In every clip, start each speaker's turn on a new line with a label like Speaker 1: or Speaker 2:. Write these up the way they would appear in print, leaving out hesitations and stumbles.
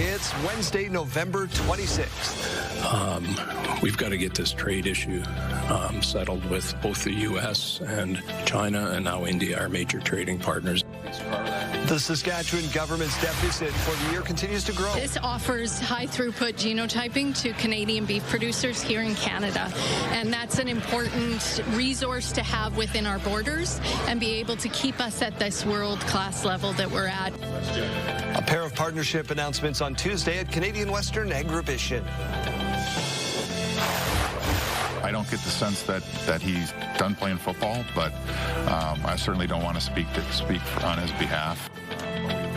Speaker 1: It's Wednesday, November 26th.
Speaker 2: We've got to get this trade issue settled with both the U.S. and China and now India, our major trading partners.
Speaker 1: The Saskatchewan government's deficit for the year continues to grow.
Speaker 3: This offers high-throughput genotyping to Canadian beef producers here in Canada, and that's an important resource to have within our borders and be able to keep us at this world-class level that we're at.
Speaker 1: A pair of partnership announcements on Tuesday at Canadian Western Agribition.
Speaker 4: I don't get the sense that he's done playing football, but I certainly don't want to speak on his behalf.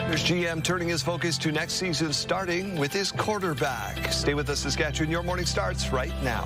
Speaker 1: There's GM turning his focus to next season, starting with his quarterback. Stay with us, Saskatchewan. Your morning starts right now.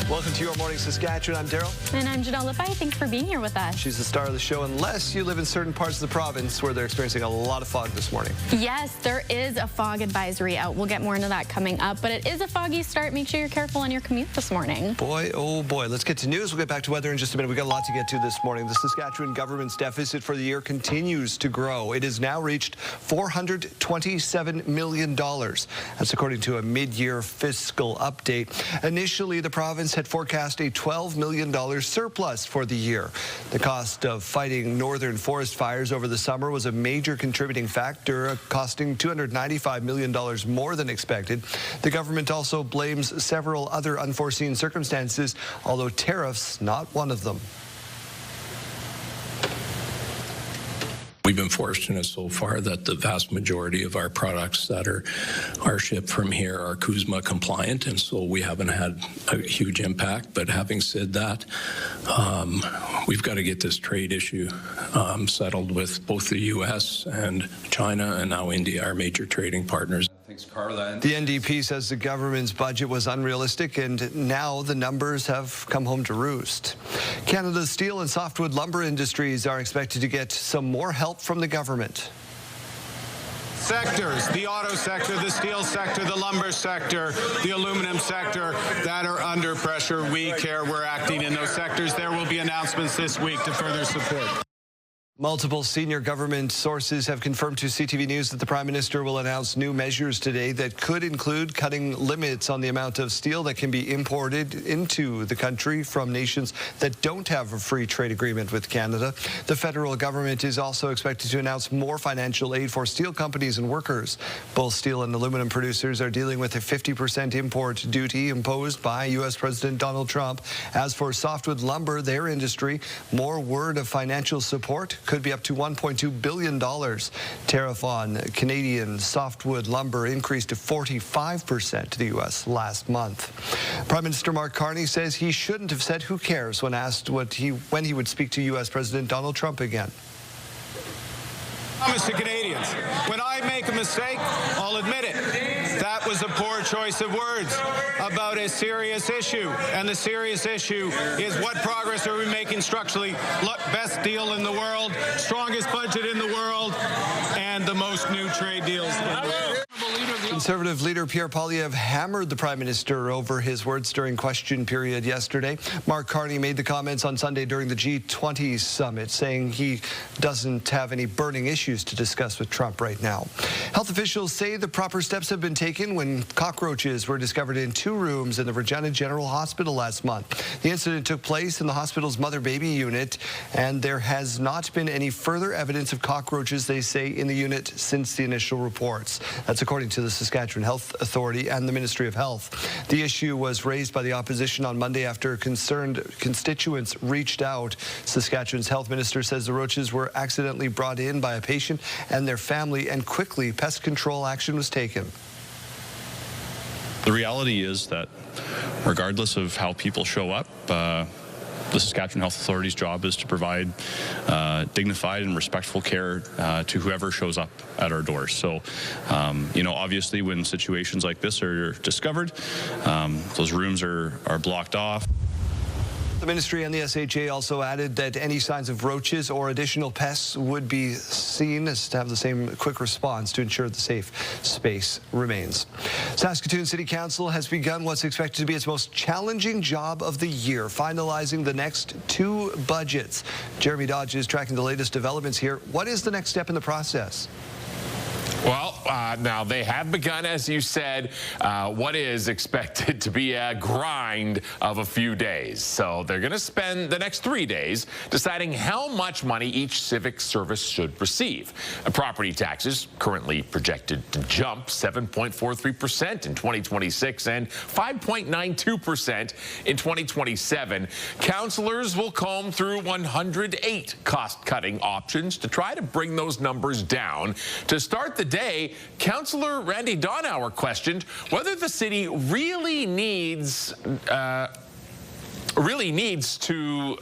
Speaker 1: Welcome to Your Morning Saskatchewan. I'm Daryl.
Speaker 5: And I'm Janelle Lippi. Thanks for being here with us.
Speaker 1: She's the star of the show, unless you live in certain parts of the province where they're experiencing a lot of fog this morning.
Speaker 5: Yes, there is a fog advisory out. We'll get more into that coming up, but it is a foggy start. Make sure you're careful on your commute this morning.
Speaker 1: Boy, oh boy. Let's get to news. We'll get back to weather in just a minute. We've got a lot to get to this morning. The Saskatchewan government's deficit for the year continues to grow. It has now reached $427 million. That's according to a mid-year fiscal update. Initially, the province had forecast a $12 million surplus for the year. The cost of fighting northern forest fires over the summer was a major contributing factor, costing $295 million more than expected. The government also blames several other unforeseen circumstances, although tariffs not one of them.
Speaker 2: We've been fortunate so far that the vast majority of our products that are shipped from here are CUSMA compliant, and so we haven't had a huge impact. But having said that, we've got to get this trade issue settled with both the U.S. and China and now India, our major trading partners.
Speaker 1: Thanks, Carla. The NDP says the government's budget was unrealistic, and now the numbers have come home to roost. Canada's steel and softwood lumber industries are expected to get some more help from the government.
Speaker 6: Sectors, the auto sector, the steel sector, the lumber sector, the aluminum sector that are under pressure. We care. We're acting in those sectors. There will be announcements this week to further support.
Speaker 1: Multiple senior government sources have confirmed to CTV News that the Prime Minister will announce new measures today that could include cutting limits on the amount of steel that can be imported into the country from nations that don't have a free trade agreement with Canada. The federal government is also expected to announce more financial aid for steel companies and workers. Both steel and aluminum producers are dealing with a 50% import duty imposed by U.S. President Donald Trump. As for softwood lumber, their industry, more word of financial support could be up to $1.2 billion. Tariff on Canadian softwood lumber increased to 45% to the U.S. last month. Prime Minister Mark Carney says he shouldn't have said "who cares" when asked when he would speak to U.S. President Donald Trump again.
Speaker 6: Promise to Canadians, when I make a mistake, I'll admit it. That was a poor choice of words about a serious issue. And the serious issue is what progress are we making structurally? Look, best deal in the world, strongest budget in the world, and the most new trade deals in the world.
Speaker 1: Conservative leader Pierre Poilievre hammered the Prime Minister over his words during question period yesterday. Mark Carney made the comments on Sunday during the G20 summit, saying he doesn't have any burning issues to discuss with Trump right now. Health officials say the proper steps have been taken when cockroaches were discovered in 2 rooms in the Regina General Hospital last month. The incident took place in the hospital's mother-baby unit, and there has not been any further evidence of cockroaches, they say, in the unit since the initial reports. That's according to the Saskatchewan Health Authority and the Ministry of Health. The issue was raised by the opposition on Monday after concerned constituents reached out. Saskatchewan's health minister says the roaches were accidentally brought in by a patient and their family, and quickly pest control action was taken.
Speaker 7: The reality is that regardless of how people show up, the Saskatchewan Health Authority's job is to provide dignified and respectful care to whoever shows up at our doors. So, obviously when situations like this are discovered, those rooms are blocked off.
Speaker 1: The ministry and the SHA also added that any signs of roaches or additional pests would be seen as to have the same quick response to ensure the safe space remains. Saskatoon City Council has begun what's expected to be its most challenging job of the year, finalizing the next 2 budgets. Jeremy Dodge is tracking the latest developments here. What is the next step in the process?
Speaker 8: Well, now they have begun, as you said, what is expected to be a grind of a few days. So they're going to spend the next 3 days deciding how much money each civic service should receive. Property taxes currently projected to jump 7.43% in 2026 and 5.92% in 2027. Councillors will comb through 108 cost-cutting options to try to bring those numbers down. To start the day, Councillor Randy Donauer questioned whether the city really needs to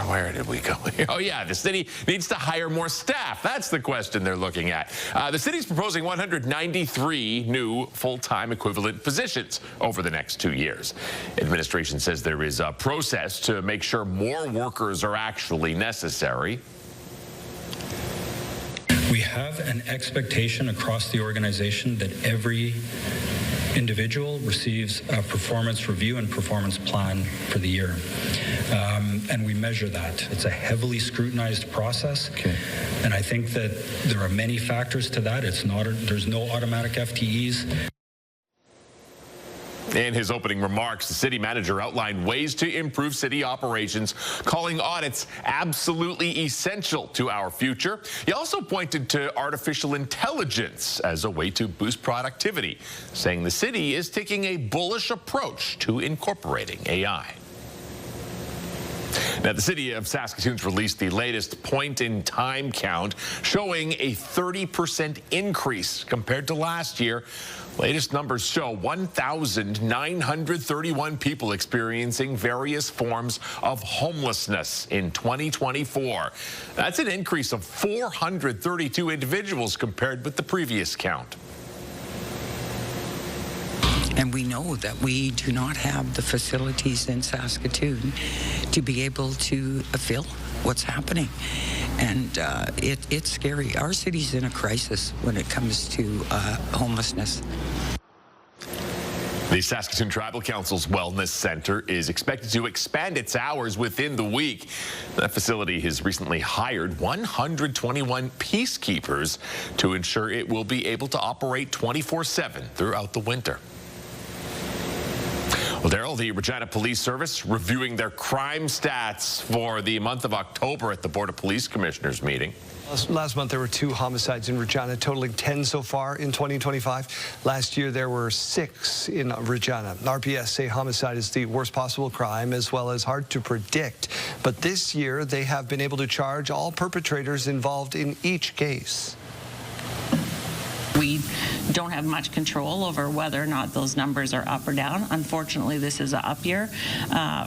Speaker 8: where did we go? Oh, yeah, the city needs to hire more staff. That's the question they're looking at. The city's proposing 193 new full-time equivalent positions over the next 2 years. Administration says there is a process to make sure more workers are actually necessary.
Speaker 9: We have an expectation across the organization that every individual receives a performance review and performance plan for the year. And we measure that. It's a heavily scrutinized process. Okay. And I think that there are many factors to that. There's no automatic FTEs.
Speaker 8: In his opening remarks, the city manager outlined ways to improve city operations, calling audits absolutely essential to our future. He also pointed to artificial intelligence as a way to boost productivity, saying the city is taking a bullish approach to incorporating AI. Now, the city of Saskatoon's released the latest point-in-time count, showing a 30% increase compared to last year. Latest numbers show 1,931 people experiencing various forms of homelessness in 2024. That's an increase of 432 individuals compared with the previous count.
Speaker 10: And we know that we do not have the facilities in Saskatoon to be able to fill what's happening. And it's scary. Our city's in a crisis when it comes to homelessness.
Speaker 8: The Saskatoon Tribal Council's Wellness Center is expected to expand its hours within the week. That facility has recently hired 121 peacekeepers to ensure it will be able to operate 24/7 throughout the winter. Well, Daryl, the Regina Police Service reviewing their crime stats for the month of October at the Board of Police Commissioners meeting.
Speaker 1: Last month, there were 2 homicides in Regina, totaling 10 so far in 2025. Last year, there were 6 in Regina. RPS say homicide is the worst possible crime, as well as hard to predict. But this year, they have been able to charge all perpetrators involved in each case.
Speaker 11: We don't have much control over whether or not those numbers are up or down. Unfortunately, this is an up year.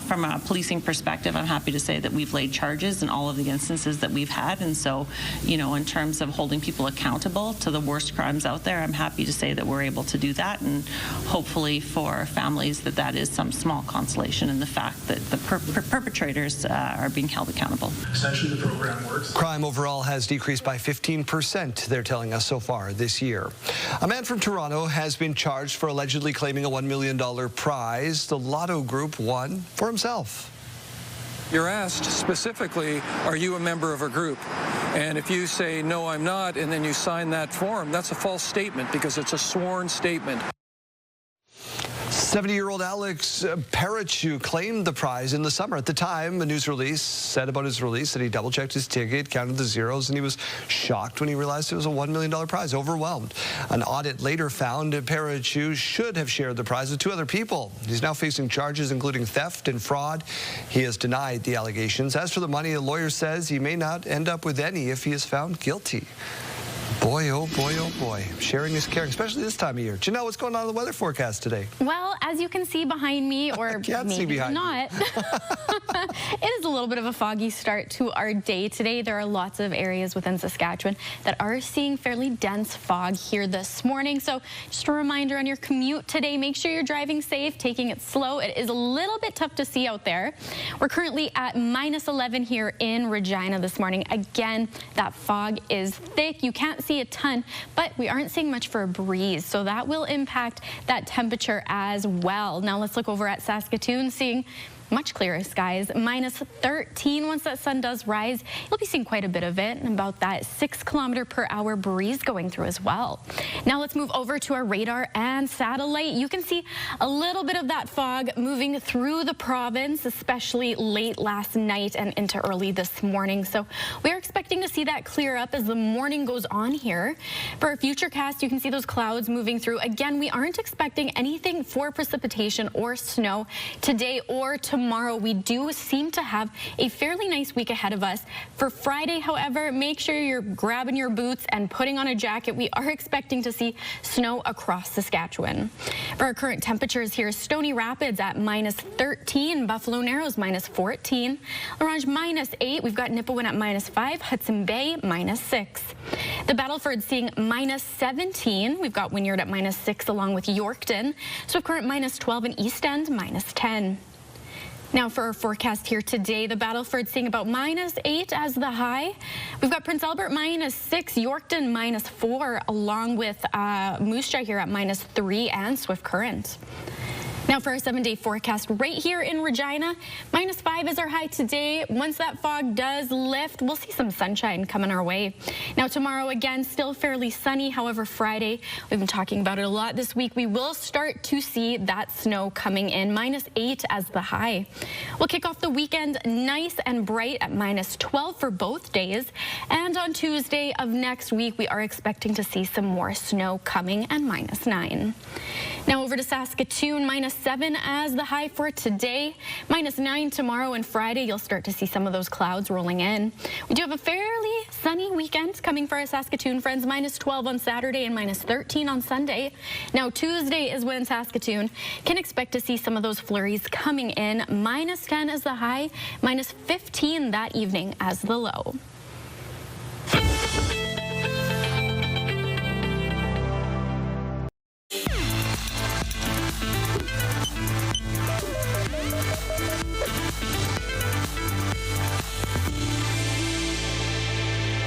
Speaker 11: From a policing perspective, I'm happy to say that we've laid charges in all of the instances that we've had. And so, you know, in terms of holding people accountable to the worst crimes out there, I'm happy to say that we're able to do that. And hopefully for families that is some small consolation in the fact that the perpetrators are being held accountable.
Speaker 1: Essentially, the program works. Crime overall has decreased by 15%, they're telling us so far this year. A man from Toronto has been charged for allegedly claiming a $1 million prize the Lotto Group won for himself.
Speaker 12: You're asked specifically, are you a member of a group? And if you say, no, I'm not, and then you sign that form, that's a false statement because it's a sworn statement.
Speaker 1: 70-year-old Alex Parachu claimed the prize in the summer. At the time, a news release said about his release that he double-checked his ticket, counted the zeros, and he was shocked when he realized it was a $1 million prize, overwhelmed. An audit later found Parachu should have shared the prize with 2 other people. He's now facing charges including theft and fraud. He has denied the allegations. As for the money, a lawyer says he may not end up with any if he is found guilty. Boy, oh boy, oh boy. Sharing is caring, especially this time of year. Janelle, what's going on in the weather forecast today?
Speaker 5: Well, as you can see behind me, or maybe not, it is a little bit of a foggy start to our day today. There are lots of areas within Saskatchewan that are seeing fairly dense fog here this morning. So just a reminder on your commute today, make sure you're driving safe, taking it slow. It is a little bit tough to see out there. We're currently at -11 here in Regina this morning. Again, that fog is thick. You can't see a ton, but we aren't seeing much for a breeze, so that will impact that temperature as well. Now let's look over at Saskatoon, seeing much clearer skies, -13 once that sun does rise. You'll be seeing quite a bit of it, and about that 6-kilometer-per-hour breeze going through as well. Now let's move over to our radar and satellite. You can see a little bit of that fog moving through the province, especially late last night and into early this morning. So we are expecting to see that clear up as the morning goes on here. For our future cast, you can see those clouds moving through. Again, we aren't expecting anything for precipitation or snow today or tomorrow. We do seem to have a fairly nice week ahead of us. For Friday, however, make sure you're grabbing your boots and putting on a jacket. We are expecting to see snow across Saskatchewan. For our current temperatures here, Stony Rapids at -13, Buffalo Narrows -14, La Ronge -8, we've got Nipawin at -5, Hudson Bay -6. The Battleford seeing -17, we've got Wynyard at -6 along with Yorkton. Swift Current -12 and East End -10. Now for our forecast here today, the Battleford seeing about -8 as the high. We've got Prince Albert -6, Yorkton -4, along with Moose Jaw here at -3 and Swift Current. Now for our 7-day forecast right here in Regina, -5 is our high today. Once that fog does lift, we'll see some sunshine coming our way. Now tomorrow, again, still fairly sunny. However, Friday, we've been talking about it a lot this week, we will start to see that snow coming in, -8 as the high. We'll kick off the weekend nice and bright at -12 for both days. And on Tuesday of next week, we are expecting to see some more snow coming and -9. Now over to Saskatoon, -7 as the high for today. -9 tomorrow and Friday. You'll start to see some of those clouds rolling in. We do have a fairly sunny weekend coming for our Saskatoon friends. -12 on Saturday and -13 on Sunday. Now Tuesday is when Saskatoon can expect to see some of those flurries coming in. -10 is the high, -15 that evening as the low.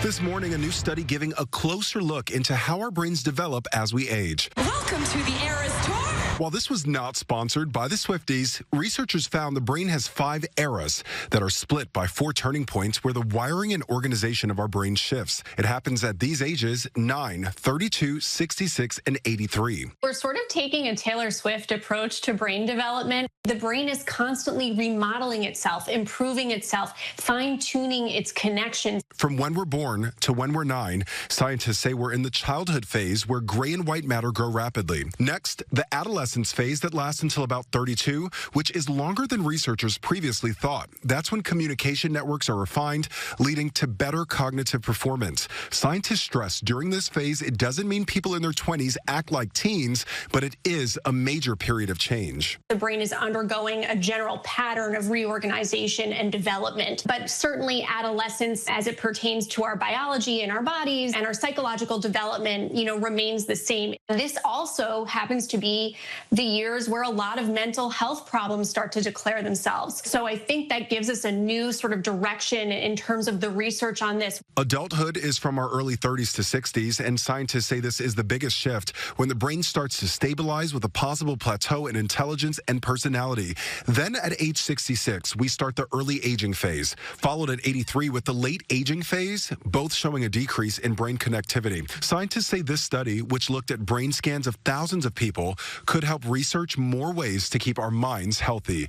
Speaker 13: This morning, a new study giving a closer look into how our brains develop as we age.
Speaker 14: Welcome to the Eras Tour.
Speaker 13: While this was not sponsored by the Swifties, researchers found the brain has 5 eras that are split by 4 turning points where the wiring and organization of our brain shifts. It happens at these ages: 9, 32, 66, and 83.
Speaker 15: We're sort of taking a Taylor Swift approach to brain development. The brain is constantly remodeling itself, improving itself, fine-tuning its connections.
Speaker 13: From when we're born to when we're 9, scientists say we're in the childhood phase where gray and white matter grow rapidly. Next, the adolescence phase that lasts until about 32, which is longer than researchers previously thought. That's when communication networks are refined, leading to better cognitive performance. Scientists stress during this phase, it doesn't mean people in their 20s act like teens, but it is a major period of change.
Speaker 15: The brain is undergoing a general pattern of reorganization and development, but certainly adolescence as it pertains to our biology and our bodies and our psychological development, remains the same. This also happens to be the years where a lot of mental health problems start to declare themselves. So I think that gives us a new sort of direction in terms of the research on this.
Speaker 13: Adulthood is from our early 30s to 60s, and scientists say this is the biggest shift when the brain starts to stabilize with a possible plateau in intelligence and personality. Then at age 66, we start the early aging phase, followed at 83 with the late aging phase, both showing a decrease in brain connectivity. Scientists say this study, which looked at brain scans of thousands of people, could help research more ways to keep our minds healthy.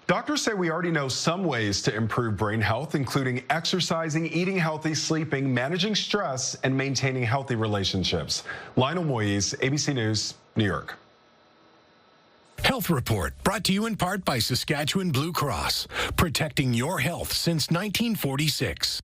Speaker 16: Doctors say we already know some ways to improve brain health, including exercising, eating healthy, sleeping, managing stress, and maintaining healthy relationships. Lionel Moyes, ABC News, New York.
Speaker 17: Health Report, brought to you in part by Saskatchewan Blue Cross, protecting your health since 1946.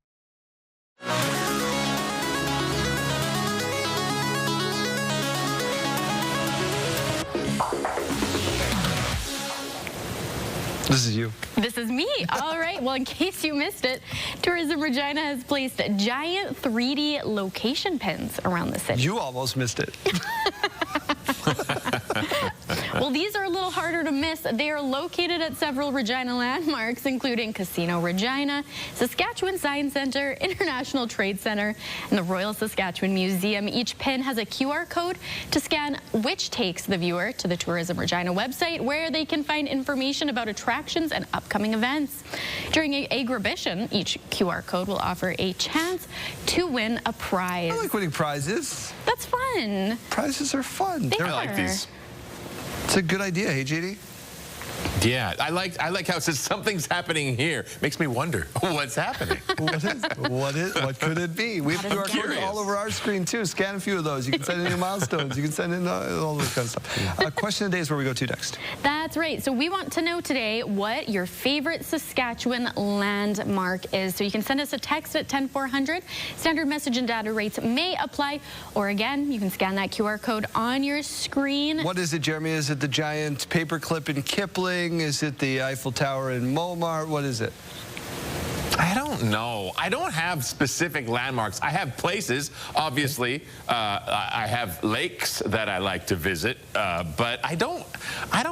Speaker 1: This is you.
Speaker 5: This is me. All right. Well, in case you missed it, Tourism Regina has placed giant 3D location pins around the city.
Speaker 1: You almost missed it.
Speaker 5: Well, these are a little harder to miss. They are located at several Regina landmarks, including Casino Regina, Saskatchewan Science Centre, International Trade Centre, and the Royal Saskatchewan Museum. Each pin has a QR code to scan, which takes the viewer to the Tourism Regina website, where they can find information about attractions and upcoming events. During a exhibition, each QR code will offer a chance to win a prize.
Speaker 1: I like winning prizes.
Speaker 5: That's fun.
Speaker 1: Prizes are fun.
Speaker 8: I like these.
Speaker 1: It's a good idea, hey, JD?
Speaker 8: Yeah, I like how it says something's happening here. Makes me wonder what's happening.
Speaker 1: What could it be? We have QR codes all over our screen too. Scan a few of those. You can send in your milestones. You can send in all this kind of stuff. Question of the day is where we go to next.
Speaker 5: That's right. So we want to know today what your favorite Saskatchewan landmark is. So you can send us a text at 10400. Standard message and data rates may apply. Or again, you can scan that QR code on your screen.
Speaker 1: What is it, Jeremy? Is it the giant paperclip in Kipling? Is it the Eiffel Tower in Momart? What is it?
Speaker 8: I don't know. I don't have specific landmarks. I have places, obviously. I have lakes that I like to visit, but I don't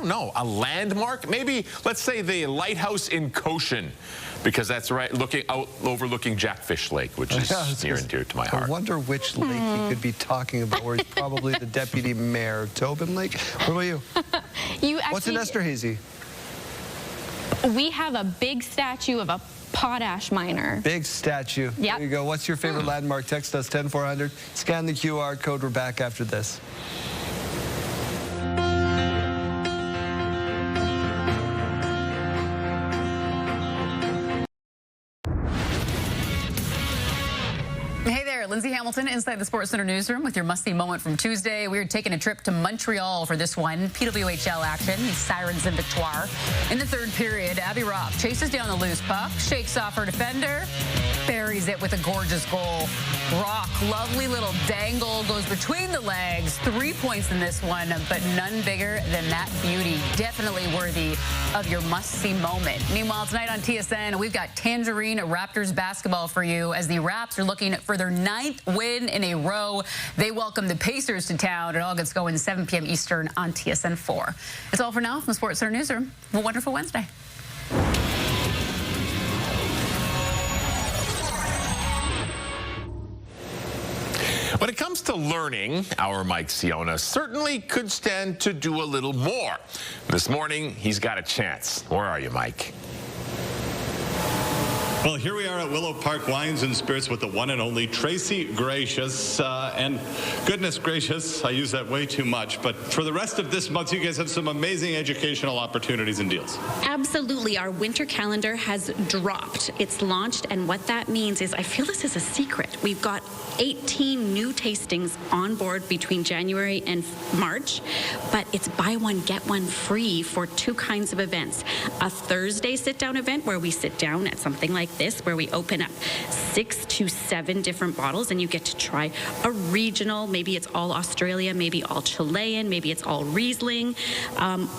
Speaker 8: know. A landmark? Maybe, let's say the lighthouse in Cochin, because that's right, overlooking Jackfish Lake, which is near and dear to my heart.
Speaker 1: I wonder which lake he could be talking about, where he's probably the deputy mayor. Tobin Lake? What about you? What's in Esterhazy?
Speaker 5: We have a big statue of a potash miner.
Speaker 1: Big statue.
Speaker 5: Yep.
Speaker 1: There you go. What's your favorite landmark? Text us 10400. Scan the QR code. We're back after this.
Speaker 18: Hey there, Lindsay Hamilton inside the Sports Center newsroom with your must-see moment from Tuesday. We're taking a trip to Montreal for this one. PWHL action, these Sirens in Victoire. In the third period, Abby Rock chases down the loose puck, shakes off her defender, buries it with a gorgeous goal. Rock, lovely little dangle, goes between the legs. 3 points in this one, but none bigger than that beauty. Definitely worthy of your must-see moment. Meanwhile, tonight on TSN, we've got Tangerine Raptors basketball for you as the Raps are looking for their 9th win in a row. They welcome the Pacers to town. It all gets going 7 p.m. Eastern on TSN 4. It's all for now from the Sports Center newsroom. Have a wonderful Wednesday.
Speaker 8: When it comes to learning, our Mike Siona certainly could stand to do a little more. This morning, he's got a chance. Where are you, Mike?
Speaker 19: Well, here we are at Willow Park Wines and Spirits with the one and only Tracy Gracious. And goodness gracious, I use that way too much. But for the rest of this month, you guys have some amazing educational opportunities and deals.
Speaker 20: Absolutely. Our winter calendar has dropped. It's launched. And what that means is, I feel this is a secret. We've got 18 new tastings on board between January and March. But it's buy one, get one free for 2 kinds of events. A Thursday sit-down event where we sit down at something like this, where we open up 6 to 7 different bottles and you get to try a regional, maybe it's all Australia, maybe all Chilean, maybe it's all Riesling,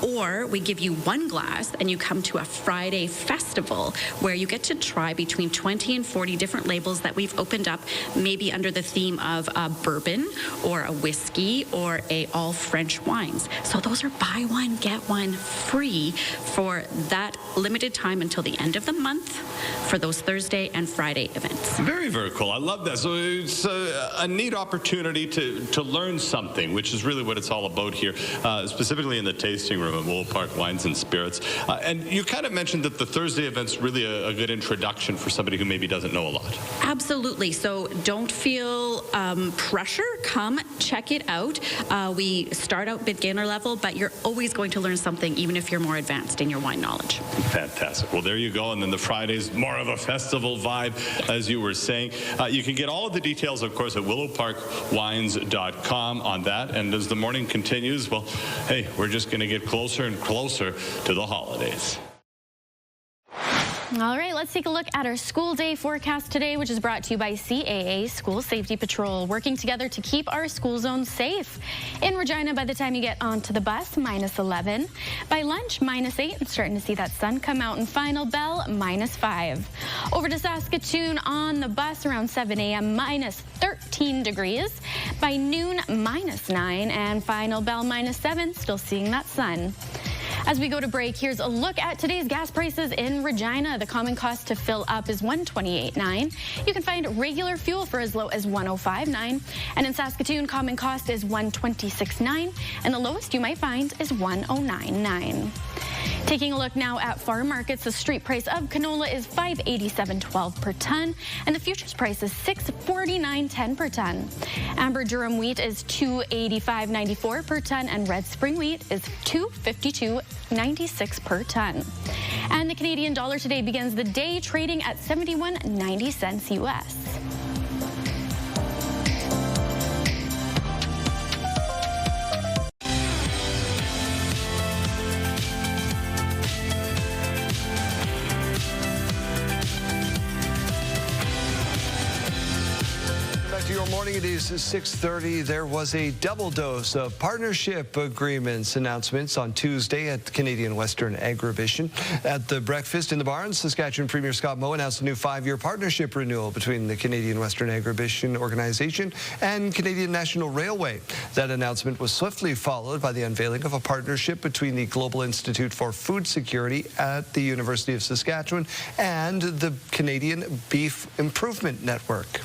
Speaker 20: or we give you 1 glass and you come to a Friday festival where you get to try between 20 and 40 different labels that we've opened up, maybe under the theme of a bourbon or a whiskey or a all French wines. So those are buy one, get one free for that limited time until the end of the month for those Thursday and Friday events.
Speaker 19: Very, very cool. I love that. So it's a neat opportunity to learn something, which is really what it's all about here, specifically in the tasting room at Willow Park Wines and Spirits. And you kind of mentioned that the Thursday event's really a good introduction for somebody who maybe doesn't know a lot.
Speaker 20: Absolutely. So don't feel pressure. Come check it out. We start out beginner level, but you're always going to learn something, even if you're more advanced in your wine knowledge.
Speaker 19: Fantastic. Well, there you go. And then the Friday's more of a festival vibe, as you were saying. You can get all of the details, of course, at willowparkwines.com on that. And as the morning continues, well, hey, we're just going to get closer and closer to the holidays.
Speaker 5: All right, let's take a look at our school day forecast today, which is brought to you by CAA School Safety Patrol, working together to keep our school zones safe. In Regina, by the time you get onto the bus, -11. By lunch, -8. I'm starting to see that sun come out. And final bell, -5. Over to Saskatoon on the bus around 7 a.m., -13 degrees. By noon, -9. And final bell, -7. Still seeing that sun. As we go to break, here's a look at today's gas prices in Regina. The common cost to fill up is $128.9. You can find regular fuel for as low as $105.9. And in Saskatoon, common cost is $126.9. And the lowest you might find is $109.9. Taking a look now at farm markets, the street price of canola is $587.12 per ton, and the futures price is $649.10 per ton. Amber durum wheat is $285.94 per ton, and red spring wheat is $252.96 per ton. And the Canadian dollar today begins the day trading at 71.90 cents US.
Speaker 1: Your morning, it is 6:30. There was a double dose of partnership agreements announcements on Tuesday at Canadian Western Agribition. At the breakfast in the barn, Saskatchewan Premier Scott Moe announced a new 5-year partnership renewal between the Canadian Western Agribition organization and Canadian National Railway. That announcement was swiftly followed by the unveiling of a partnership between the Global Institute for Food Security at the University of Saskatchewan and the Canadian Beef Improvement Network.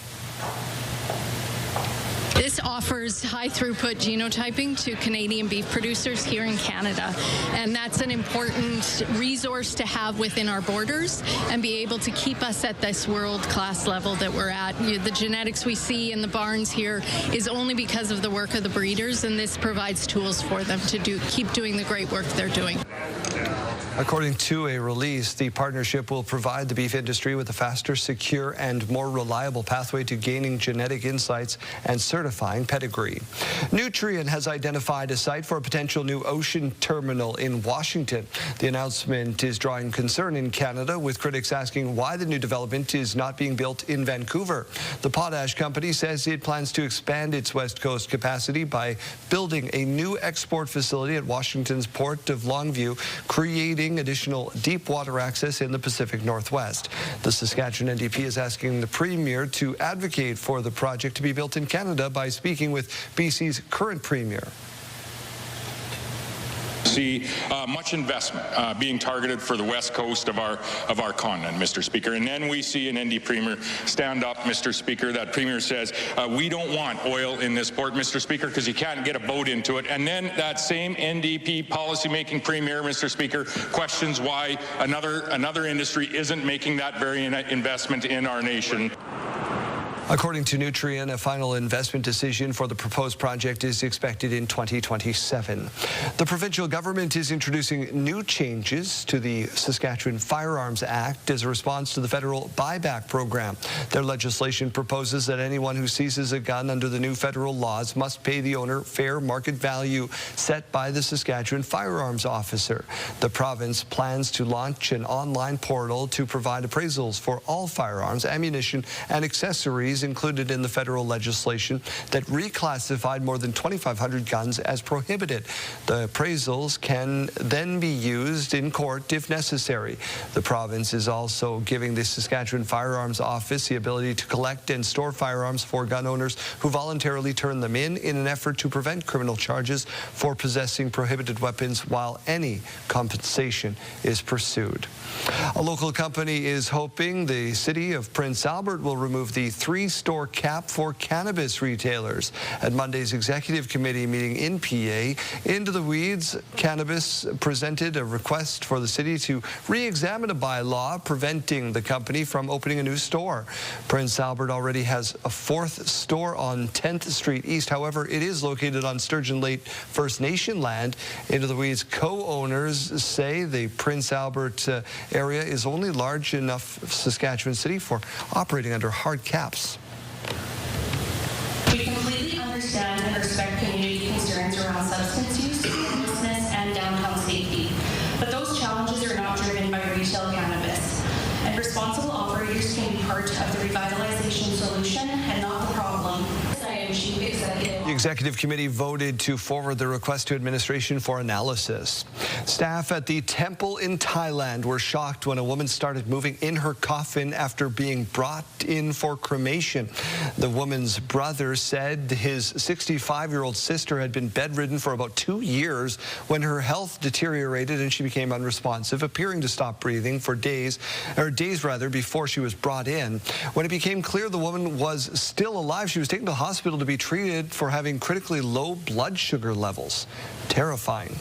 Speaker 3: This offers high-throughput genotyping to Canadian beef producers here in Canada, and that's an important resource to have within our borders and be able to keep us at this world-class level that we're at. The genetics we see in the barns here is only because of the work of the breeders, and this provides tools for them to keep doing the great work they're doing.
Speaker 1: According to a release, the partnership will provide the beef industry with a faster, secure, and more reliable pathway to gaining genetic insights and certifying pedigree. Nutrien has identified a site for a potential new ocean terminal in Washington. The announcement is drawing concern in Canada, with critics asking why the new development is not being built in Vancouver. The potash company says it plans to expand its West Coast capacity by building a new export facility at Washington's Port of Longview, creating additional deep water access in the Pacific Northwest. The Saskatchewan NDP is asking the Premier to advocate for the project to be built in Canada by speaking with BC's current Premier.
Speaker 21: See much investment being targeted for the west coast of our continent, Mr. Speaker. And then we see an ND Premier stand up, Mr. Speaker. That Premier says, we don't want oil in this port, Mr. Speaker, because you can't get a boat into it. And then that same NDP policymaking Premier, Mr. Speaker, questions why another industry isn't making that very investment in our nation.
Speaker 1: According to Nutrien, a final investment decision for the proposed project is expected in 2027. The provincial government is introducing new changes to the Saskatchewan Firearms Act as a response to the federal buyback program. Their legislation proposes that anyone who seizes a gun under the new federal laws must pay the owner fair market value set by the Saskatchewan Firearms Officer. The province plans to launch an online portal to provide appraisals for all firearms, ammunition, and accessories included in the federal legislation that reclassified more than 2,500 guns as prohibited. The appraisals can then be used in court if necessary. The province is also giving the Saskatchewan Firearms Office the ability to collect and store firearms for gun owners who voluntarily turn them in an effort to prevent criminal charges for possessing prohibited weapons while any compensation is pursued. A local company is hoping the city of Prince Albert will remove the 3-store cap for cannabis retailers. At Monday's executive committee meeting in PA, Into the Weeds Cannabis presented a request for the city to re-examine a bylaw preventing the company from opening a new store. Prince Albert already has a 4th store on 10th Street East. However, it is located on Sturgeon Lake First Nation land. Into the Weeds co-owners say the Prince Albert area is only large enough Saskatchewan City for operating under hard caps.
Speaker 22: We completely understand and respect community concerns around substance use, homelessness, and downtown safety. But those challenges are not driven by retail cannabis. part of the revitalization solution and not the problem. I am Chief Executive.
Speaker 1: The Executive Committee voted to forward the request to administration for analysis. Staff at the temple in Thailand were shocked when a woman started moving in her coffin after being brought in for cremation. The woman's brother said his 65-year-old sister had been bedridden for about 2 years when her health deteriorated and she became unresponsive, appearing to stop breathing for days before she was brought in. When it became clear the woman was still alive, she was taken to the hospital to be treated for having critically low blood sugar levels. Terrifying.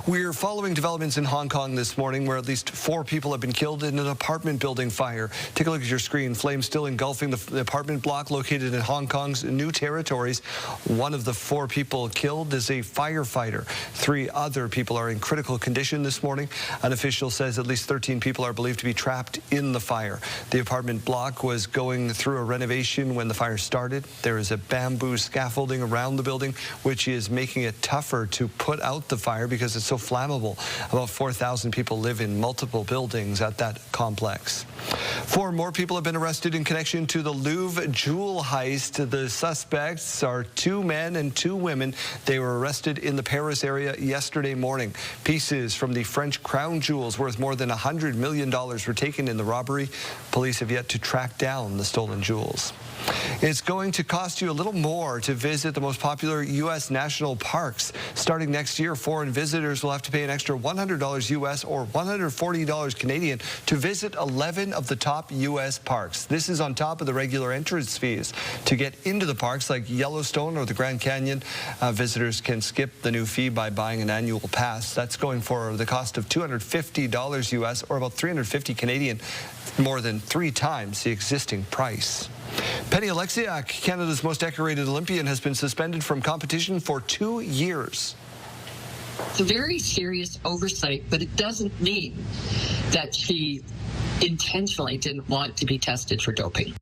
Speaker 1: We're following developments in Hong Kong this morning where at least 4 people have been killed in an apartment building fire. Take a look at your screen. Flames still engulfing the apartment block located in Hong Kong's New Territories. One of the 4 people killed is a firefighter. 3 other people are in critical condition this morning. An official says at least 13 people are believed to be trapped in the fire. The apartment block was going through a renovation when the fire started. There is a bamboo scaffolding around the building, which is making it tougher to put out the fire because it's so flammable. About 4,000 people live in multiple buildings at that complex. 4 more people have been arrested in connection to the Louvre jewel heist. The suspects are 2 men and 2 women. They were arrested in the Paris area yesterday morning. Pieces from the French crown jewels worth more than $100 million were taken in the robbery. Police have yet to track down the stolen jewels. It's going to cost you a little more to visit the most popular U.S. national parks. Starting next year, foreign visitors will have to pay an extra $100 U.S. or $140 Canadian to visit 11 of the top U.S. parks. This is on top of the regular entrance fees. To get into the parks like Yellowstone or the Grand Canyon, visitors can skip the new fee by buying an annual pass. That's going for the cost of $250 U.S. or about $350 Canadian, more than 3 times the existing price. Penny Oleksiak, Canada's most decorated Olympian, has been suspended from competition for 2 years.
Speaker 2: It's a very serious oversight, but it doesn't mean that she intentionally didn't want to be tested for doping.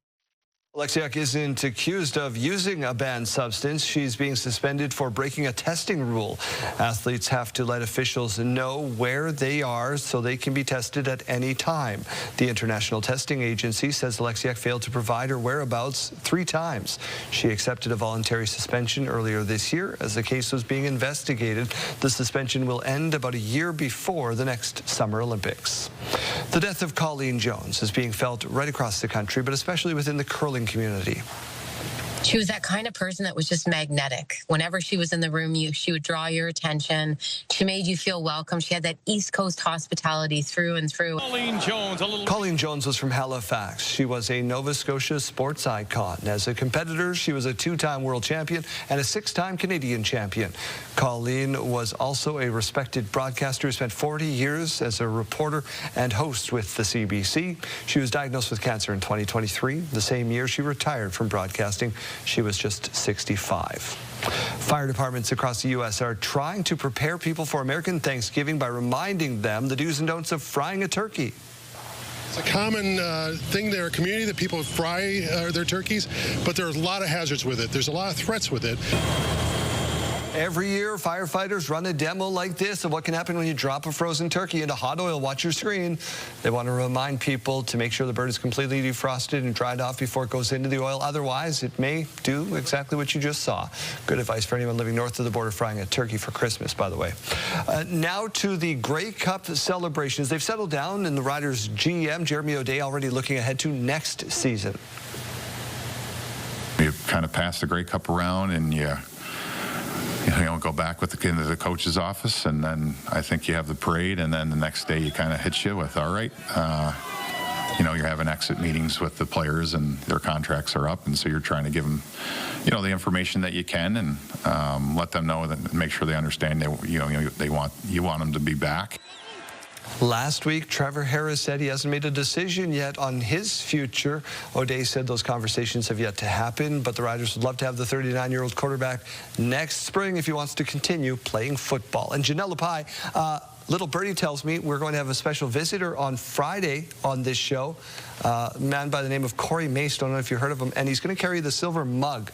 Speaker 1: Oleksiak isn't accused of using a banned substance. She's being suspended for breaking a testing rule. Athletes have to let officials know where they are so they can be tested at any time. The International Testing Agency says Oleksiak failed to provide her whereabouts 3 times. She accepted a voluntary suspension earlier this year as the case was being investigated. The suspension will end about a year before the next Summer Olympics. The death of Colleen Jones is being felt right across the country, but especially within the curling community.
Speaker 4: She was that kind of person that was just magnetic. Whenever she was in the room, she would draw your attention. She made you feel welcome. She had that East Coast hospitality through and through.
Speaker 1: Colleen Jones was from Halifax. She was a Nova Scotia sports icon. As a competitor, she was a 2-time world champion and a 6-time Canadian champion. Colleen was also a respected broadcaster who spent 40 years as a reporter and host with the CBC. She was diagnosed with cancer in 2023, the same year she retired from broadcasting. She was just 65. Fire departments across the U.S. are trying to prepare people for American Thanksgiving by reminding them the do's and don'ts of frying a turkey.
Speaker 23: It's a common thing in our community that people fry their turkeys, but there's a lot of hazards with it. There's a lot of threats with it.
Speaker 1: Every year, firefighters run a demo like this of what can happen when you drop a frozen turkey into hot oil. Watch your screen. They want to remind people to make sure the bird is completely defrosted and dried off before it goes into the oil. Otherwise, it may do exactly what you just saw. Good advice for anyone living north of the border frying a turkey for Christmas, by the way. Now to the Grey Cup celebrations. They've settled down, and the Riders' GM, Jeremy O'Day, already looking ahead to next season.
Speaker 24: You kind of pass the Grey Cup around, and you go back into the coach's office, and then I think you have the parade, and then the next day you kind of hit you with, all right, you're having exit meetings with the players and their contracts are up, and so you're trying to give them, the information that you can and let them know that, make sure they understand that, you want them to be back.
Speaker 1: Last week, Trevor Harris said he hasn't made a decision yet on his future. O'Day said those conversations have yet to happen, but the Riders would love to have the 39-year-old quarterback next spring if he wants to continue playing football. And Janelle Lepai, little birdie tells me we're going to have a special visitor on Friday on this show, a man by the name of Corey Mace. Don't know if you heard of him, and he's going to carry the silver mug.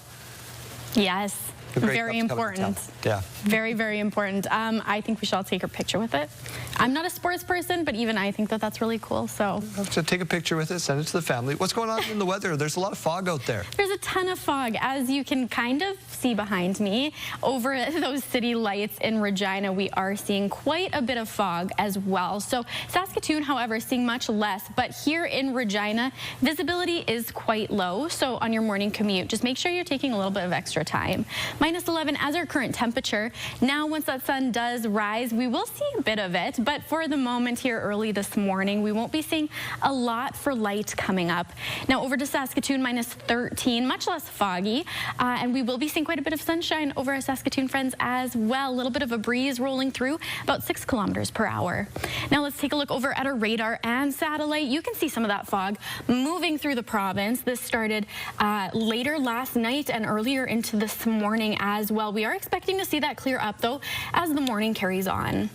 Speaker 5: Yes. Very important.
Speaker 1: Yeah.
Speaker 5: Very, very important. I think we should all take a picture with it. I'm not a sports person, but even I think that that's really cool. So
Speaker 1: take a picture with it, send it to the family. What's going on in the weather? There's a lot of fog out there.
Speaker 5: There's a ton of fog, as you can kind of see behind me. Over those city lights in Regina, we are seeing quite a bit of fog as well. So Saskatoon, however, seeing much less. But here in Regina, visibility is quite low. So on your morning commute, just make sure you're taking a little bit of extra time. -11 as our current temperature. Now, once that sun does rise, we will see a bit of it. But for the moment here early this morning, we won't be seeing a lot for light coming up. Now over to Saskatoon, -13, much less foggy. And we will be seeing quite a bit of sunshine over our Saskatoon friends as well. A little bit of a breeze rolling through, about 6 kilometers per hour. Now let's take a look over at our radar and satellite. You can see some of that fog moving through the province. This started later last night and earlier into this morning as well. We are expecting to see that clear up though as the morning carries on.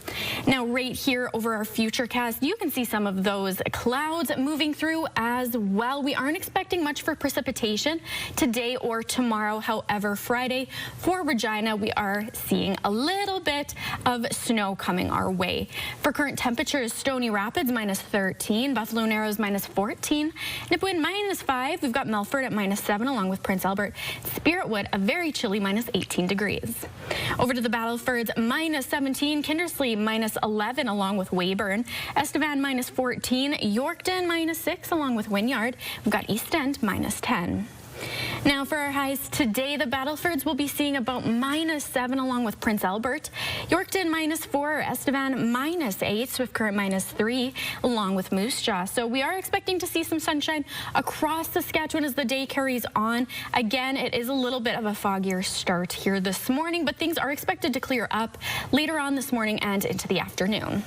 Speaker 5: Now right here over our futurecast, you can see some of those clouds moving through as well. We aren't expecting much for precipitation today or tomorrow. However, Friday for Regina, we are seeing a little bit of snow coming our way. For current temperatures, Stony Rapids -13, Buffalo Narrows -14, Nipawin -5. We've got Melfort at -7 along with Prince Albert. Spiritwood, a very chilly -18 degrees. Over to the Battlefords, -17, Kindersley -11 along with Weyburn, Estevan -14, Yorkton -6 along with Wynyard. We've got East End -10. Now for our highs today, the Battlefords will be seeing about -7 along with Prince Albert, Yorkton -4, Estevan -8, Swift Current -3 along with Moose Jaw. So we are expecting to see some sunshine across Saskatchewan as the day carries on. Again, it is a little bit of a foggier start here this morning, but things are expected to clear up later on this morning and into the afternoon.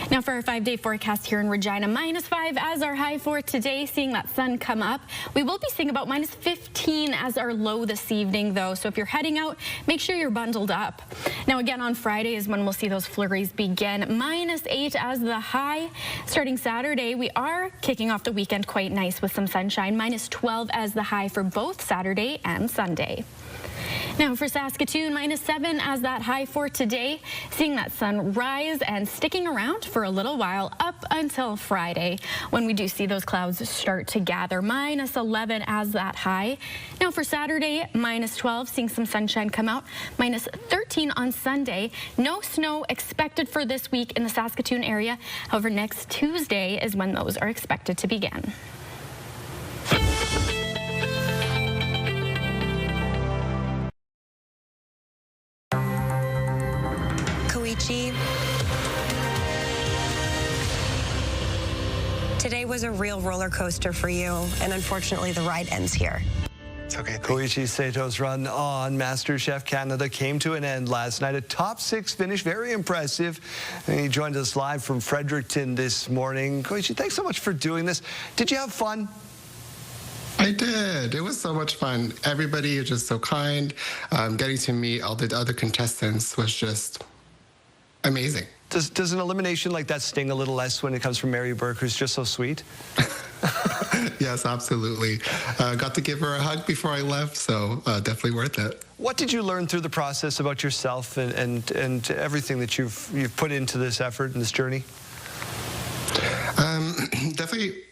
Speaker 5: Now for our 5-day forecast here in Regina, -5 as our high for today, seeing that sun come up. We will be seeing about -15 as our low this evening though, so if you're heading out, make sure you're bundled up. Now again on Friday is when we'll see those flurries begin. -8 as the high. Starting Saturday, we are kicking off the weekend quite nice with some sunshine. -12 as the high for both Saturday and Sunday. Now for Saskatoon, -7 as that high for today, seeing that sun rise and sticking around for a little while up until Friday when we do see those clouds start to gather. -11 as that high. Now for Saturday, -12, seeing some sunshine come out. -13 on Sunday. No snow expected for this week in the Saskatoon area. However, next Tuesday is when those are expected to begin.
Speaker 6: Today was a real roller coaster for you, and unfortunately the ride ends here.
Speaker 1: It's okay. Koichi Sato's run on MasterChef Canada came to an end last night. A top 6 finish, very impressive. And he joined us live from Fredericton this morning. Koichi, thanks so much for doing this. Did you have fun?
Speaker 7: I did. It was so much fun. Everybody was just so kind. Getting to meet all the other contestants was just amazing.
Speaker 1: Does an elimination like that sting a little less when it comes from Mary Burke, who's just so sweet?
Speaker 7: Yes, absolutely. Got to give her a hug before I left, so definitely worth it.
Speaker 1: What did you learn through the process about yourself and everything that you've put into this effort and this journey?
Speaker 7: Definitely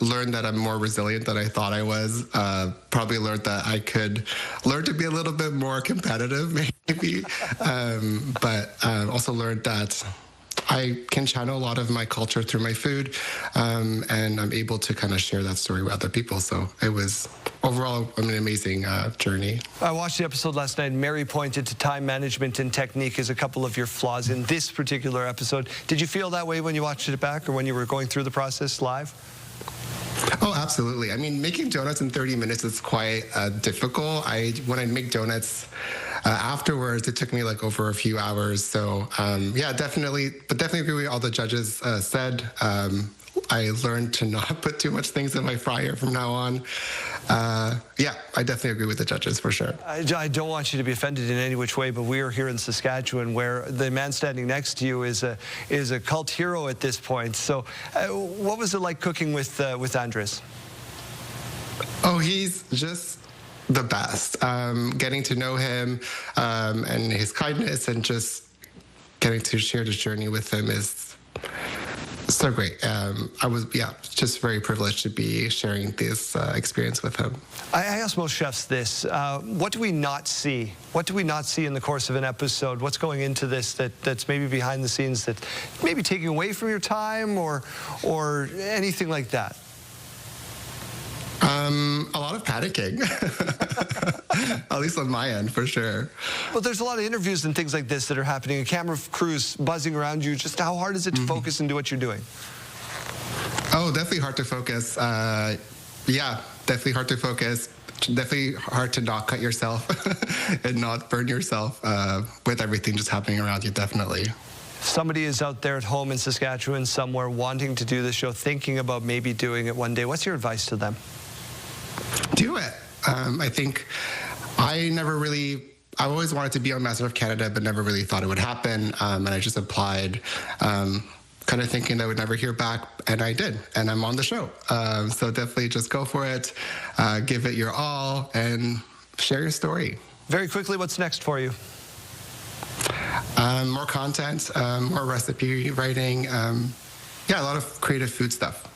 Speaker 7: learned that I'm more resilient than I thought I was. Probably learned that I could learn to be a little bit more competitive, maybe. But also learned that I can channel a lot of my culture through my food, and I'm able to kind of share that story with other people. So it was overall an amazing journey.
Speaker 1: I watched the episode last night. Mary pointed to time management and technique as a couple of your flaws in this particular episode. Did you feel that way when you watched it back or when you were going through the process live?
Speaker 7: Oh, absolutely. I mean, making donuts in 30 minutes is quite difficult. When I make donuts afterwards, it took me like over a few hours. So yeah, definitely agree with all the judges said. I learned to not put too much things in my fryer from now on. Yeah, I definitely agree with the judges for sure.
Speaker 1: I don't want you to be offended in any which way, but we are here in Saskatchewan where the man standing next to you is a cult hero at this point. So what was it like cooking with Andres?
Speaker 7: Oh, he's just the best. Getting to know him and his kindness and just getting to share this journey with him is so great. I was, just very privileged to be sharing this experience with him.
Speaker 1: I ask most chefs this, what do we not see? What do we not see in the course of an episode? What's going into this that's maybe behind the scenes that maybe taking away from your time or anything like that?
Speaker 7: A lot of panicking, at least on my end, for sure.
Speaker 1: Well, there's a lot of interviews and things like this that are happening, and camera crews buzzing around you. Just how hard is it to focus and do what you're doing?
Speaker 7: Oh, definitely hard to focus. Definitely hard to focus. Definitely hard to not cut yourself and not burn yourself with everything just happening around you, definitely.
Speaker 1: Somebody is out there at home in Saskatchewan somewhere wanting to do this show, thinking about maybe doing it one day. What's your advice to them?
Speaker 7: Do it. I think I always wanted to be on Master of Canada, but never really thought it would happen. And I just applied, kind of thinking I would never hear back, and I did. And I'm on the show. So definitely just go for it, give it your all, and share your story.
Speaker 1: Very quickly, what's next for you?
Speaker 7: More content, more recipe writing. A lot of creative food stuff.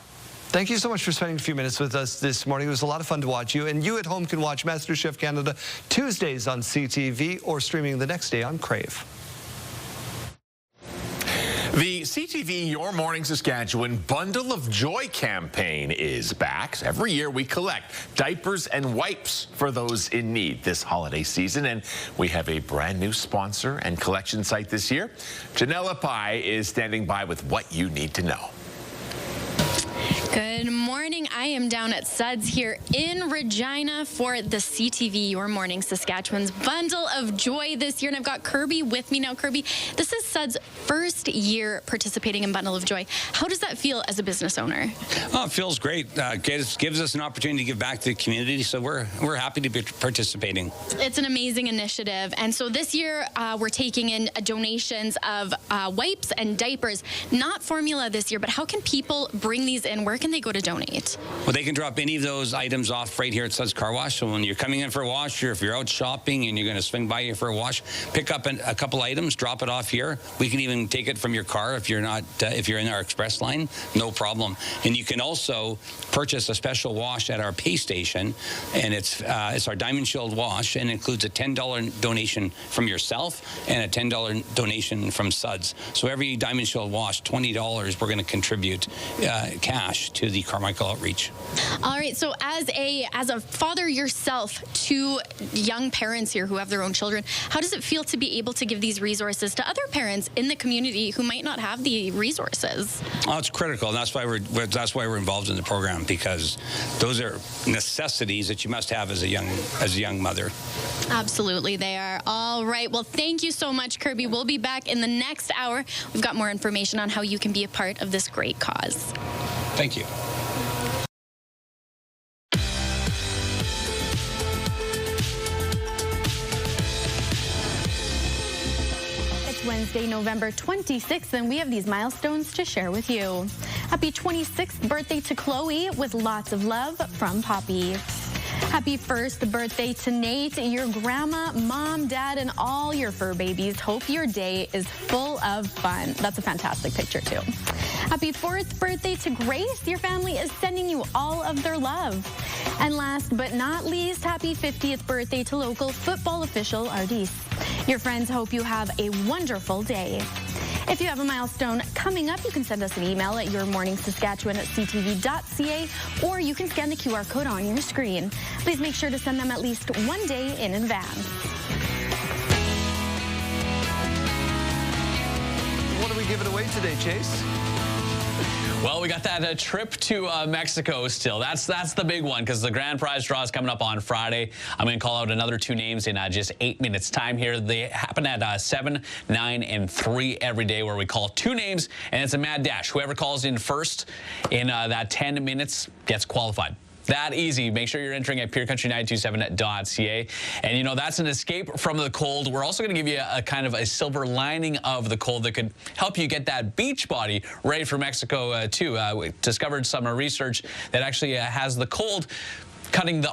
Speaker 1: Thank you so much for spending a few minutes with us this morning. It was a lot of fun to watch you. And you at home can watch MasterChef Canada Tuesdays on CTV or streaming the next day on Crave.
Speaker 8: The CTV Your Morning Saskatchewan Bundle of Joy campaign is back. Every year we collect diapers and wipes for those in need this holiday season, and we have a brand new sponsor and collection site this year. Janella Pai is standing by with what you need to know.
Speaker 5: Good morning. I am down at Suds here in Regina for the CTV Your Morning Saskatchewan's Bundle of Joy this year. And I've got Kirby with me now. Kirby, this is Suds' first year participating in Bundle of Joy. How does that feel as a business owner?
Speaker 9: Oh, it feels great. Gives us an opportunity to give back to the community. So we're happy to be participating.
Speaker 5: It's an amazing initiative. And so this year we're taking in donations of wipes and diapers, not formula this year, but how can people bring these in? Where can they go to donate?
Speaker 9: Well, they can drop any of those items off right here at Suds Car Wash. So when you're coming in for a wash, or if you're out shopping and you're going to swing by here for a wash, pick up a couple items, drop it off here. We can even take it from your car if you're not, if you're in our express line, no problem. And you can also purchase a special wash at our pay station, and it's our Diamond Shield wash, and it includes a $10 donation from yourself and a $10 donation from Suds. So every Diamond Shield wash, $20, we're going to contribute cash to the Carmichael Outreach.
Speaker 5: All right, so as a father yourself to young parents here who have their own children, how does it feel to be able to give these resources to other parents in the community who might not have the resources?
Speaker 9: Oh, it's critical, and that's why we're involved in the program, because those are necessities that you must have as a young mother.
Speaker 5: Absolutely, they are. All right, well, thank you so much, Kirby. We'll be back in the next hour. We've got more information on how you can be a part of this great cause.
Speaker 9: Thank you.
Speaker 5: It's Wednesday, November 26th, and we have these milestones to share with you. Happy 26th birthday to Chloe with lots of love from Poppy. Happy first birthday to Nate, your grandma, mom, dad, and all your fur babies. Hope your day is full of fun. That's a fantastic picture, too. Happy fourth birthday to Grace. Your family is sending you all of their love. And last but not least, happy 50th birthday to local football official Ardis. Your friends hope you have a wonderful day. If you have a milestone coming up, you can send us an email at yourmorningsaskatchewan@ctv.ca, or you can scan the QR code on your screen. Please make sure to send them at least one day in advance.
Speaker 1: What are we giving away today, Chase?
Speaker 10: Well, we got that trip to Mexico still. That's the big one, because the grand prize draw is coming up on Friday. I'm going to call out another two names in just 8 minutes time here. They happen at 7, 9, and 3 every day, where we call two names, and it's a mad dash. Whoever calls in first in that 10 minutes gets qualified. That easy. Make sure you're entering at PureCountry927.ca. And, you know, that's an escape from the cold. We're also going to give you a kind of a silver lining of the cold that could help you get that beach body ready for Mexico, too. We discovered some research that actually has the cold cutting the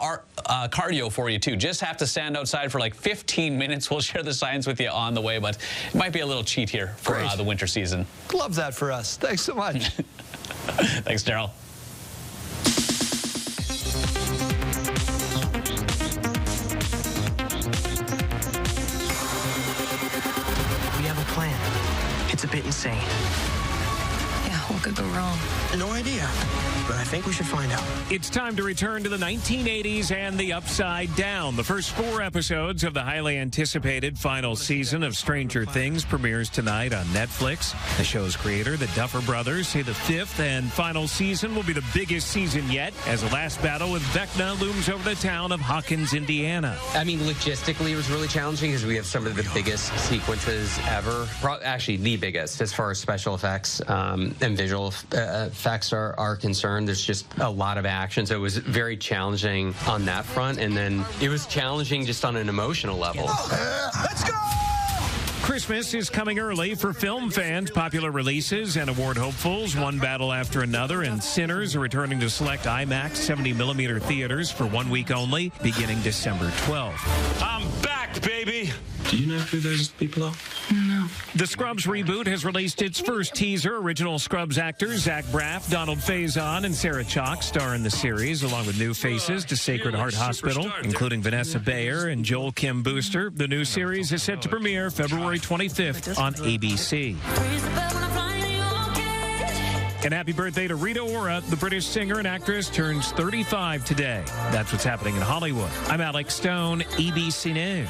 Speaker 10: cardio for you too. Just have to stand outside for like 15 minutes. We'll share the science with you on the way, but it might be a little cheat here for the winter season.
Speaker 1: Love that for us. Thanks so much.
Speaker 10: Thanks, Daryl.
Speaker 11: We have a plan. It's a bit insane.
Speaker 12: Yeah, what could go wrong?
Speaker 11: No idea, but I think we should find out.
Speaker 14: It's time to return to the 1980s and the Upside Down. The first 4 episodes of the highly anticipated final season of Stranger Things premieres tonight on Netflix. The show's creator, the Duffer Brothers, say the 5th and final season will be the biggest season yet, as the last battle with Vecna looms over the town of Hawkins, Indiana.
Speaker 15: I mean, logistically, it was really challenging because we have some of the biggest sequences ever. Actually, the biggest as far as special effects and visual effects are concerned. There's just a lot of action, so it was very challenging on that front, and then it was challenging just on an emotional level.
Speaker 14: Let's go! Christmas is coming early for film fans. Popular releases and award hopefuls, one battle after another, and Sinners are returning to select IMAX 70mm theaters for 1 week only, beginning December 12th.
Speaker 25: I'm back, baby!
Speaker 11: Do you know who those people are?
Speaker 12: No.
Speaker 14: The Scrubs reboot has released its first teaser. Original Scrubs actors Zach Braff, Donald Faison, and Sarah Chalk star in the series, along with new faces to Sacred Heart Hospital, including Vanessa Bayer and Joel Kim Booster. The new series is set to premiere February 25th on ABC. And happy birthday to Rita Ora. The British singer and actress turns 35 today. That's what's happening in Hollywood. I'm Alex Stone, ABC News.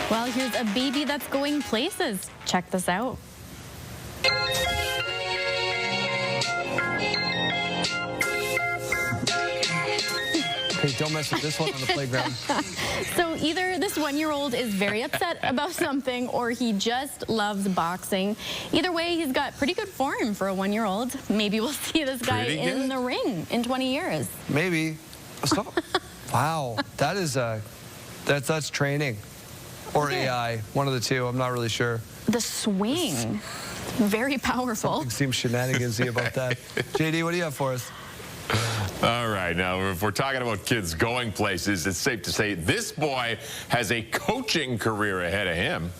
Speaker 5: Well, here's a baby that's going places. Check this out.
Speaker 1: Hey, don't mess with this one on the playground.
Speaker 5: So either this 1-year-old is very upset about something or he just loves boxing. Either way, he's got pretty good form for a 1-year-old. Maybe we'll see this guy in the ring in 20 years.
Speaker 1: Maybe. So, wow, that is that's training. Or AI, one of the two. I'm not really sure.
Speaker 5: The swing, very powerful.
Speaker 1: Something seems shenanigansy about that. JD, what do you have for us?
Speaker 8: All right, now if we're talking about kids going places, it's safe to say this boy has a coaching career ahead of him.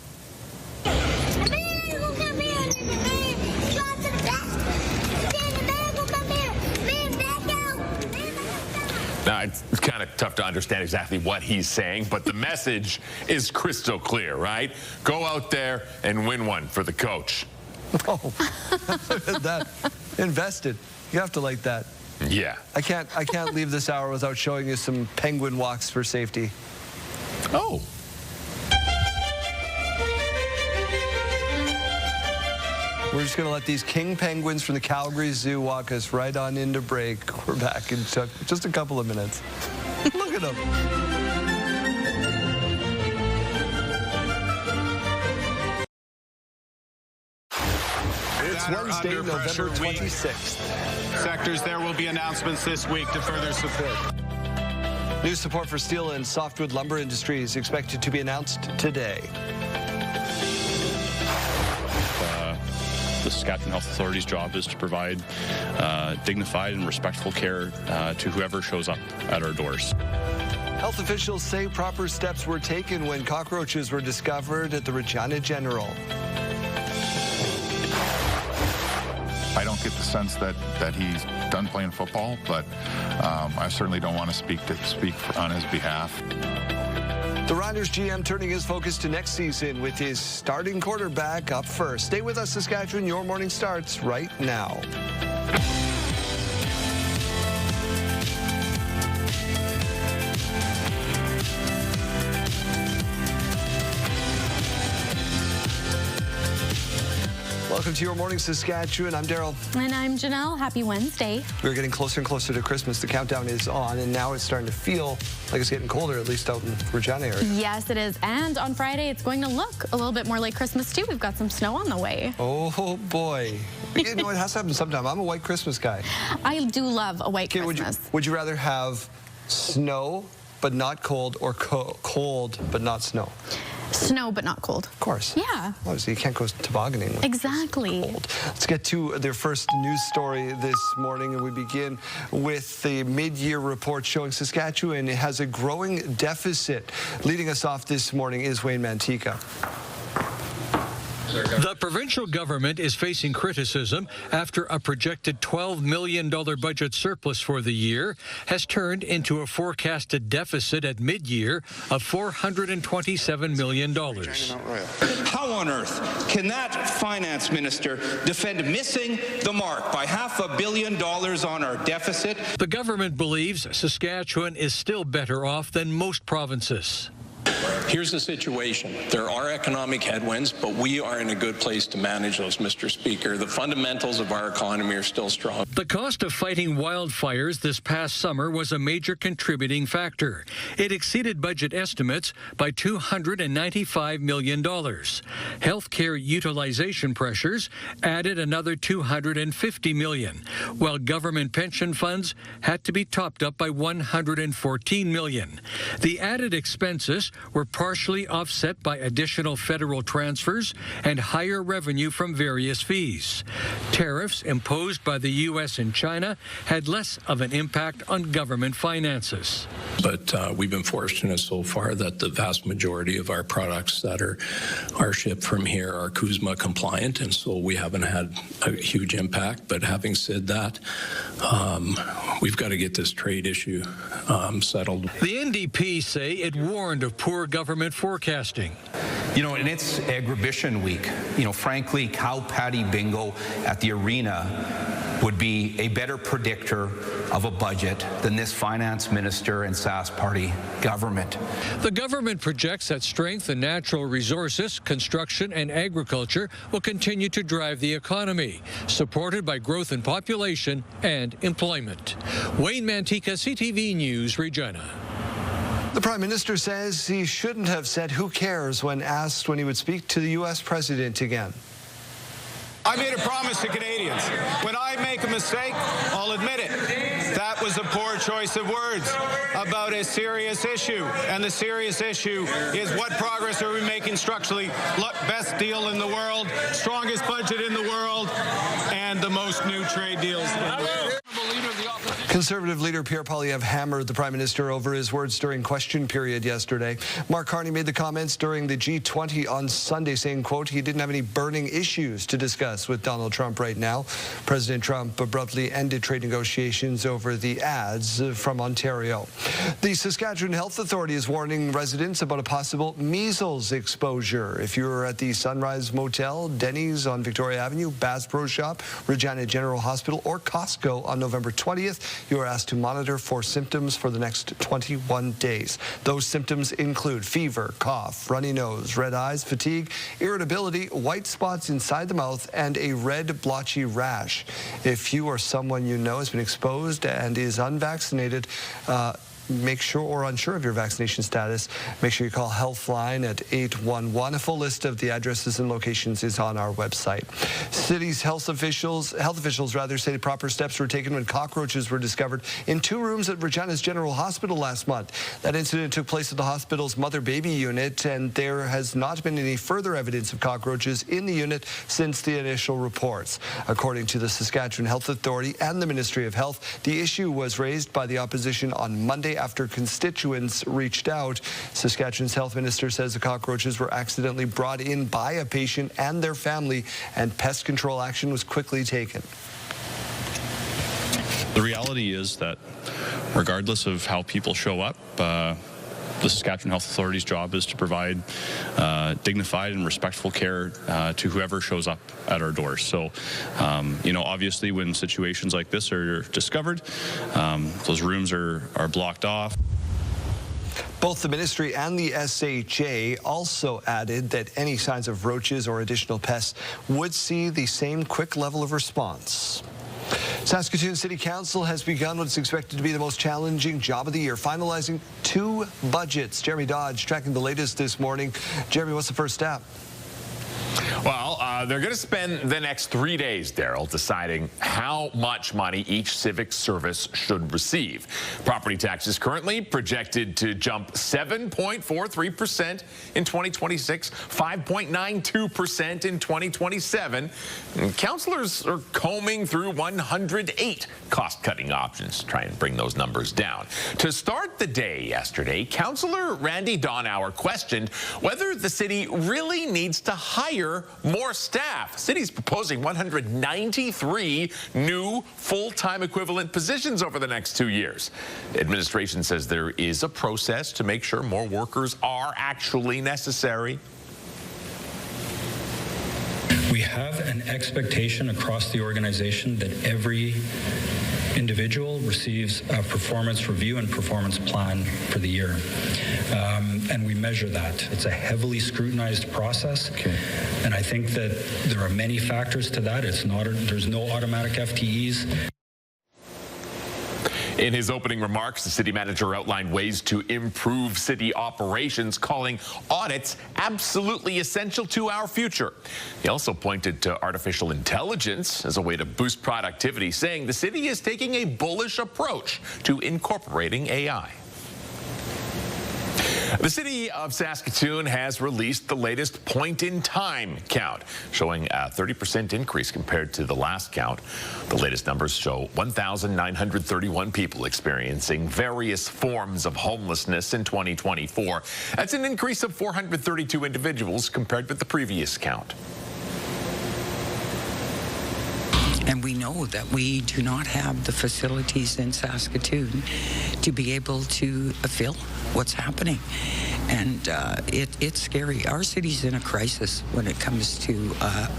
Speaker 8: Now, it's kind of tough to understand exactly what he's saying, but the message is crystal clear, right? Go out there and win one for the coach.
Speaker 1: Oh, that invested. You have to like that.
Speaker 8: Yeah.
Speaker 1: I can't leave this hour without showing you some penguin walks for safety.
Speaker 8: Oh.
Speaker 1: We're just going to let these king penguins from the Calgary Zoo walk us right on into break. We're back in just a couple of minutes. Look at them. It's Wednesday, November 26th.
Speaker 26: Sectors there will be announcements this week to further support.
Speaker 1: New support for steel and softwood lumber industry is expected to be announced today.
Speaker 27: The Saskatchewan Health Authority's job is to provide dignified and respectful care to whoever shows up at our doors.
Speaker 1: Health officials say proper steps were taken when cockroaches were discovered at the Regina General.
Speaker 24: I don't get the sense that he's done playing football, but I certainly don't want to speak on his behalf.
Speaker 1: The Riders GM turning his focus to next season with his starting quarterback up first. Stay with us, Saskatchewan. Your morning starts right now. Welcome to Your Morning Saskatchewan. I'm Daryl.
Speaker 5: And I'm Janelle. Happy Wednesday.
Speaker 1: We're getting closer and closer to Christmas. The countdown is on, and now it's starting to feel like it's getting colder, at least out in the Regina area.
Speaker 5: Yes, it is. And on Friday, it's going to look a little bit more like Christmas, too. We've got some snow on the way.
Speaker 1: Oh, boy. You know, it has to happen sometime. I'm a white Christmas guy.
Speaker 5: I do love a white Christmas.
Speaker 1: Would you rather have snow but not cold, or cold but not snow?
Speaker 5: Snow, but not cold.
Speaker 1: Of course.
Speaker 5: Yeah.
Speaker 1: Obviously, you can't go tobogganing.
Speaker 5: Exactly.
Speaker 1: Cold. Let's get to their first news story this morning, and we begin with the mid-year report showing Saskatchewan has a growing deficit. Leading us off this morning is Wayne Mantika.
Speaker 13: The provincial government is facing criticism after a projected $12 million budget surplus for the year has turned into a forecasted deficit at mid-year of $427 million.
Speaker 16: How on earth can that finance minister defend missing the mark by $500 million on our deficit?
Speaker 13: The government believes Saskatchewan is still better off than most provinces.
Speaker 17: Here's the situation. There are economic headwinds, but we are in a good place to manage those, Mr. Speaker. The fundamentals of our economy are still strong.
Speaker 13: The cost of fighting wildfires this past summer was a major contributing factor. It exceeded budget estimates by $295 million. Healthcare utilization pressures added another $250 million, while government pension funds had to be topped up by $114 million. The added expenses were partially offset by additional federal transfers and higher revenue from various fees. Tariffs imposed by the U.S. and China had less of an impact on government finances.
Speaker 17: But we've been fortunate so far that the vast majority of our products that are shipped from here are CUSMA compliant, and so we haven't had a huge impact. But having said that, we've got to get this trade issue settled.
Speaker 13: The NDP say it warned of poor government forecasting.
Speaker 18: You know, and it's Agribition Week. You know, frankly, cow patty bingo at the arena would be a better predictor of a budget than this finance minister and Sask party government.
Speaker 13: The government projects that strength in natural resources, construction, and agriculture will continue to drive the economy, supported by growth in population and employment. Wayne Mantika, CTV News, Regina.
Speaker 1: The Prime Minister says he shouldn't have said "who cares" when asked when he would speak to the U.S. President again.
Speaker 26: I made a promise to Canadians. When I make a mistake, I'll admit it. That was a poor choice of words about a serious issue. And the serious issue is what progress are we making structurally? Best deal in the world, strongest budget in the world, and the most new trade deals in the world.
Speaker 1: Conservative leader Pierre Poilievre hammered the Prime Minister over his words during question period yesterday. Mark Carney made the comments during the G20 on Sunday, saying, quote, he didn't have any burning issues to discuss with Donald Trump right now. President Trump abruptly ended trade negotiations over the ads from Ontario. The Saskatchewan Health Authority is warning residents about a possible measles exposure. If you're at the Sunrise Motel, Denny's on Victoria Avenue, Bass Pro Shop, Regina General Hospital, or Costco on November 20th, you are asked to monitor for symptoms for the next 21 days. Those symptoms include fever, cough, runny nose, red eyes, fatigue, irritability, white spots inside the mouth, and a red blotchy rash. If you or someone you know has been exposed and is unvaccinated, make sure or unsure of your vaccination status, make sure you call Healthline at 811. A full list of the addresses and locations is on our website. City's health officials say proper steps were taken when cockroaches were discovered in 2 rooms at Regina's General Hospital last month. That incident took place at the hospital's mother-baby unit, and there has not been any further evidence of cockroaches in the unit since the initial reports. According to the Saskatchewan Health Authority and the Ministry of Health, the issue was raised by the opposition on Monday after constituents reached out. Saskatchewan's health minister says the cockroaches were accidentally brought in by a patient and their family, and pest control action was quickly taken.
Speaker 27: The reality is that regardless of how people show up, the Saskatchewan Health Authority's job is to provide dignified and respectful care to whoever shows up at our doors. So, you know, obviously when situations like this are discovered, those rooms are blocked off.
Speaker 1: Both the ministry and the SHA also added that any signs of roaches or additional pests would see the same quick level of response. Saskatoon City Council has begun what's expected to be the most challenging job of the year, finalizing 2 budgets. Jeremy Dodge tracking the latest this morning. Jeremy, what's the first step?
Speaker 8: Well, They're going to spend the next 3 days, Daryl, deciding how much money each civic service should receive. Property tax is currently projected to jump 7.43% in 2026, 5.92% in 2027. And councillors are combing through 108 cost-cutting options to try and bring those numbers down. To start the day yesterday, Councillor Randy Donauer questioned whether the city really needs to hire more staff. The city's proposing 193 new full-time equivalent positions over the next 2 years. Administration says there is a process to make sure more workers are actually necessary.
Speaker 2: We have an expectation across the organization that every individual receives a performance review and performance plan for the year. And we measure that. It's a heavily scrutinized process. Okay. And I think that there are many factors to that. There's no automatic FTEs.
Speaker 8: In his opening remarks, the city manager outlined ways to improve city operations, calling audits absolutely essential to our future. He also pointed to artificial intelligence as a way to boost productivity, saying the city is taking a bullish approach to incorporating AI. The city of Saskatoon has released the latest point-in-time count, showing a 30% increase compared to the last count. The latest numbers show 1,931 people experiencing various forms of homelessness in 2024. That's an increase of 432 individuals compared with the previous count.
Speaker 3: And we know that we do not have the facilities in Saskatoon to be able to fill what's happening. And it's scary. Our city's in a crisis when it comes to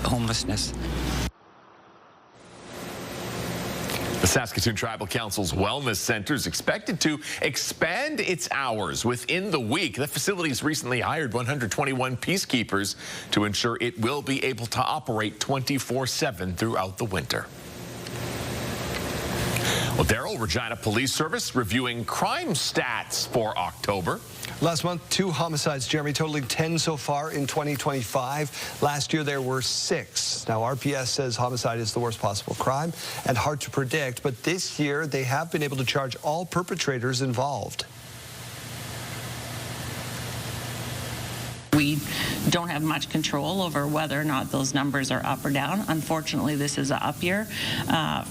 Speaker 3: homelessness.
Speaker 8: The Saskatoon Tribal Council's Wellness Center is expected to expand its hours within the week. The facility's recently hired 121 peacekeepers to ensure it will be able to operate 24/7 throughout the winter. Well, Daryl, Regina Police Service reviewing crime stats for October.
Speaker 1: Last month, 2 homicides, Jeremy, totaling 10 so far in 2025. Last year, there were 6. Now, RPS says homicide is the worst possible crime and hard to predict, but this year, they have been able to charge all perpetrators involved.
Speaker 19: We don't have much control over whether or not those numbers are up or down. Unfortunately, this is an up year.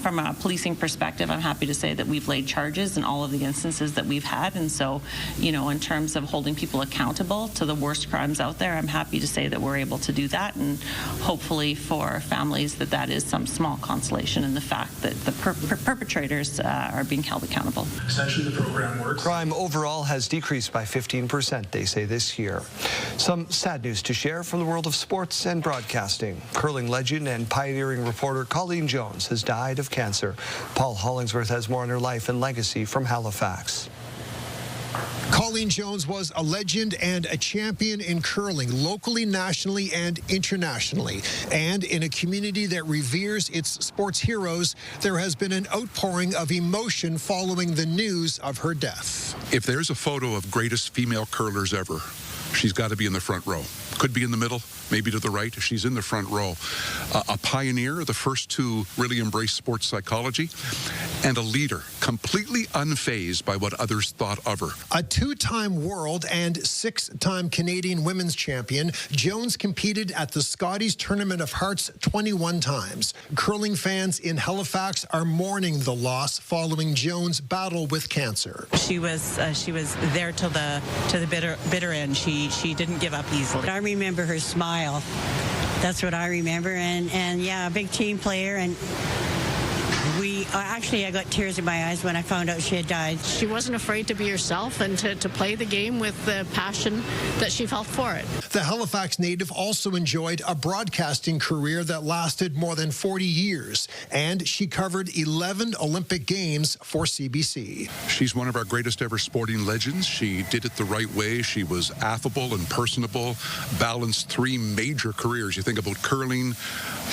Speaker 19: From a policing perspective, I'm happy to say that we've laid charges in all of the instances that we've had. And so, you know, in terms of holding people accountable to the worst crimes out there, I'm happy to say that we're able to do that. And hopefully for families that is some small consolation in the fact that the perpetrators are being held accountable.
Speaker 1: Essentially, the program works. Crime overall has decreased by 15%, they say, this year. Some sad news to share from the world of sports and broadcasting. Curling legend and pioneering reporter Colleen Jones has died of cancer. Paul Hollingsworth has more on her life and legacy from Halifax.
Speaker 20: Colleen Jones was a legend and a champion in curling, locally, nationally, and internationally. And in a community that reveres its sports heroes, there has been an outpouring of emotion following the news of her death.
Speaker 21: If there's a photo of greatest female curlers ever, she's got to be in the front row. Could be in the middle, maybe to the right. She's in the front row. A pioneer, the first to really embrace sports psychology, and a leader, completely unfazed by what others thought of her.
Speaker 20: A 2-time world and 6-time Canadian women's champion, Jones competed at the Scotties Tournament of Hearts 21 times. Curling fans in Halifax are mourning the loss following Jones' battle with cancer.
Speaker 22: She was there till the bitter end. She didn't give up easily.
Speaker 25: I remember her smile. That's what I remember. And yeah, a big team player. And I got tears in my eyes when I found out she had died.
Speaker 28: She wasn't afraid to be herself and to play the game with the passion that she felt for it.
Speaker 20: The Halifax native also enjoyed a broadcasting career that lasted more than 40 years, and she covered 11 Olympic Games for CBC.
Speaker 21: She's one of our greatest ever sporting legends. She did it the right way. She was affable and personable, balanced 3 major careers. You think about curling,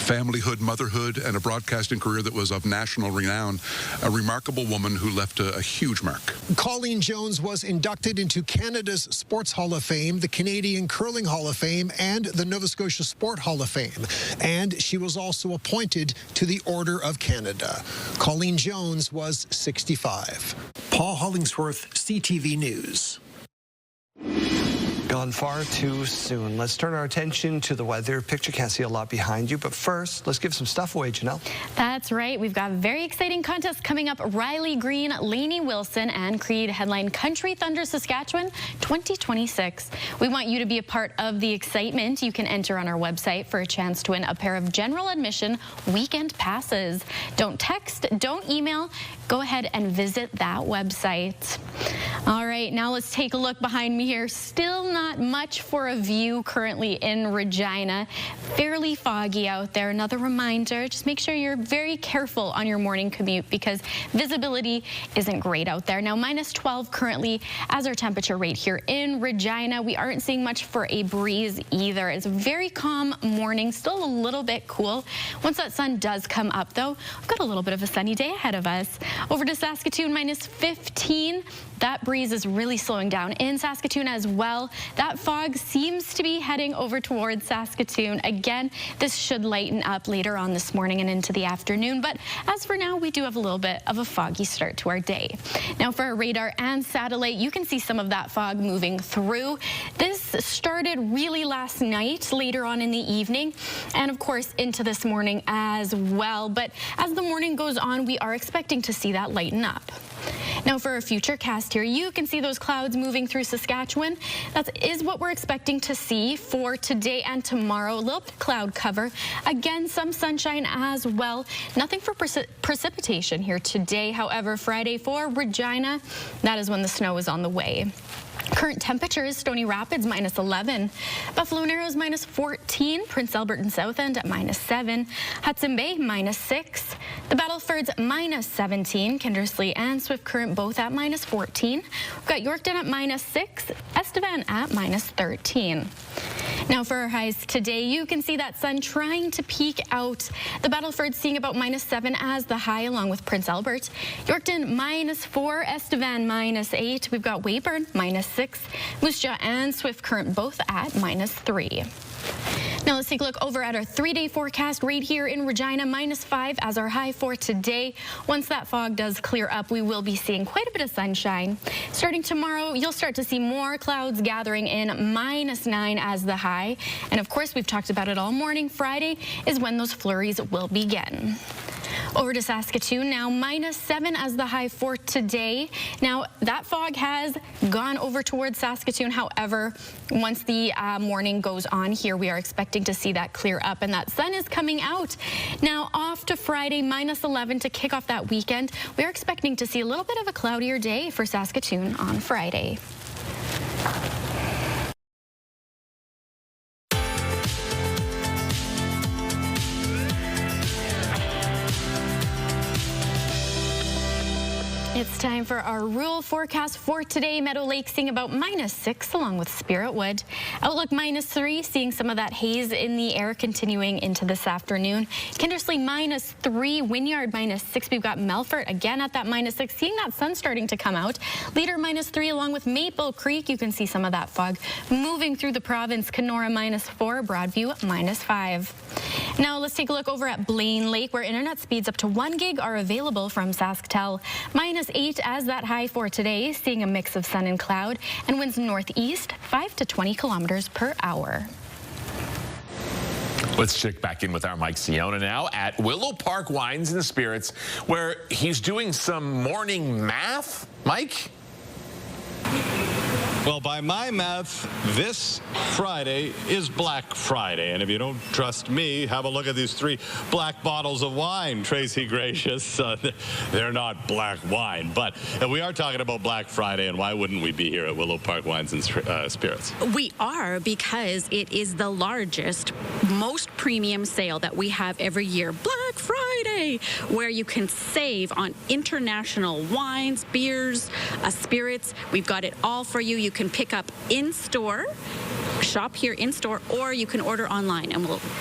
Speaker 21: familyhood, motherhood, and a broadcasting career that was of national renown. down a remarkable woman who left a huge mark.
Speaker 20: Colleen Jones was inducted into Canada's Sports Hall of Fame, the Canadian Curling Hall of Fame, and the Nova Scotia Sport Hall of Fame. And she was also appointed to the Order of Canada. Colleen Jones was 65. Paul Hollingsworth, CTV News.
Speaker 1: Gone far too soon. Let's turn our attention to the weather. Picture can't see a lot behind you, but first, let's give some stuff away, Janelle.
Speaker 5: That's right. We've got a very exciting contest coming up. Riley Green, Lainey Wilson, and Creed headline Country Thunder Saskatchewan 2026. We want you to be a part of the excitement. You can enter on our website for a chance to win a pair of general admission weekend passes. Don't text, don't email. Go ahead and visit that website. All right, now let's take a look behind me here. Still not much for a view currently in Regina. Fairly foggy out there. Another reminder, just make sure you're very careful on your morning commute because visibility isn't great out there. Now, -12 currently as our temperature rate here in Regina. We aren't seeing much for a breeze either. It's a very calm morning, still a little bit cool. Once that sun does come up, though, we've got a little bit of a sunny day ahead of us. Over to Saskatoon, -15. That breeze is really slowing down in Saskatoon as well. That fog seems to be heading over towards Saskatoon. Again, this should lighten up later on this morning and into the afternoon. But as for now, we do have a little bit of a foggy start to our day. Now for our radar and satellite, you can see some of that fog moving through. This started really last night, later on in the evening, and of course into this morning as well. But as the morning goes on, we are expecting to see that lighten up. Now for a future cast here, you can see those clouds moving through Saskatchewan. That is what we're expecting to see for today and tomorrow. A little bit of cloud cover. Again, some sunshine as well. Nothing for precipitation here today. However, Friday for Regina, that is when the snow is on the way. Current temperatures, Stony Rapids -11, Buffalo Narrows -14, Prince Albert and South End at -7, Hudson Bay -6, the Battlefords -17, Kindersley and Swift Current both at -14. We've got Yorkton at -6, Estevan at -13. Now for our highs today, you can see that sun trying to peek out. The Battleford seeing about -7 as the high along with Prince Albert. Yorkton -4, Estevan -8. We've got Weyburn -6, Moose Jaw and Swift Current both at -3. Now let's take a look over at our 3-day forecast right here in Regina, -5 as our high for today. Once that fog does clear up, we will be seeing quite a bit of sunshine. Starting tomorrow, you'll start to see more clouds gathering in, -9 as the high. And of course, we've talked about it all morning. Friday is when those flurries will begin. Over to Saskatoon now, -7 as the high for today. Now, that fog has gone over towards Saskatoon. However, once the morning goes on here, we are expecting to see that clear up and that sun is coming out. Now, off to Friday, -11 to kick off that weekend. We are expecting to see a little bit of a cloudier day for Saskatoon on Friday. It's time for our rural forecast for today. Meadow Lake seeing about -6 along with Spirit Wood. Outlook -3, seeing some of that haze in the air continuing into this afternoon. Kindersley -3, Wynyard -6. We've got Melfort again at that -6, seeing that sun starting to come out. Leader -3 along with Maple Creek. You can see some of that fog moving through the province. Kenora -4, Broadview -5. Now let's take a look over at Blaine Lake where internet speeds up to 1 gig are available from SaskTel. -8 as that high for today, seeing a mix of sun and cloud, and winds northeast 5 to 20 kilometers per hour.
Speaker 8: Let's check back in with our Mike Siona now at Willow Park Wines and Spirits, where he's doing some morning math. Mike?
Speaker 4: Well, by my math, this Friday is Black Friday. And if you don't trust me, have a look at these 3 black bottles of wine, Tracy Gracious. They're not black wine, but we are talking about Black Friday, and why wouldn't we be here at Willow Park Wines and Spirits?
Speaker 6: We are, because it is the largest, most premium sale that we have every year. Black Friday, where you can save on international wines, beers, spirits. We've got it all for you. You can pick up in-store, shop here in-store, or you can order online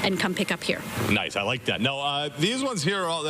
Speaker 6: and come pick up here.
Speaker 4: Nice. I like that. Now, these ones here are all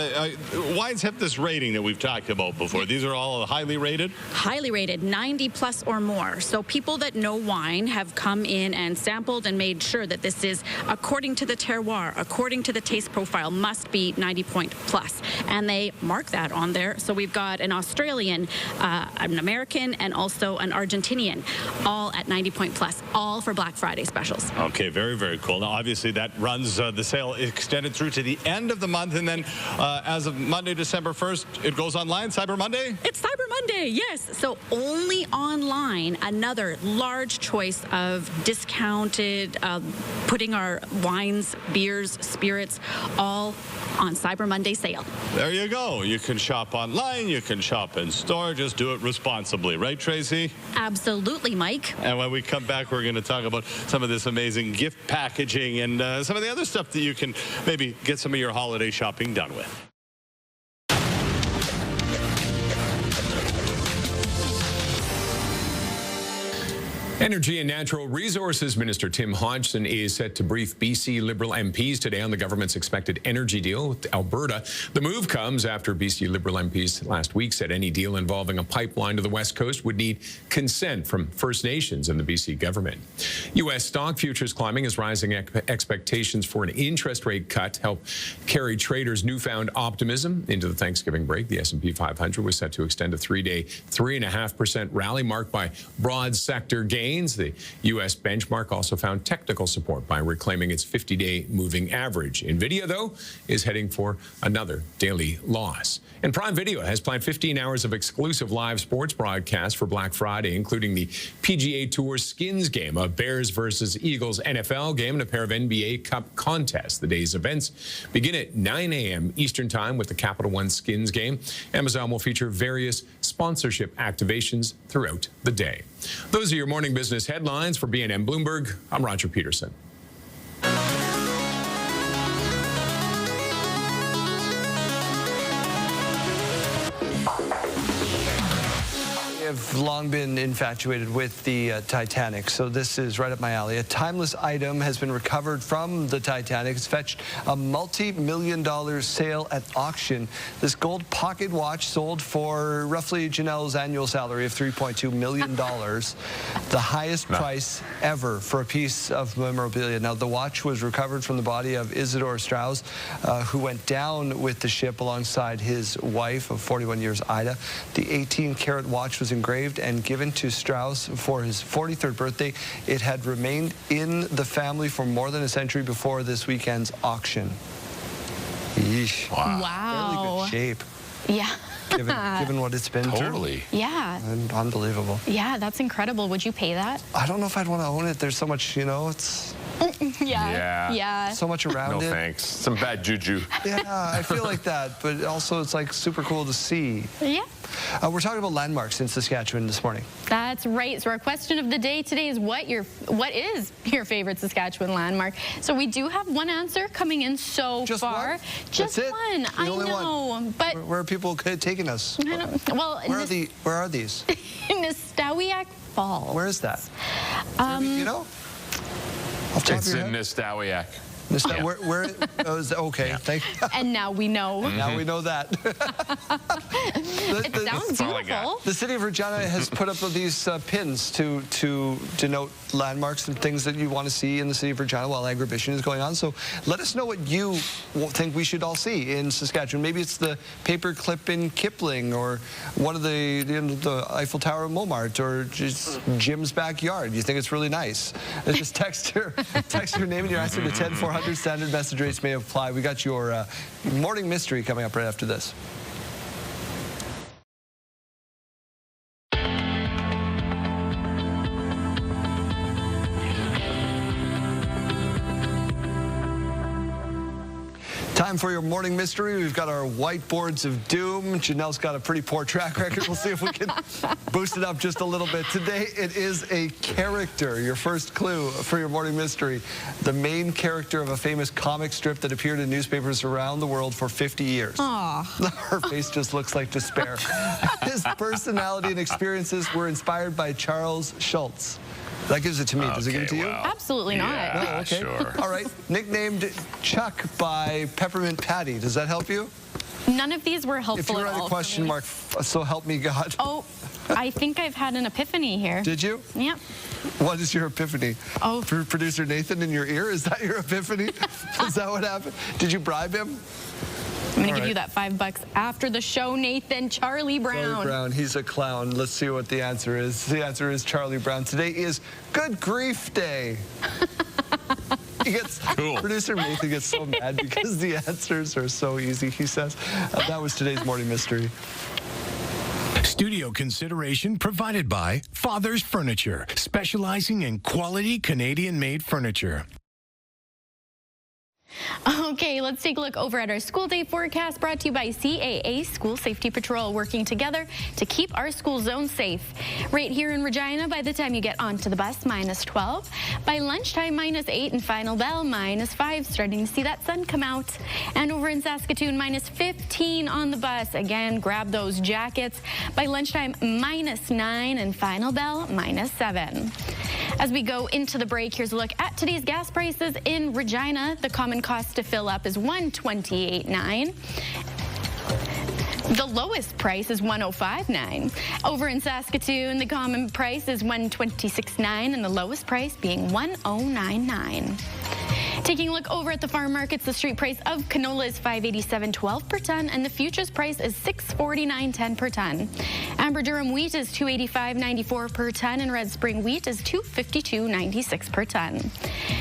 Speaker 4: wines have this rating that we've talked about before. These are all highly rated?
Speaker 6: Highly rated, 90 plus or more. So people that know wine have come in and sampled and made sure that this is according to the terroir, according to the taste profile, must be 90 point plus. And they mark that on there. So we've got an Australian, an American, and also an Argentinian, all at 90 point plus, all for Black Friday specials.
Speaker 4: Okay, very, very cool. Now, obviously, that runs the sale extended through to the end of the month, and then as of Monday, December 1st, it goes online, Cyber Monday?
Speaker 6: It's Cyber Monday, yes. So only online, another large choice of discounted, putting our wines, beers, spirits, all on Cyber Monday sale.
Speaker 4: There you go. You can shop online, you can shop in store, just do it responsibly. Right, Tracy?
Speaker 6: Absolutely, Mike.
Speaker 4: And when we come back, we're going to talk about some of this amazing gift packaging and some of the other stuff that you can maybe get some of your holiday shopping done with.
Speaker 7: Energy and Natural Resources Minister Tim Hodgson is set to brief BC Liberal MPs today on the government's expected energy deal with Alberta. The move comes after BC Liberal MPs last week said any deal involving a pipeline to the West Coast would need consent from First Nations and the BC government. U.S. stock futures climbing as rising expectations for an interest rate cut help carry traders' newfound optimism into the Thanksgiving break. The S&P 500 was set to extend a three-day, 3.5% rally marked by broad sector gains. The U.S. benchmark also found technical support by reclaiming its 50-day moving average. NVIDIA, though, is heading for another daily loss. And Prime Video has planned 15 hours of exclusive live sports broadcasts for Black Friday, including the PGA Tour Skins game, a Bears versus Eagles NFL game, and a pair of NBA Cup contests. The day's events begin at 9 a.m. Eastern Time with the Capital One Skins game. Amazon will feature various sponsorship activations throughout the day. Those are your morning business headlines. For BNN Bloomberg, I'm Roger Peterson.
Speaker 1: I've long been infatuated with the Titanic, so this is right up my alley. A timeless item has been recovered from the Titanic. It's fetched a multi-million-dollar sale at auction. This gold pocket watch sold for roughly Janelle's annual salary of $3.2 million, the highest price ever for a piece of memorabilia. Now, the watch was recovered from the body of Isidore Strauss, who went down with the ship alongside his wife of 41 years, Ida. The 18-karat watch was engraved and given to Strauss for his 43rd birthday. It had remained in the family for more than a century before this weekend's auction. Yeesh.
Speaker 5: Wow.
Speaker 1: Fairly good shape.
Speaker 5: Yeah.
Speaker 1: Given what it's been through.
Speaker 5: Yeah.
Speaker 1: And unbelievable.
Speaker 5: Yeah, that's incredible. Would you pay that?
Speaker 1: I don't know if I'd want to own it. There's so much, you know, it's...
Speaker 5: Yeah.
Speaker 1: So much around it.
Speaker 8: No thanks. Some bad juju.
Speaker 1: Yeah, I feel like that, but also it's like super cool to see.
Speaker 5: Yeah.
Speaker 1: We're talking about landmarks in Saskatchewan this morning.
Speaker 5: That's right. So our question of the day today is what is your favorite Saskatchewan landmark? So we do have one answer coming in so far.
Speaker 1: One?
Speaker 5: Just
Speaker 1: That's it?
Speaker 5: one.
Speaker 1: The
Speaker 5: I
Speaker 1: only
Speaker 5: know.
Speaker 1: one.
Speaker 5: But
Speaker 1: where are people taking us?
Speaker 5: I don't, well,
Speaker 1: where are these?
Speaker 5: Nistawiak Falls.
Speaker 1: Where is that? You know?
Speaker 8: It's in Nistawiak.
Speaker 1: Yeah. Where okay, thank you.
Speaker 5: And now we know.
Speaker 1: Now we know that.
Speaker 5: It sounds beautiful.
Speaker 1: The city of Regina has put up these pins to denote landmarks and things that you want to see in the city of Regina while Agribition is going on. So let us know what you think we should all see in Saskatchewan. Maybe it's the paper clip in Kipling, or one of the Eiffel Tower in Momart, or just Jim's backyard. You think it's really nice? Just text your name and your answer to 10400. Standard message rates may apply. We got your morning mystery coming up right after this. Time for your morning mystery. We've got our whiteboards of doom. Janelle's got a pretty poor track record. We'll see if we can boost it up just a little bit. Today, it is a character. Your first clue for your morning mystery. The main character of a famous comic strip that appeared in newspapers around the world for 50 years.
Speaker 5: Aww.
Speaker 1: Her face just looks like despair. His personality and experiences were inspired by Charles Schulz. That gives it to me. Does it give it to you?
Speaker 5: Absolutely not.
Speaker 8: Yeah,
Speaker 1: No, okay.
Speaker 8: sure.
Speaker 1: All right. Nicknamed Chuck by Peppermint Patty. Does that help you?
Speaker 5: None of these were helpful
Speaker 1: If you
Speaker 5: at
Speaker 1: write
Speaker 5: all
Speaker 1: a question
Speaker 5: for me.
Speaker 1: mark, so help me God.
Speaker 5: Oh, I think I've had an epiphany here.
Speaker 1: Did you?
Speaker 5: Yep.
Speaker 1: What is your epiphany?
Speaker 5: Oh.
Speaker 1: For producer Nathan in your ear? Is that your epiphany? Is that what happened? Did you bribe him?
Speaker 5: I'm going to give you that $5 after the show, Nathan. Charlie Brown.
Speaker 1: Charlie Brown, he's a clown. Let's see what the answer is. The answer is Charlie Brown. Today is Good Grief Day. Producer Nathan gets so mad because the answers are so easy, he says. That was today's morning mystery.
Speaker 9: Studio consideration provided by Father's Furniture, specializing in quality Canadian-made furniture.
Speaker 5: Okay, let's take a look over at our school day forecast brought to you by CAA School Safety Patrol, working together to keep our school zone safe. Right here in Regina, by the time you get onto the bus, -12. By lunchtime, -8, and final bell, -5. Starting to see that sun come out. And over in Saskatoon, -15 on the bus. Again, grab those jackets. By lunchtime, -9, and final bell, -7. As we go into the break, here's a look at today's gas prices in Regina. The common cost to fill up is $128.9. The lowest price is $105.9. Over in Saskatoon, the common price is $126.9, and the lowest price being $109.9. Taking a look over at the farm markets, the street price of canola is $587.12 per ton, and the futures price is $649.10 per ton. Amber Durham wheat is $285.94 per ton, and Red Spring wheat is $252.96 per ton.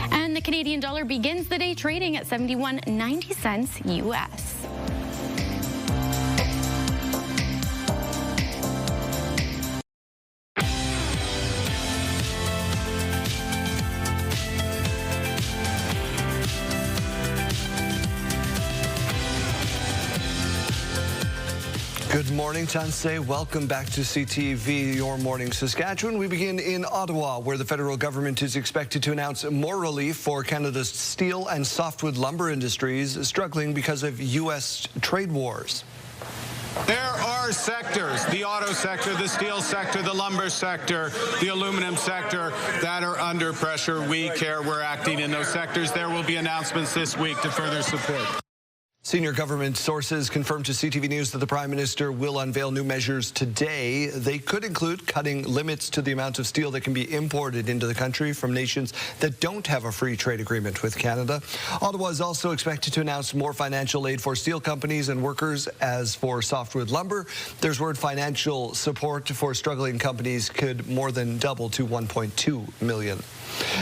Speaker 5: And the Canadian dollar begins the day trading at 71.90 cents U.S.
Speaker 1: Good morning, Tansei. Welcome back to CTV, Your Morning Saskatchewan. We begin in Ottawa, where the federal government is expected to announce more relief for Canada's steel and softwood lumber industries struggling because of U.S. trade wars.
Speaker 26: There are sectors, the auto sector, the steel sector, the lumber sector, the aluminum sector, that are under pressure. We care. We're acting in those sectors. There will be announcements this week to further support.
Speaker 1: Senior government sources confirmed to CTV News that the Prime Minister will unveil new measures today. They could include cutting limits to the amount of steel that can be imported into the country from nations that don't have a free trade agreement with Canada. Ottawa is also expected to announce more financial aid for steel companies and workers. As for softwood lumber, there's word financial support for struggling companies could more than double to $1.2 million.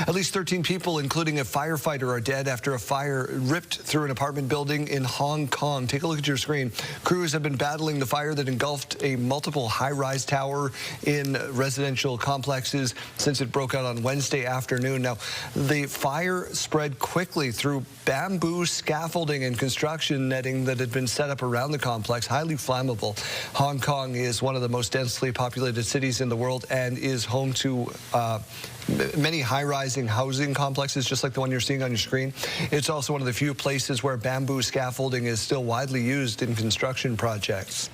Speaker 1: At least 13 people, including a firefighter, are dead after a fire ripped through an apartment building in Hong Kong. Take a look at your screen. Crews have been battling the fire that engulfed a multiple high-rise tower in residential complexes since it broke out on Wednesday afternoon. Now, the fire spread quickly through bamboo scaffolding and construction netting that had been set up around the complex, highly flammable. Hong Kong is one of the most densely populated cities in the world and is home to many high-rising housing complexes, just like the one you're seeing on your screen. It's also one of the few places where bamboo scaffolding is still widely used in construction projects.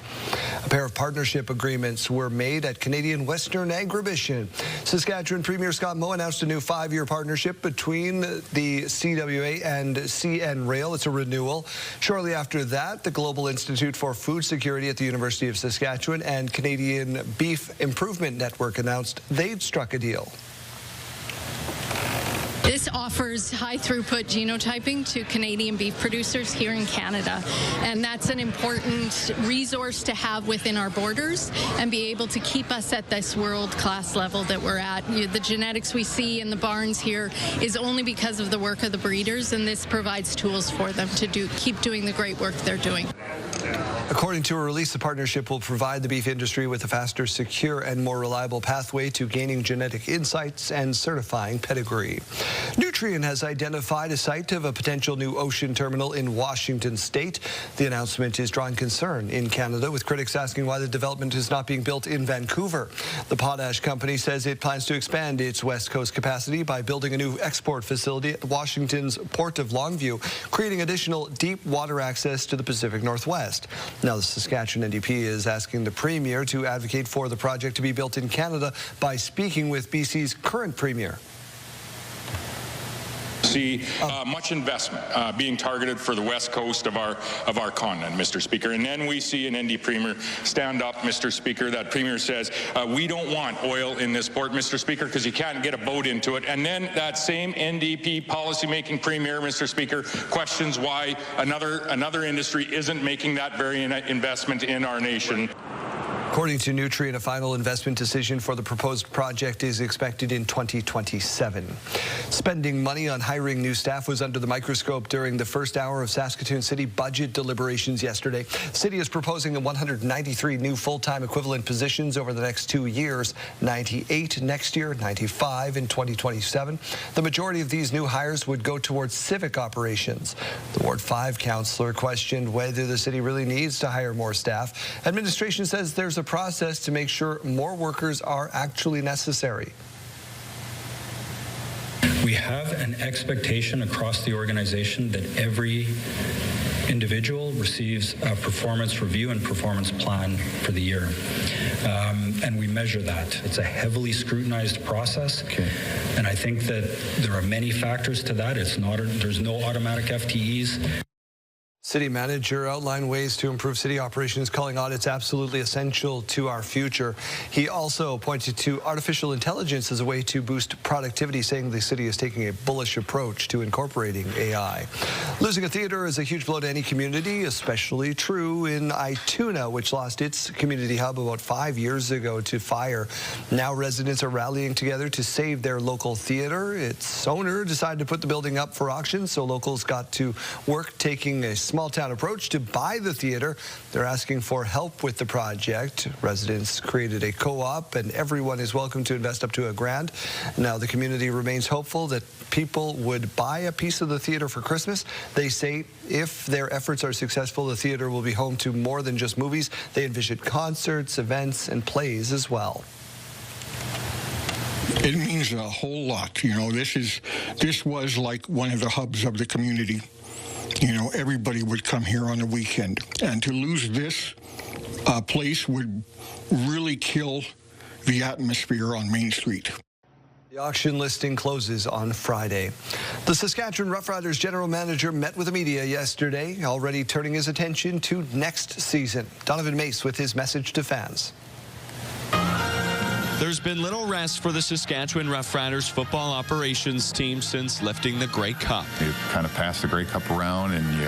Speaker 1: A pair of partnership agreements were made at Canadian Western Agribition. Saskatchewan Premier Scott Moe announced a new 5-year partnership between the CWA and CN Rail. It's a renewal. Shortly after that, the Global Institute for Food Security at the University of Saskatchewan and Canadian Beef Improvement Network announced they'd struck a deal.
Speaker 28: This offers high-throughput genotyping to Canadian beef producers here in Canada, and that's an important resource to have within our borders and be able to keep us at this world-class level that we're at. The genetics we see in the barns here is only because of the work of the breeders, and this provides tools for them to keep doing the great work they're doing.
Speaker 1: According to a release, the partnership will provide the beef industry with a faster, secure, and more reliable pathway to gaining genetic insights and certifying pedigree. Nutrien has identified a site of a potential new ocean terminal in Washington state. The announcement is drawing concern in Canada, with critics asking why the development is not being built in Vancouver. The potash company says it plans to expand its West Coast capacity by building a new export facility at Washington's Port of Longview, creating additional deep water access to the Pacific Northwest. Now, the Saskatchewan NDP is asking the Premier to advocate for the project to be built in Canada by speaking with BC's current Premier.
Speaker 10: See much investment being targeted for the west coast of our continent, Mr. Speaker. And then we see an ND Premier stand up, Mr. Speaker. That Premier says, we don't want oil in this port, Mr. Speaker, because you can't get a boat into it. And then that same NDP policymaking Premier, Mr. Speaker, questions why another industry isn't making that very investment in our nation.
Speaker 1: According to Nutrien, a final investment decision for the proposed project is expected in 2027. Spending money on hiring new staff was under the microscope during the first hour of Saskatoon City budget deliberations yesterday. The city is proposing 193 new full-time equivalent positions over the next 2 years, 98 next year, 95 in 2027. The majority of these new hires would go towards civic operations. The Ward 5 councillor questioned whether the city really needs to hire more staff. Administration says there's a process to make sure more workers are actually necessary.
Speaker 2: We have an expectation across the organization that every individual receives a performance review and performance plan for the year. And we measure that. It's a heavily scrutinized process. And I think that there are many factors to that. There's no automatic FTEs.
Speaker 1: City manager outlined ways to improve city operations, calling audits absolutely essential to our future. He also pointed to artificial intelligence as a way to boost productivity, saying the city is taking a bullish approach to incorporating AI. Losing a theater is a huge blow to any community, especially true in Ituna, which lost its community hub about 5 years ago to fire. Now residents are rallying together to save their local theater. Its owner decided to put the building up for auction, so locals got to work taking a small-town approach to buy the theater. They're asking for help with the project. Residents created a co-op, and everyone is welcome to invest up to $1,000. Now the community remains hopeful that people would buy a piece of the theater for Christmas. They say if their efforts are successful, the theater will be home to more than just movies. They envision concerts, events, and plays as well.
Speaker 11: It means a whole lot. You know, this was like one of the hubs of the community. You know, everybody would come here on the weekend. And to lose this place would really kill the atmosphere on Main Street.
Speaker 1: The auction listing closes on Friday. The Saskatchewan Roughriders general manager met with the media yesterday, already turning his attention to next season. Donovan Mace with his message to fans.
Speaker 12: There's been little rest for the Saskatchewan Roughriders football operations team since lifting the Grey Cup.
Speaker 14: You kind of pass the Grey Cup around and you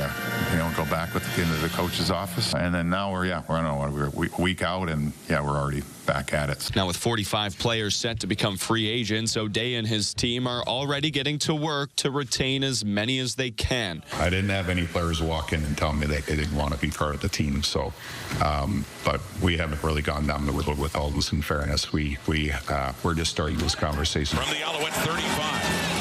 Speaker 14: go back into the coach's office. And then now we're a week out and we're already back at it.
Speaker 12: Now with 45 players set to become free agents, O'Day and his team are already getting to work to retain as many as they can.
Speaker 14: I didn't have any players walk in and tell me they didn't want to be part of the team. So, but we haven't really gone down the road with all this. In fairness, we're just starting this conversation.
Speaker 15: From the Alouette 35.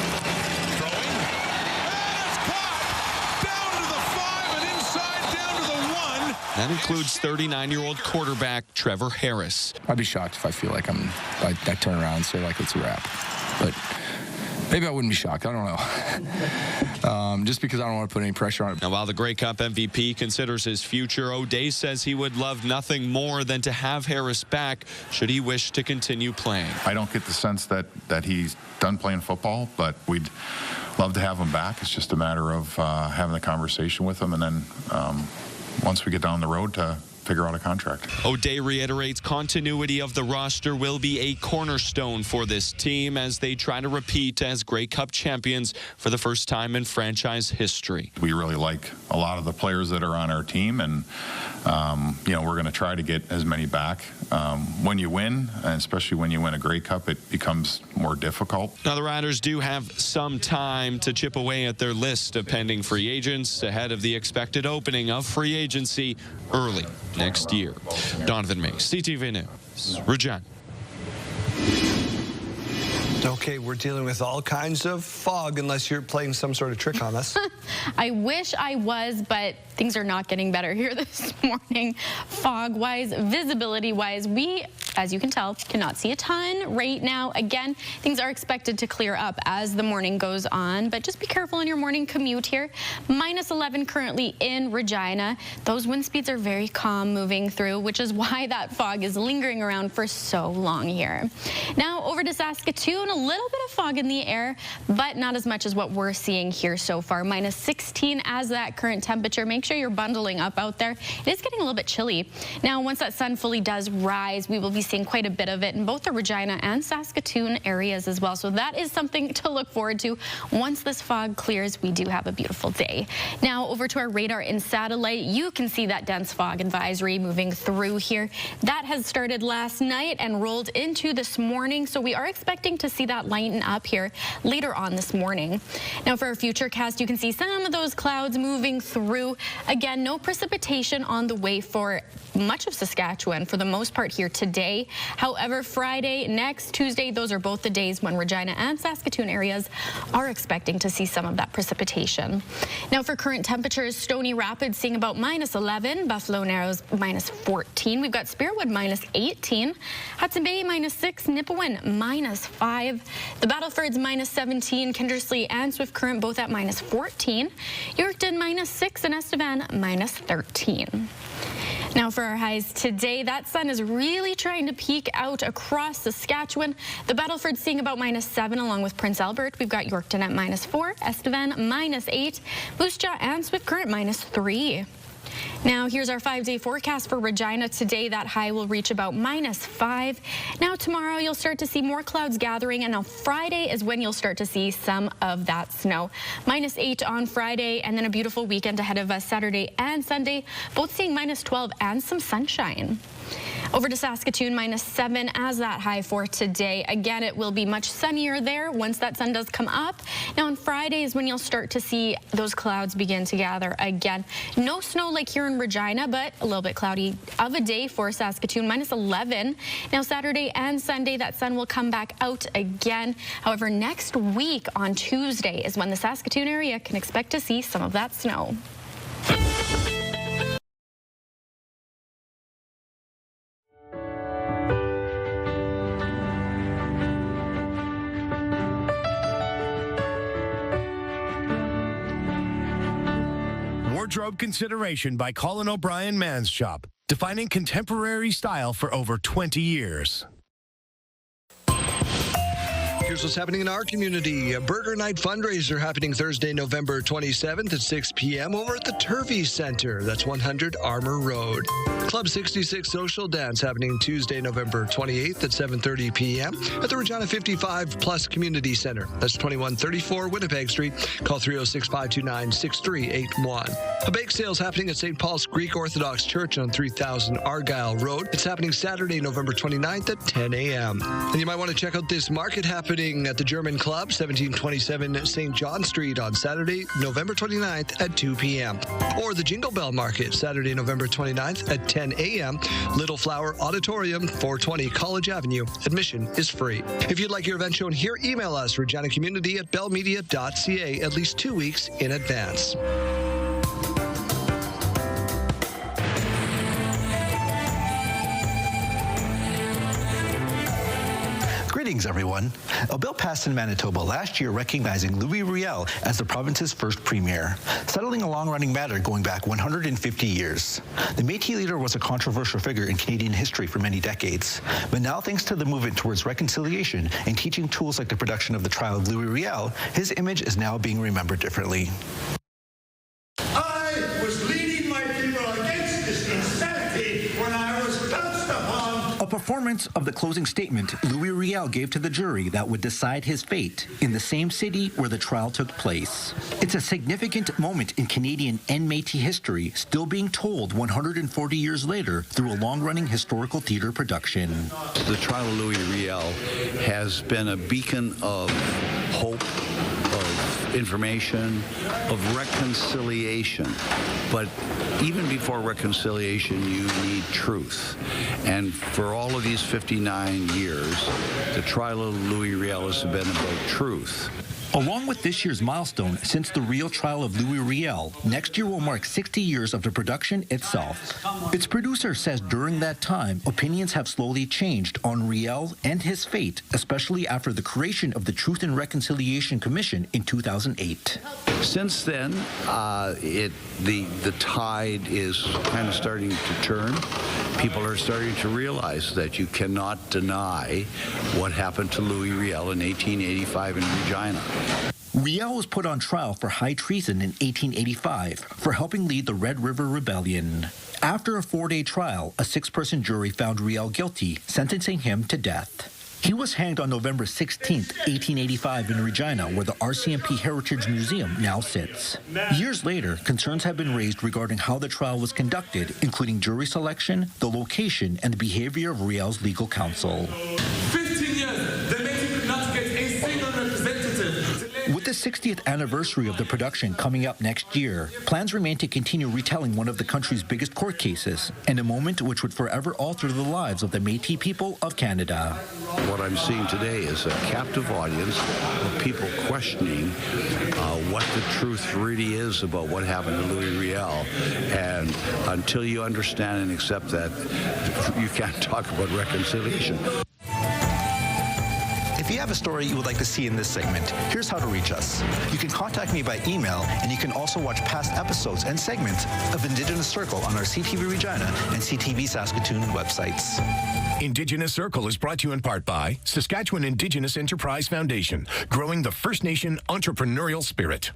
Speaker 12: That includes 39-year-old quarterback Trevor Harris.
Speaker 16: I'd be shocked if I feel like I turn around and say, like, it's a wrap. But maybe I wouldn't be shocked. I don't know. Just because I don't want to put any pressure on it.
Speaker 12: Now, while the Grey Cup MVP considers his future, O'Day says he would love nothing more than to have Harris back should he wish to continue playing.
Speaker 14: I don't get the sense that he's done playing football, but we'd love to have him back. It's just a matter of having a conversation with him and then once we get down the road to figure out a contract.
Speaker 12: O'Day reiterates continuity of the roster will be a cornerstone for this team as they try to repeat as Grey Cup champions for the first time in franchise history.
Speaker 14: We really like a lot of the players that are on our team, and we're going to try to get as many back. When you win, and especially when you win a Grey Cup, it becomes more difficult.
Speaker 12: Now, the Riders do have some time to chip away at their list of pending free agents ahead of the expected opening of free agency early next year. Donovan May, CTV News, Regina.
Speaker 1: Okay, we're dealing with all kinds of fog unless you're playing some sort of trick on us.
Speaker 5: I wish I was, but things are not getting better here this morning. Fog-wise, visibility-wise, we, as you can tell, cannot see a ton right now. Again, things are expected to clear up as the morning goes on, but just be careful on your morning commute here. -11 currently in Regina. Those wind speeds are very calm moving through, which is why that fog is lingering around for so long here. Now over to Saskatoon. A little bit of fog in the air, but not as much as what we're seeing here so far. -16 as that current temperature. Make sure you're bundling up out there. It is getting a little bit chilly. Now, once that sun fully does rise, we will be seeing quite a bit of it in both the Regina and Saskatoon areas as well. So that is something to look forward to. Once this fog clears, we do have a beautiful day. Now, over to our radar in satellite, you can see that dense fog advisory moving through here. That has started last night and rolled into this morning. So we are expecting to see that lighten up here later on this morning. Now for our future cast, you can see some of those clouds moving through. Again, no precipitation on the way for much of Saskatchewan for the most part here today. However, Friday, next Tuesday, those are both the days when Regina and Saskatoon areas are expecting to see some of that precipitation. Now for current temperatures, Stony Rapids seeing about -11, Buffalo Narrows -14. We've got Spearwood -18, Hudson Bay -6, Nipawin -5. The Battlefords -17, Kindersley and Swift Current both at -14. Yorkton -6 and Estevan -13. Now for our highs today, that sun is really trying to peek out across Saskatchewan. The Battleford seeing about -7 along with Prince Albert. We've got Yorkton at -4, Estevan -8, Moose Jaw and Swift Current -3. Now here's our 5-day forecast for Regina today. That high will reach about -5. Now tomorrow you'll start to see more clouds gathering, and on Friday is when you'll start to see some of that snow. -8 on Friday, and then a beautiful weekend ahead of us Saturday and Sunday, both seeing -12 and some sunshine. Over to Saskatoon, -7 as that high for today. Again, it will be much sunnier there once that sun does come up. Now on Friday is when you'll start to see those clouds begin to gather again. No snow like here in Regina, but a little bit cloudy of a day for Saskatoon, -11. Now Saturday and Sunday, that sun will come back out again. However, next week on Tuesday is when the Saskatoon area can expect to see some of that snow.
Speaker 9: Wardrobe consideration by Colin O'Brien Man's Shop, defining contemporary style for over 20 years.
Speaker 1: Here's what's happening in our community. A Burger Night fundraiser happening Thursday, November 27th at 6 p.m. over at the Turvey Center. That's 100 Armour Road. Club 66 Social Dance happening Tuesday, November 28th at 7:30 p.m. at the Regina 55 Plus Community Center. That's 2134 Winnipeg Street. Call 306-529-6381. A bake sale is happening at St. Paul's Greek Orthodox Church on 3000 Argyle Road. It's happening Saturday, November 29th at 10 a.m. And you might want to check out this market happening at the German Club, 1727 St. John Street on Saturday, November 29th at 2 p.m. Or the Jingle Bell Market, Saturday, November 29th at 10 a.m. Little Flower Auditorium, 420 College Avenue. Admission is free. If you'd like your event shown here, email us, reginacommunity@bellmedia.ca, at least 2 weeks in advance.
Speaker 3: Greetings, everyone. A bill passed in Manitoba last year recognizing Louis Riel as the province's first premier, settling a long-running matter going back 150 years. The Métis leader was a controversial figure in Canadian history for many decades, but now thanks to the movement towards reconciliation and teaching tools like the production of the trial of Louis Riel, his image is now being remembered differently.
Speaker 13: I was leading my people against this insanity when I was pounced upon.
Speaker 3: performance of the closing statement Louis Riel gave to the jury that would decide his fate in the same city where the trial took place. It's a significant moment in Canadian and Métis history, still being told 140 years later through a long-running historical theatre production.
Speaker 13: The trial of Louis Riel has been a beacon of hope, of information, of reconciliation. But even before reconciliation, you need truth. And for all of these 59 years, the trial of Louis Riel has been about truth.
Speaker 3: Along with this year's milestone, since the real trial of Louis Riel, next year will mark 60 years of the production itself. Its producer says during that time, opinions have slowly changed on Riel and his fate, especially after the creation of the Truth and Reconciliation Commission in 2008.
Speaker 13: Since then, the tide is kind of starting to turn. People are starting to realize that you cannot deny what happened to Louis Riel in 1885 in Regina.
Speaker 3: Riel was put on trial for high treason in 1885 for helping lead the Red River Rebellion. After a 4-day trial, a 6-person jury found Riel guilty, sentencing him to death. He was hanged on November 16, 1885 in Regina, where the RCMP Heritage Museum now sits. Years later, concerns have been raised regarding how the trial was conducted, including jury selection, the location, and the behavior of Riel's legal counsel.
Speaker 17: 15 years, the Métis could not get a single representative.
Speaker 3: With the 60th anniversary of the production coming up next year, plans remain to continue retelling one of the country's biggest court cases, and a moment which would forever alter the lives of the Métis people of Canada.
Speaker 13: What I'm seeing today is a captive audience of people questioning what the truth really is about what happened to Louis Riel. And until you understand and accept that, you can't talk about reconciliation.
Speaker 3: If you have a story you would like to see in this segment, here's how to reach us. You can contact me by email, and you can also watch past episodes and segments of Indigenous Circle on our CTV Regina and CTV Saskatoon websites.
Speaker 9: Indigenous Circle is brought to you in part by Saskatchewan Indigenous Enterprise Foundation, growing the First Nation entrepreneurial spirit.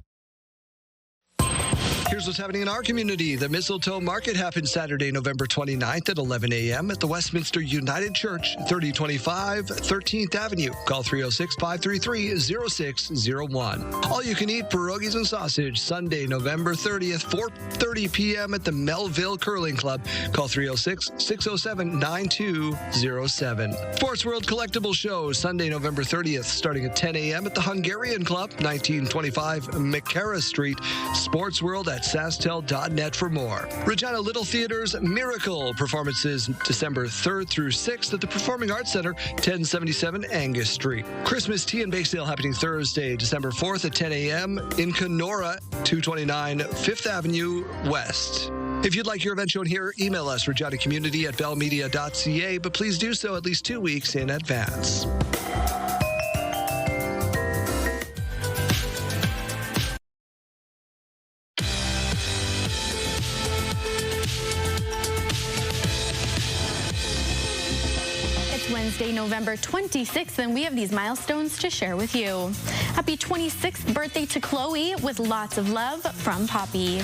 Speaker 1: Here's what's happening in our community. The Mistletoe Market happens Saturday, November 29th at 11 a.m. at the Westminster United Church, 3025 13th Avenue. Call 306-533-0601. All you can eat pierogies and sausage Sunday, November 30th, 4:30 p.m. at the Melville Curling Club. Call 306-607-9207. Sports World Collectible Show Sunday, November 30th, starting at 10 a.m. at the Hungarian Club, 1925 McCarra Street. Sports World at SaskTel.net for more. Regina Little Theater's Miracle performances December 3rd through 6th at the Performing Arts Center, 1077 Angus Street. Christmas Tea and Bake Sale happening Thursday, December 4th at 10 a.m. in Kenora, 229 5th Avenue West. If you'd like your event shown here, email us, reginacommunity@bellmedia.ca, but please do so at least 2 weeks in advance.
Speaker 5: Wednesday, November 26th, and we have these milestones to share with you. Happy 26th birthday to Chloe with lots of love from Poppy.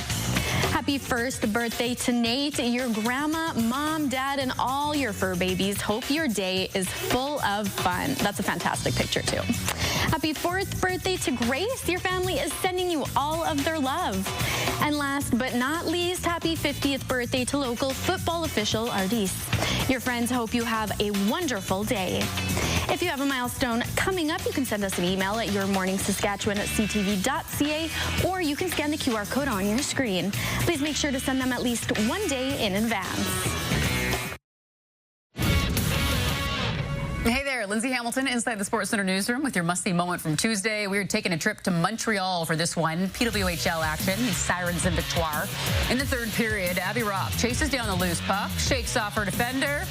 Speaker 5: Happy first birthday to Nate, your grandma, mom, dad, and all your fur babies. Hope your day is full of fun. That's a fantastic picture, too. Happy 4th birthday to Grace. Your family is sending you all of their love. And last but not least, happy 50th birthday to local football official Ardis. Your friends hope you have a wonderful day. If you have a milestone coming up, you can send us an email at yourmorningsaskatchewan@ctv.ca, or you can scan the QR code on your screen. Please make sure to send them at least one day in advance.
Speaker 18: Hey there, Lindsay Hamilton inside the Sports Center newsroom with your must-see moment from Tuesday. We're taking a trip to Montreal for this one. PWHL action, the Sirens in Victoire. In the third period, Abby Rock chases down the loose puck, shakes off her defender,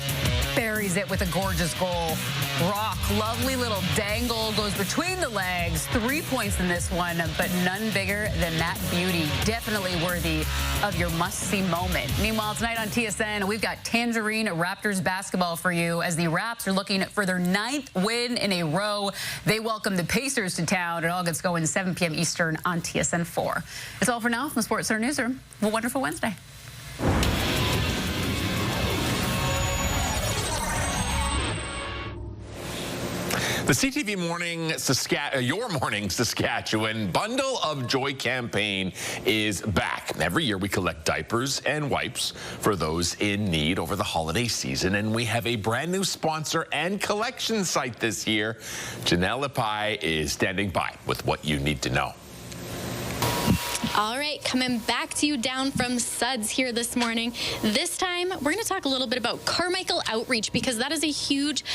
Speaker 18: buries it with a gorgeous goal. Rock, lovely little dangle, goes between the legs. 3 points in this one, but none bigger than that beauty. Definitely worthy of your must-see moment. Meanwhile, tonight on TSN, we've got Tangerine Raptors basketball for you as the Raps are looking for their 9th win in a row. They welcome the Pacers to town. It all gets going 7 p.m. Eastern on TSN 4. It's all for now from the Sports Center newsroom. Have a wonderful Wednesday.
Speaker 8: The CTV Your Morning Saskatchewan Bundle of Joy campaign is back. Every year we collect diapers and wipes for those in need over the holiday season, and we have a brand new sponsor and collection site this year. Janelle Lepai is standing by with what you need to know.
Speaker 5: All right, coming back to you down from Suds here this morning. This time, we're going to talk a little bit about Carmichael outreach, because that is a huge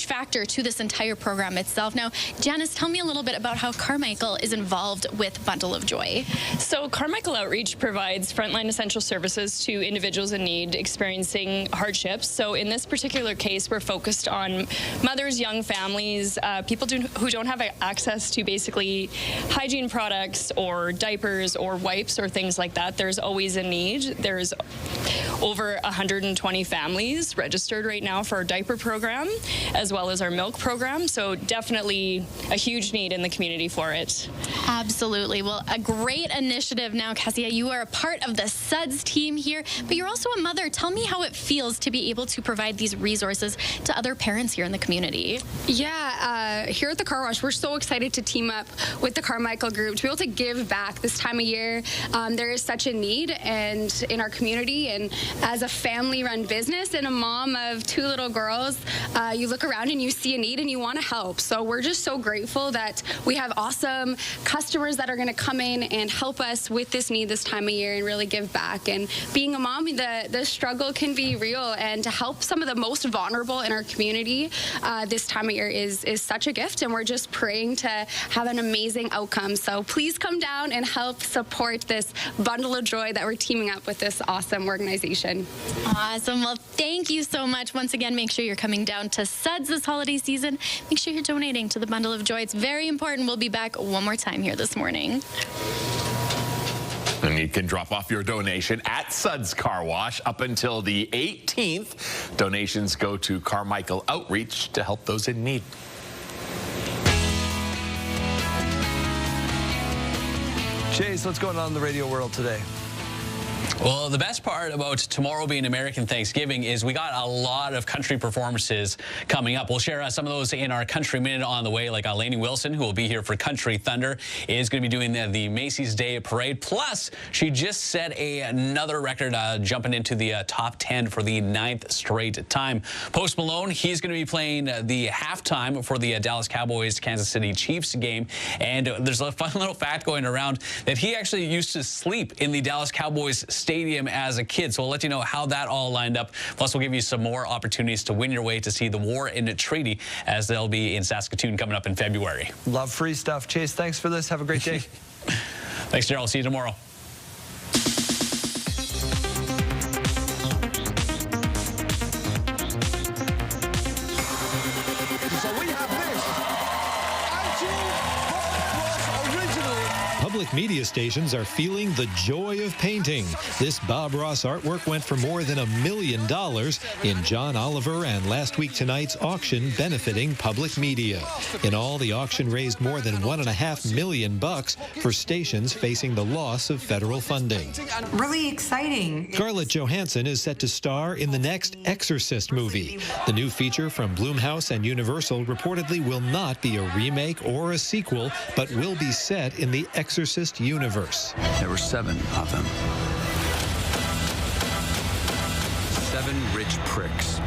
Speaker 5: factor to this entire program itself. Now, Janice, tell me a little bit about how Carmichael is involved with Bundle of Joy.
Speaker 19: So Carmichael Outreach provides frontline essential services to individuals in need experiencing hardships. So in this particular case, we're focused on mothers, young families, people who don't have access to basically hygiene products or diapers or wipes or things like that. There's always a need. There's over 120 families registered right now for our diaper program, as well as our milk program. So definitely a huge need in the community for it.
Speaker 5: Absolutely. Well, a great initiative. Now, Cassia, you are a part of the Suds team here, but you're also a mother. Tell me how it feels to be able to provide these resources to other parents here in the community.
Speaker 20: Yeah, here at the car wash, we're so excited to team up with the Carmichael group to be able to give back this time of year. There is such a need and in our community, and as a family-run business and a mom of 2 little girls, you look around and you see a need and you want to help. So we're just so grateful that we have awesome customers that are going to come in and help us with this need this time of year and really give back. And being a mom, the struggle can be real, and to help some of the most vulnerable in our community this time of year is such a gift, and we're just praying to have an amazing outcome. So please come down and help support this Bundle of Joy that we're teaming up with this awesome organization.
Speaker 5: Awesome. Well, thank you so much. Once again, make sure you're coming down to Suds this holiday season. Make sure you're donating to the Bundle of Joy. It's very important. We'll be back one more time here this morning.
Speaker 8: And you can drop off your donation at Suds Car Wash up until the 18th. Donations go to Carmichael Outreach to help those in need.
Speaker 1: Chase, what's going on in the radio world today?
Speaker 21: Well, the best part about tomorrow being American Thanksgiving is we got a lot of country performances coming up. We'll share some of those in our Country Minute on the way, like Lainey Wilson, who will be here for Country Thunder, is going to be doing the Macy's Day Parade. Plus, she just set another record, jumping into the top 10 for the 9th straight time. Post Malone, he's going to be playing the halftime for the Dallas Cowboys Kansas City Chiefs game. And there's a fun little fact going around that he actually used to sleep in the Dallas Cowboys stadium as a kid. So we'll let you know how that all lined up. Plus, we'll give you some more opportunities to win your way to see the War in the Treaty, as they'll be in Saskatoon coming up in February.
Speaker 1: Love free stuff. Chase, thanks for this. Have a great day.
Speaker 21: Thanks, Daryl. See you tomorrow.
Speaker 22: Public media stations are feeling the joy of painting. This Bob Ross artwork went for more than $1 million in John Oliver and Last Week Tonight's auction benefiting public media. In all, the auction raised more than $1.5 million for stations facing the loss of federal funding.
Speaker 23: Really exciting.
Speaker 22: Scarlett Johansson is set to star in the next Exorcist movie. The new feature from Blumhouse and Universal reportedly will not be a remake or a sequel, but will be set in the Exorcist universe.
Speaker 13: There were 7 of them. 7 rich pricks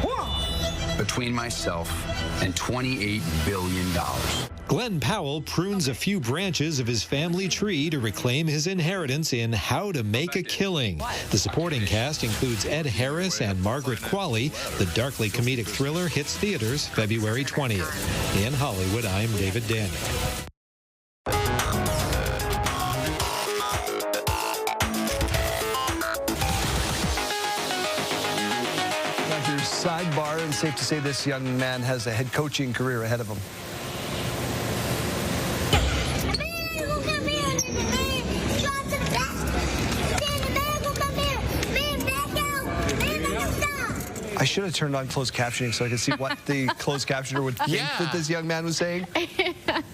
Speaker 13: between myself and $28 billion.
Speaker 22: Glenn Powell prunes a few branches of his family tree to reclaim his inheritance in How to Make a Killing. The supporting cast includes Ed Harris and Margaret Qualley. The darkly comedic thriller hits theaters February 20th. In Hollywood, I'm David Daniel.
Speaker 1: Sidebar, and safe to say this young man has a head coaching career ahead of him. I should have turned on closed captioning so I could see what the closed captioner would think that this young man was saying.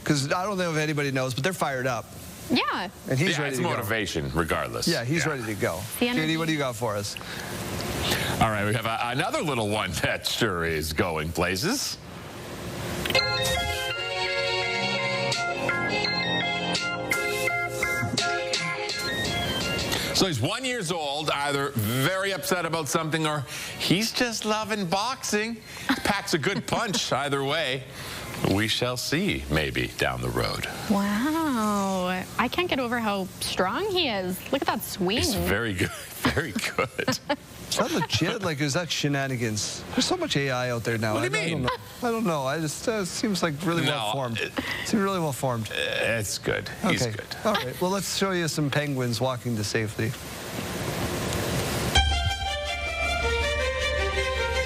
Speaker 1: Because I don't know if anybody knows, but they're fired up.
Speaker 5: Yeah.
Speaker 1: And he's ready to go.
Speaker 8: It's motivation, regardless.
Speaker 1: Yeah, he's ready to go. Katie, what do you got for us?
Speaker 8: All right, we have another little one that sure is going places. So he's 1 year old, either very upset about something or he's just loving boxing. He packs a good punch either way. We shall see, maybe, down the road.
Speaker 5: Wow. I can't get over how strong he is. Look at that swing.
Speaker 8: He's very good. Very good.
Speaker 1: Is that legit? Like, is that shenanigans? There's so much AI out there now.
Speaker 8: What do you mean?
Speaker 1: I don't know. I just seems like really well formed. Seems really well formed.
Speaker 8: It's good. He's good.
Speaker 1: All right. Well, let's show you some penguins walking to safety.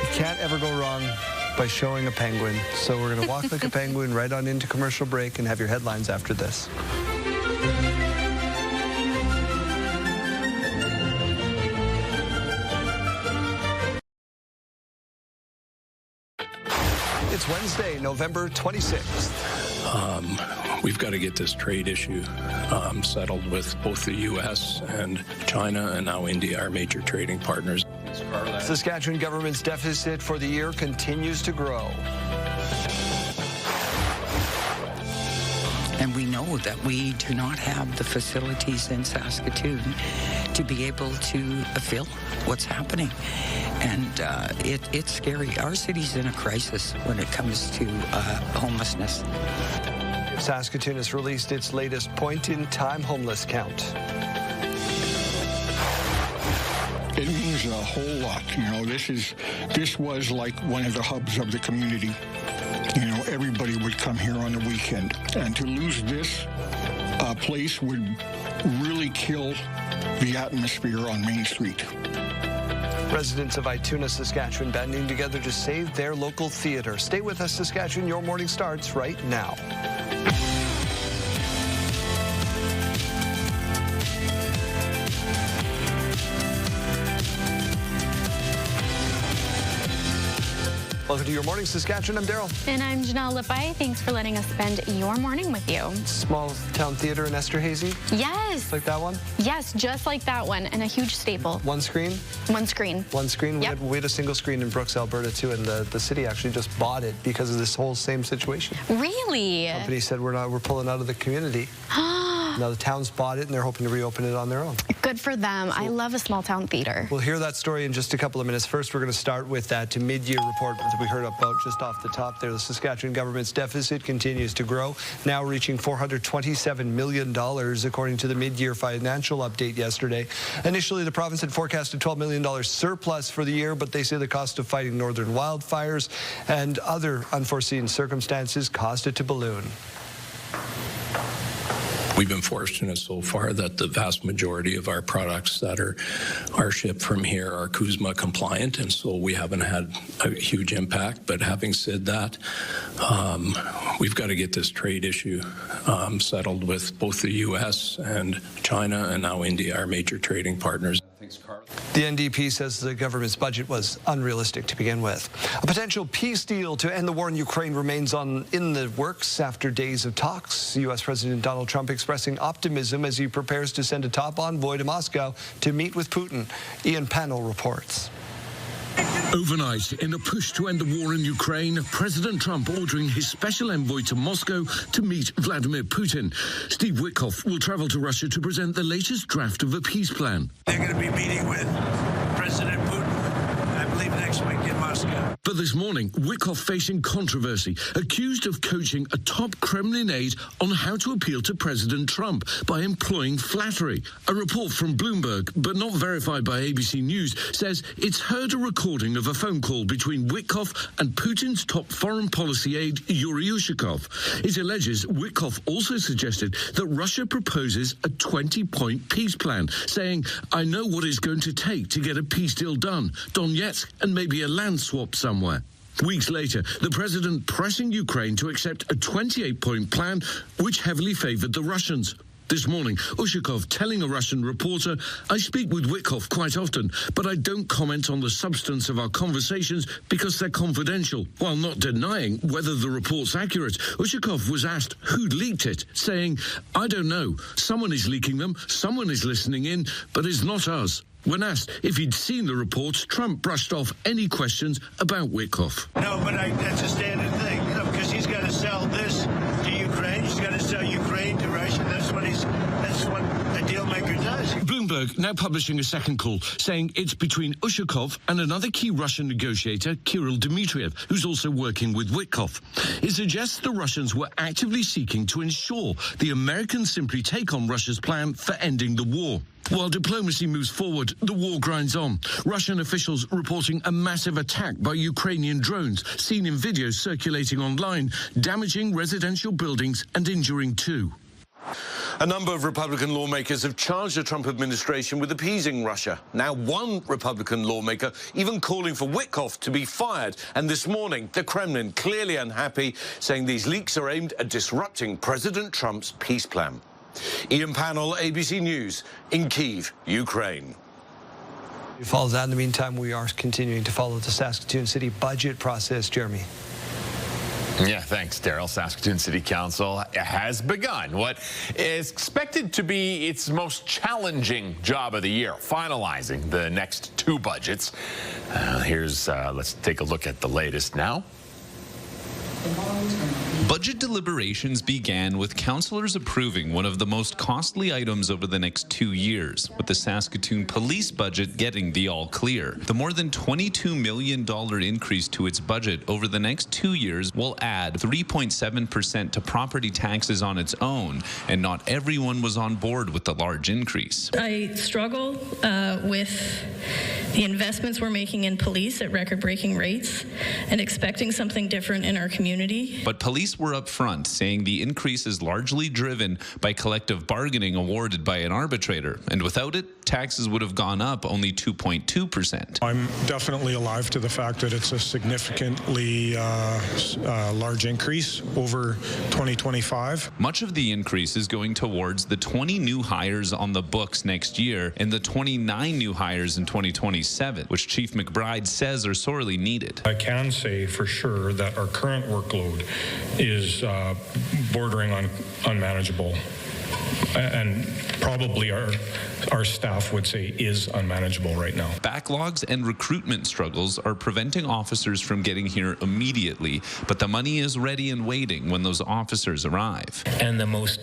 Speaker 1: You can't ever go wrong by showing a penguin. So we're going to walk like a penguin right on into commercial break and have your headlines after this. It's Wednesday, November 26th.
Speaker 4: We've got to get this trade issue settled with both the U.S. and China and now India, our major trading partners.
Speaker 1: Saskatchewan government's deficit for the year continues to grow.
Speaker 6: And we know that we do not have the facilities in Saskatoon to be able to fill what's happening. And it's scary. Our city's in a crisis when it comes to homelessness.
Speaker 1: Saskatoon has released its latest point-in-time homeless count.
Speaker 11: It means a whole lot. You know, this was like one of the hubs of the community. You know, everybody would come here on the weekend. And to lose this place would really kill the atmosphere on Main Street.
Speaker 1: Residents of Ituna, Saskatchewan, banding together to save their local theater. Stay with us, Saskatchewan. Your morning starts right now. Welcome to Your Morning, Saskatchewan. I'm Daryl.
Speaker 5: And I'm Janelle Lippi. Thanks for letting us spend your morning with you.
Speaker 1: Small Town Theater in Esterhazy?
Speaker 5: Yes.
Speaker 1: Like that one?
Speaker 5: Yes, just like that one, and a huge staple.
Speaker 1: One screen?
Speaker 5: One screen.
Speaker 1: One screen?
Speaker 5: Yep.
Speaker 1: We had a single screen in Brooks, Alberta, too, and the city actually just bought it because of this whole same situation.
Speaker 5: Really?
Speaker 1: The company said we're pulling out of the community. Now the town's bought it, and they're hoping to reopen it on their own.
Speaker 5: Good for them. I love a small town theater.
Speaker 1: We'll hear that story in just a couple of minutes. First, we're going to start with that mid-year report that we heard about just off the top there. The Saskatchewan government's deficit continues to grow, now reaching $427 million, according to the mid-year financial update yesterday. Initially, the province had forecasted $12 million surplus for the year, but they say the cost of fighting northern wildfires and other unforeseen circumstances caused it to balloon.
Speaker 4: We've been fortunate so far that the vast majority of our products that are shipped from here are CUSMA compliant, and so we haven't had a huge impact. But having said that, we've got to get this trade issue settled with both the U.S. and China and now India, our major trading partners.
Speaker 1: The NDP says the government's budget was unrealistic to begin with. A potential peace deal to end the war in Ukraine remains in the works after days of talks. U.S. President Donald Trump expressing optimism as he prepares to send a top envoy to Moscow to meet with Putin. Ian Pannell reports.
Speaker 7: Overnight, in a push to end the war in Ukraine, President Trump ordering his special envoy to Moscow to meet Vladimir Putin. Steve Witkoff will travel to Russia to present the latest draft of a peace plan.
Speaker 24: They're going to be meeting with President Putin, I believe, next week in Moscow.
Speaker 7: But this morning, Witkoff facing controversy, accused of coaching a top Kremlin aide on how to appeal to President Trump by employing flattery. A report from Bloomberg, but not verified by ABC News, says it's heard a recording of a phone call between Witkoff and Putin's top foreign policy aide, Yuri Ushakov. It alleges Witkoff also suggested that Russia proposes a 20-point peace plan, saying, I know what it's going to take to get a peace deal done, Donetsk and maybe a land swap somewhere. Weeks later, the president pressing Ukraine to accept a 28-point plan which heavily favored the Russians. This morning, Ushakov telling a Russian reporter, I speak with Witkoff quite often, but I don't comment on the substance of our conversations because they're confidential. While not denying whether the report's accurate, Ushakov was asked who'd leaked it, saying, I don't know. Someone is leaking them, someone is listening in, but it's not us. When asked if he'd seen the reports, Trump brushed off any questions about Witkoff.
Speaker 24: No, but that's a standard thing, because he's got to sell this to Ukraine. He's got to sell Ukraine to Russia. That's what a deal maker does.
Speaker 7: Bloomberg Bloomberg now publishing a second call, saying it's between Ushakov and another key Russian negotiator, Kirill Dmitriev, who's also working with Witkoff. It suggests the Russians were actively seeking to ensure the Americans simply take on Russia's plan for ending the war. While diplomacy moves forward, the war grinds on. Russian officials reporting a massive attack by Ukrainian drones, seen in videos circulating online, damaging residential buildings and injuring 2.
Speaker 2: A number of Republican lawmakers have charged the Trump administration with appeasing Russia. Now, one Republican lawmaker even calling for Witkoff to be fired. And this morning, the Kremlin clearly unhappy, saying these leaks are aimed at disrupting President Trump's peace plan. Ian Pannell, ABC News, in Kyiv, Ukraine.
Speaker 1: Follow that. In the meantime, we are continuing to follow the Saskatoon City budget process. Jeremy.
Speaker 8: Yeah, thanks, Daryl. Saskatoon City Council has begun what is expected to be its most challenging job of the year, finalizing the next 2 budgets. Let's take a look at the latest now.
Speaker 10: Budget deliberations began with councillors approving one of the most costly items over the next 2 years, with the Saskatoon police budget getting the all clear. The more than $22 million increase to its budget over the next 2 years will add 3.7% to property taxes on its own, and not everyone was on board with the large increase.
Speaker 15: I struggle with the investments we're making in police at record-breaking rates and expecting something different in our community.
Speaker 10: But police were up front, saying the increase is largely driven by collective bargaining awarded by an arbitrator, and without it, taxes would have gone up only 2.2%.
Speaker 16: I'm definitely alive to the fact that it's a significantly large increase over 2025.
Speaker 10: Much of the increase is going towards the 20 new hires on the books next year and the 29 new hires in 2027, which Chief McBride says are sorely needed.
Speaker 16: I can say for sure that our current workload is bordering on unmanageable, and probably our staff would say is unmanageable right now.
Speaker 10: Backlogs and recruitment struggles are preventing officers from getting here immediately, but the money is ready and waiting when those officers arrive.
Speaker 25: And the most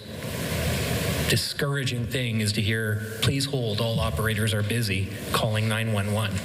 Speaker 25: discouraging thing is to hear, please hold, all operators are busy, calling 911.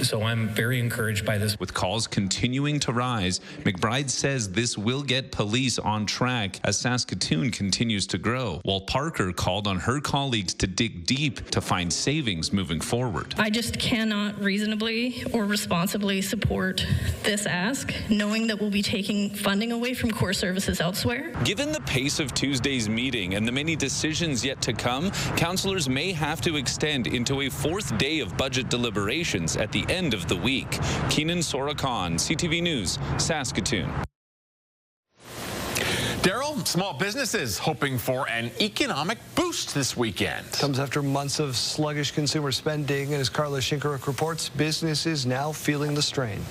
Speaker 25: So I'm very encouraged by this.
Speaker 10: With calls continuing to rise, McBride says this will get police on track as Saskatoon continues to grow, while Parker called on her colleagues to dig deep to find savings moving forward.
Speaker 15: I just cannot reasonably or responsibly support this ask, knowing that we'll be taking funding away from core services elsewhere.
Speaker 10: Given the pace of Tuesday's meeting and the many decisions yet to come, councillors may have to extend into a 4th day of budget deliberations at the end of the week. Keenan Sorakhan, CTV News, Saskatoon.
Speaker 8: Daryl, small businesses hoping for an economic boost this weekend.
Speaker 1: Comes after months of sluggish consumer spending, and as Carla Shinkaruk reports, businesses now feeling the strain.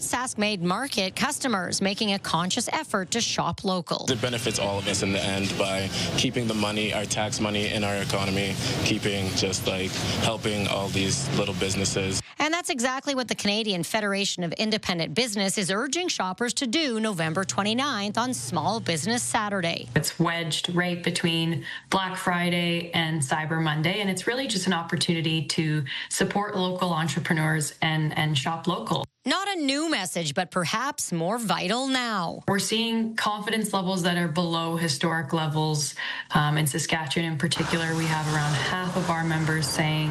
Speaker 26: Sask Made Market, customers making a conscious effort to shop local.
Speaker 27: It benefits all of us in the end by keeping the money, our tax money in our economy, keeping just like helping all these little businesses.
Speaker 26: And that's exactly what the Canadian Federation of Independent Business is urging shoppers to do November 29th on Small Business Saturday.
Speaker 28: It's wedged right between Black Friday and Cyber Monday, and it's really just an opportunity to support local entrepreneurs and shop local.
Speaker 26: Not a new message, but perhaps more vital now.
Speaker 28: We're seeing confidence levels that are below historic levels. In Saskatchewan in particular, we have around half of our members saying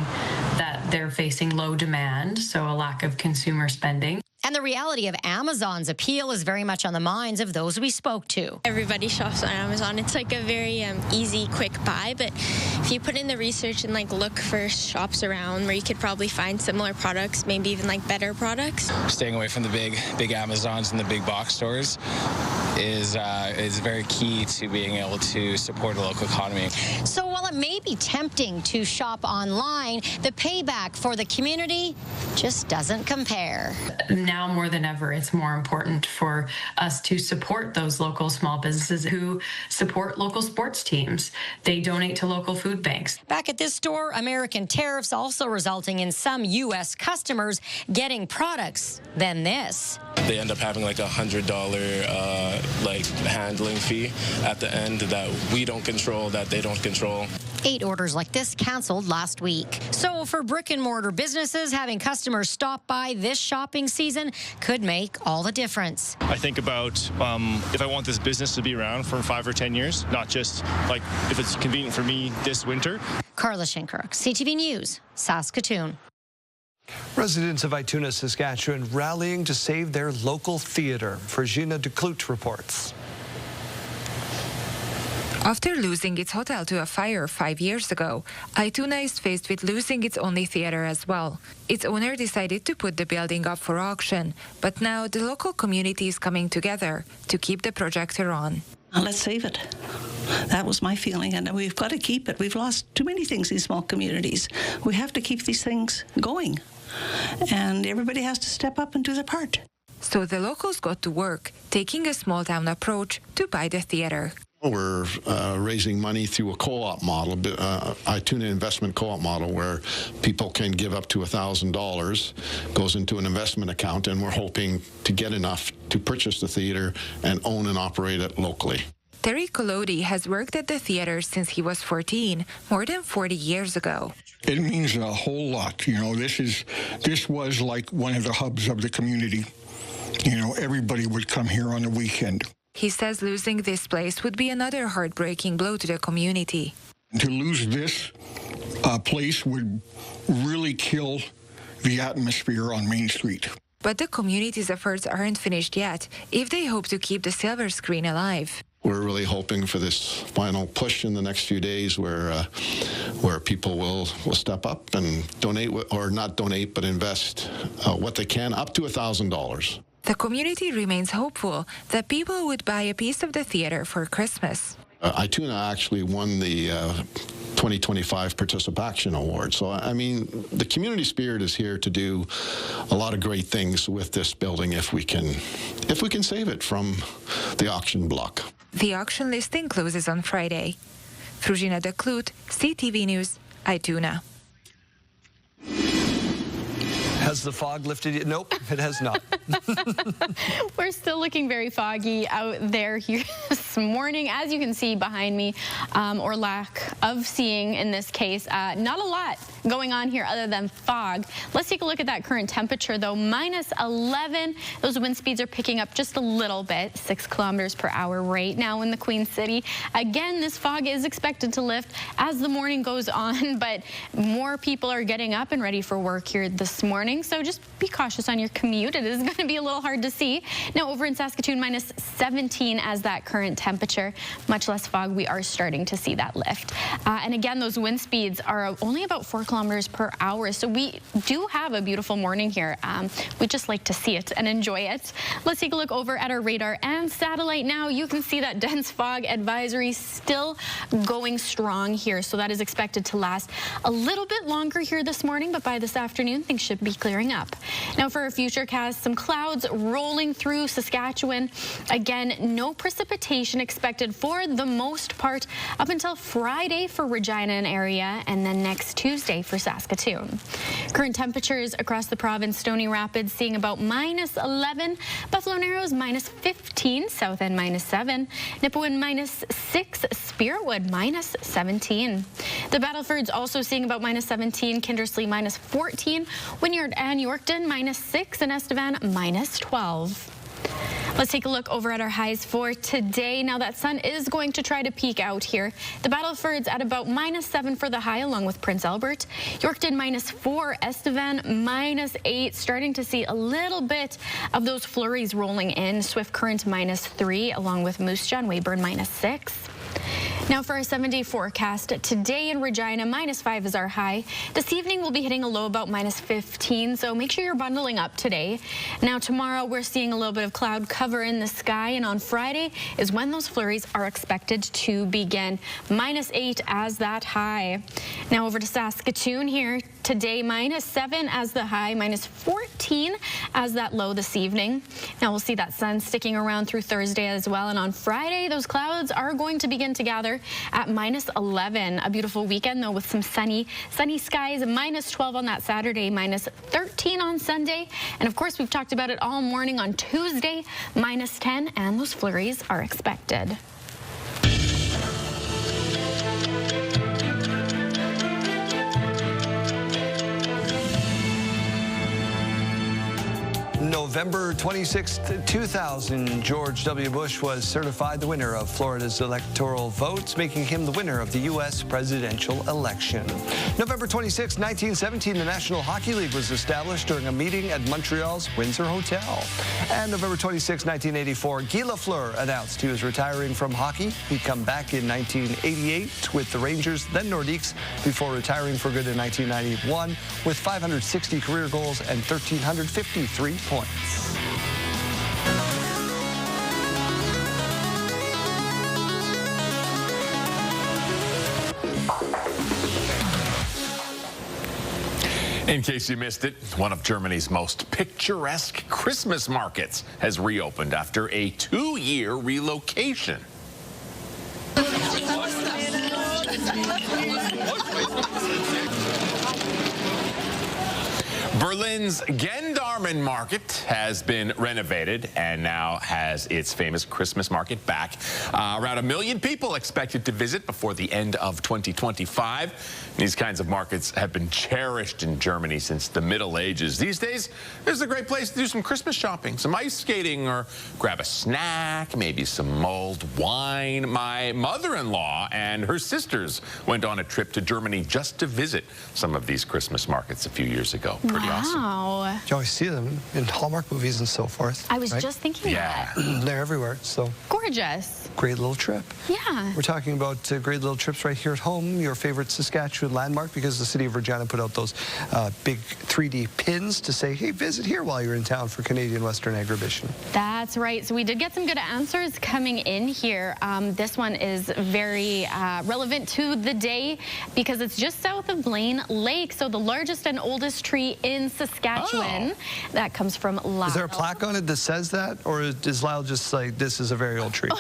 Speaker 28: that they're facing low demand, so a lack of consumer spending.
Speaker 26: And the reality of Amazon's appeal is very much on the minds of those we spoke to.
Speaker 29: Everybody shops on Amazon. It's like a very easy, quick buy, but if you put in the research and look for shops around where you could probably find similar products, maybe even better products.
Speaker 27: Staying away from the big Amazons and the big box stores is very key to being able to support a local economy.
Speaker 26: So while it may be tempting to shop online, the payback for the community just doesn't compare.
Speaker 28: Now more than ever, it's more important for us to support those local small businesses who support local sports teams. They donate to local food banks.
Speaker 26: Back at this store, American tariffs also resulting in some U.S. customers getting products than this.
Speaker 27: they end up having like $100 like handling fee at the end that we don't control, that they don't control.
Speaker 26: 8 orders like this canceled last week. So for brick and mortar businesses, having customers stop by this shopping season could make all the difference.
Speaker 3: I think about if I want this business to be around for 5 or 10 years, not just like if it's convenient for me this winter.
Speaker 26: Carla Shinkaruk, CTV News, Saskatoon.
Speaker 1: Residents of Ituna, Saskatchewan rallying to save their local theatre. Virginia DeClute reports.
Speaker 9: After losing its hotel to a fire 5 years ago, Ituna is faced with losing its only theater as well. Its owner decided to put the building up for auction, but now the local community is coming together to keep the projector on.
Speaker 12: Let's save it. That was my feeling, and we've got to keep it. We've lost too many things in small communities. We have to keep these things going, and everybody has to step up and do their part.
Speaker 9: So the locals got to work, taking a small-town approach to buy the theater.
Speaker 14: We're raising money through a co-op model, Ituna investment co-op model, where people can give up to $1,000, goes into an investment account, and we're hoping to get enough to purchase the theater and own and operate it locally.
Speaker 9: Terry Collodi has worked at the theater since he was 14, more than 40 years ago.
Speaker 11: It means a whole lot. You know, this was like one of the hubs of the community. You know, everybody would come here on the weekend.
Speaker 9: He says losing this place would be another heartbreaking blow to the community.
Speaker 11: To lose this place would really kill the atmosphere on Main Street.
Speaker 9: But the community's efforts aren't finished yet if they hope to keep the silver screen alive.
Speaker 14: We're really hoping for this final push in the next few days where people will step up and donate, or not donate, but invest what they can, up to $1,000.
Speaker 9: The community remains hopeful that people would buy a piece of the theater for Christmas.
Speaker 14: Ituna actually won the 2025 Participation Award. So, I mean, the community spirit is here to do a lot of great things with this building if we can save it from the auction block.
Speaker 9: The auction listing closes on Friday. Virginia DeClute, CTV News, Ituna.
Speaker 1: Has the fog lifted yet? Nope, it has not.
Speaker 5: We're still looking very foggy out there here this morning. As you can see behind me, or lack of seeing in this case, not a lot going on here other than fog. Let's take a look at that current temperature, though. -11. Those wind speeds are picking up just a little bit, 6 kilometers per hour right now in the Queen City. Again, this fog is expected to lift as the morning goes on, but more people are getting up and ready for work here this morning. So just be cautious on your commute. It is going to be a little hard to see. Now over in Saskatoon, -17 as that current temperature. Much less fog. We are starting to see that lift. And again, those wind speeds are only about 4 kilometers per hour. So we do have a beautiful morning here. We just like to see it and enjoy it. Let's take a look over at our radar and satellite now. You can see that dense fog advisory still going strong here. So that is expected to last a little bit longer here this morning, but by this afternoon, things should be clearing up. Now for our futurecast, some clouds rolling through Saskatchewan. Again, no precipitation expected for the most part up until Friday for Regina and area, and then next Tuesday for Saskatoon. Current temperatures across the province: Stony Rapids seeing about -11, Buffalo Narrows -15, South End -7, Nipawin -6, Spiritwood -17. The Battleford's also seeing about -17, Kindersley -14, Wynyard and Yorkton -6, and Estevan -12. Let's take a look over at our highs for today. Now that sun is going to try to peek out here. The Battleford's at about -7 for the high, along with Prince Albert. Yorkton -4, Estevan -8. Starting to see a little bit of those flurries rolling in. Swift Current -3, along with Moose Jaw and Weyburn -6. Now for our 7-day forecast, today in Regina, -5 is our high. This evening we'll be hitting a low about -15, so make sure you're bundling up today. Now tomorrow we're seeing a little bit of cloud cover in the sky, and on Friday is when those flurries are expected to begin. -8 as that high. Now over to Saskatoon here. today, -7 as the high, -14 as that low this evening. Now we'll see that sun sticking around through Thursday as well. And on Friday, those clouds are going to begin to gather at -11. A beautiful weekend, though, with some sunny skies. -12 on that Saturday, -13 on Sunday. And of course, we've talked about it all morning on Tuesday, -10, and those flurries are expected.
Speaker 1: November 26, 2000, George W. Bush was certified the winner of Florida's electoral votes, making him the winner of the U.S. presidential election. November 26, 1917, the National Hockey League was established during a meeting at Montreal's Windsor Hotel. And November 26, 1984, Guy Lafleur announced he was retiring from hockey. He'd come back in 1988 with the Rangers, then Nordiques, before retiring for good in 1991 with 560 career goals and 1,353 points.
Speaker 8: In case you missed it, one of Germany's most picturesque Christmas markets has reopened after a 2-year relocation. Berlin's Gendarmen Market has been renovated and now has its famous Christmas market back. Around 1 million people expected to visit before the end of 2025. These kinds of markets have been cherished in Germany since the Middle Ages. These days, this is a great place to do some Christmas shopping, some ice skating, or grab a snack, maybe some mulled wine. My mother-in-law and her sisters went on a trip to Germany just to visit some of these Christmas markets a few years ago. Pretty awesome.
Speaker 5: Wow.
Speaker 1: You always see them in Hallmark movies and so forth.
Speaker 5: I was just thinking that.
Speaker 1: They're everywhere, so.
Speaker 5: Gorgeous.
Speaker 1: Great little trip.
Speaker 5: Yeah.
Speaker 1: We're talking about great little trips right here at home, your favorite Saskatchewan landmark, because the city of Regina put out those big 3D pins to say, hey, visit here while you're in town for Canadian Western Agribition.
Speaker 5: That's right. So we did get some good answers coming in here. This one is very relevant to the day because it's just south of Blaine Lake. So the largest and oldest tree in Saskatchewan. That comes from Lyle.
Speaker 1: Is there a plaque on it that says that? Or is Lyle just like, this is a very old tree?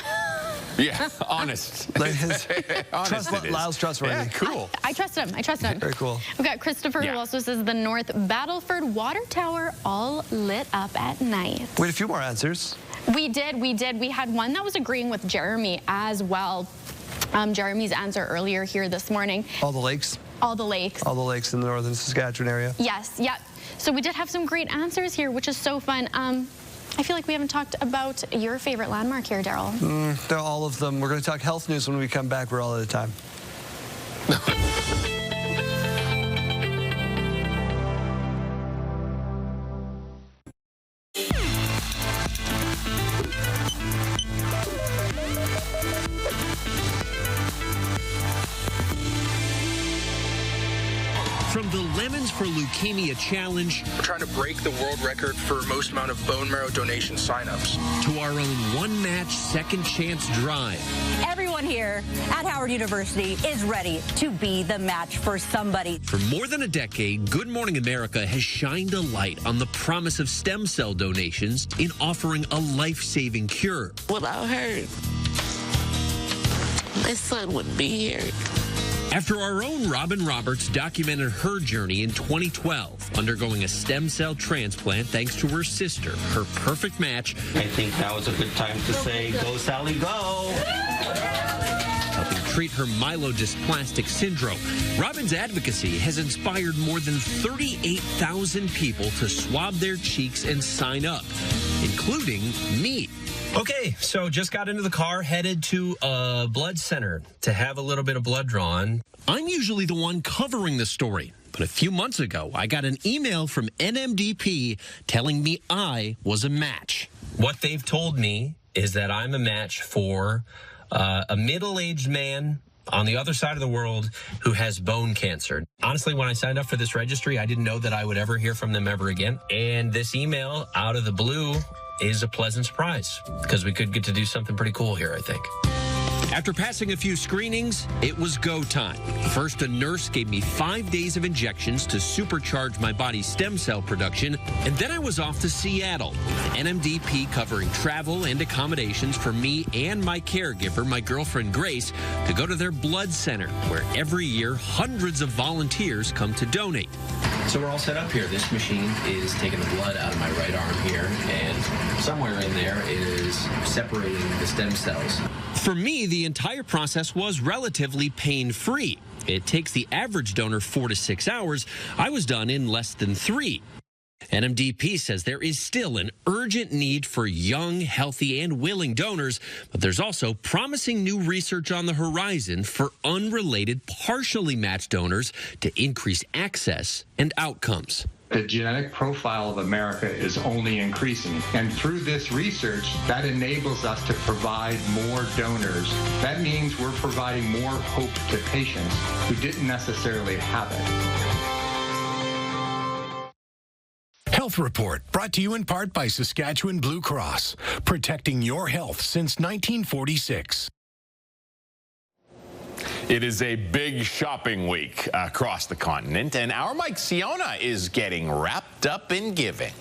Speaker 8: Yeah, honest.
Speaker 1: Lyle's trustworthy.
Speaker 8: Yeah, cool.
Speaker 5: I trust him. I trust him.
Speaker 1: Very cool.
Speaker 5: We've got Christopher who also says the North Battleford Water Tower all lit up at night.
Speaker 1: We had a few more answers.
Speaker 5: We did. We had one that was agreeing with Jeremy as well. Jeremy's answer earlier here this morning.
Speaker 1: All the lakes?
Speaker 5: All the lakes.
Speaker 1: All the lakes in the northern Saskatchewan area?
Speaker 5: Yes, yeah. So we did have some great answers here, which is so fun. I feel like we haven't talked about your favorite landmark here, Daryl.
Speaker 1: They're all of them. We're going to talk health news when we come back. We're all out of time.
Speaker 6: From the Lemons for Leukemia Challenge,
Speaker 13: we're trying to break the world record for most amount of bone marrow donation signups,
Speaker 6: to our own one-match second chance drive.
Speaker 17: Everyone here at Howard University is ready to be the match for somebody.
Speaker 6: For more than a decade, Good Morning America has shined a light on the promise of stem cell donations in offering a life-saving cure.
Speaker 18: Without her, my son wouldn't be here.
Speaker 6: After our own Robin Roberts documented her journey in 2012, undergoing a stem cell transplant thanks to her sister, her perfect match.
Speaker 19: I think now is a good time to say, go Sally, go!
Speaker 6: Helping treat her myelodysplastic syndrome. Robin's advocacy has inspired more than 38,000 people to swab their cheeks and sign up, including me.
Speaker 20: Okay, so just got into the car, headed to a blood center to have a little bit of blood drawn.
Speaker 6: I'm usually the one covering the story, but a few months ago, I got an email from NMDP telling me I was a match.
Speaker 20: What they've told me is that I'm a match for a middle-aged man on the other side of the world who has bone cancer. Honestly, when I signed up for this registry, I didn't know that I would ever hear from them ever again. And this email out of the blue is a pleasant surprise because we could get to do something pretty cool here, I think.
Speaker 6: After passing a few screenings, it was go time. First, a nurse gave me 5 days of injections to supercharge my body's stem cell production, and then I was off to Seattle, with NMDP covering travel and accommodations for me and my caregiver, my girlfriend Grace, to go to their blood center, where every year hundreds of volunteers come to donate.
Speaker 20: So we're all set up here. This machine is taking the blood out of my right arm here, and somewhere in there it is separating the stem cells.
Speaker 6: For me, the entire process was relatively pain-free. It takes the average donor 4 to 6 hours. I was done in less than 3. NMDP says there is still an urgent need for young, healthy, and willing donors, but there's also promising new research on the horizon for unrelated, partially matched donors to increase access and outcomes.
Speaker 2: The genetic profile of America is only increasing. And through this research, that enables us to provide more donors. That means we're providing more hope to patients who didn't necessarily have it.
Speaker 4: Health Report, brought to you in part by Saskatchewan Blue Cross, protecting your health since 1946.
Speaker 8: It is a big shopping week across the continent, and our Mike Siona is getting wrapped up in giving.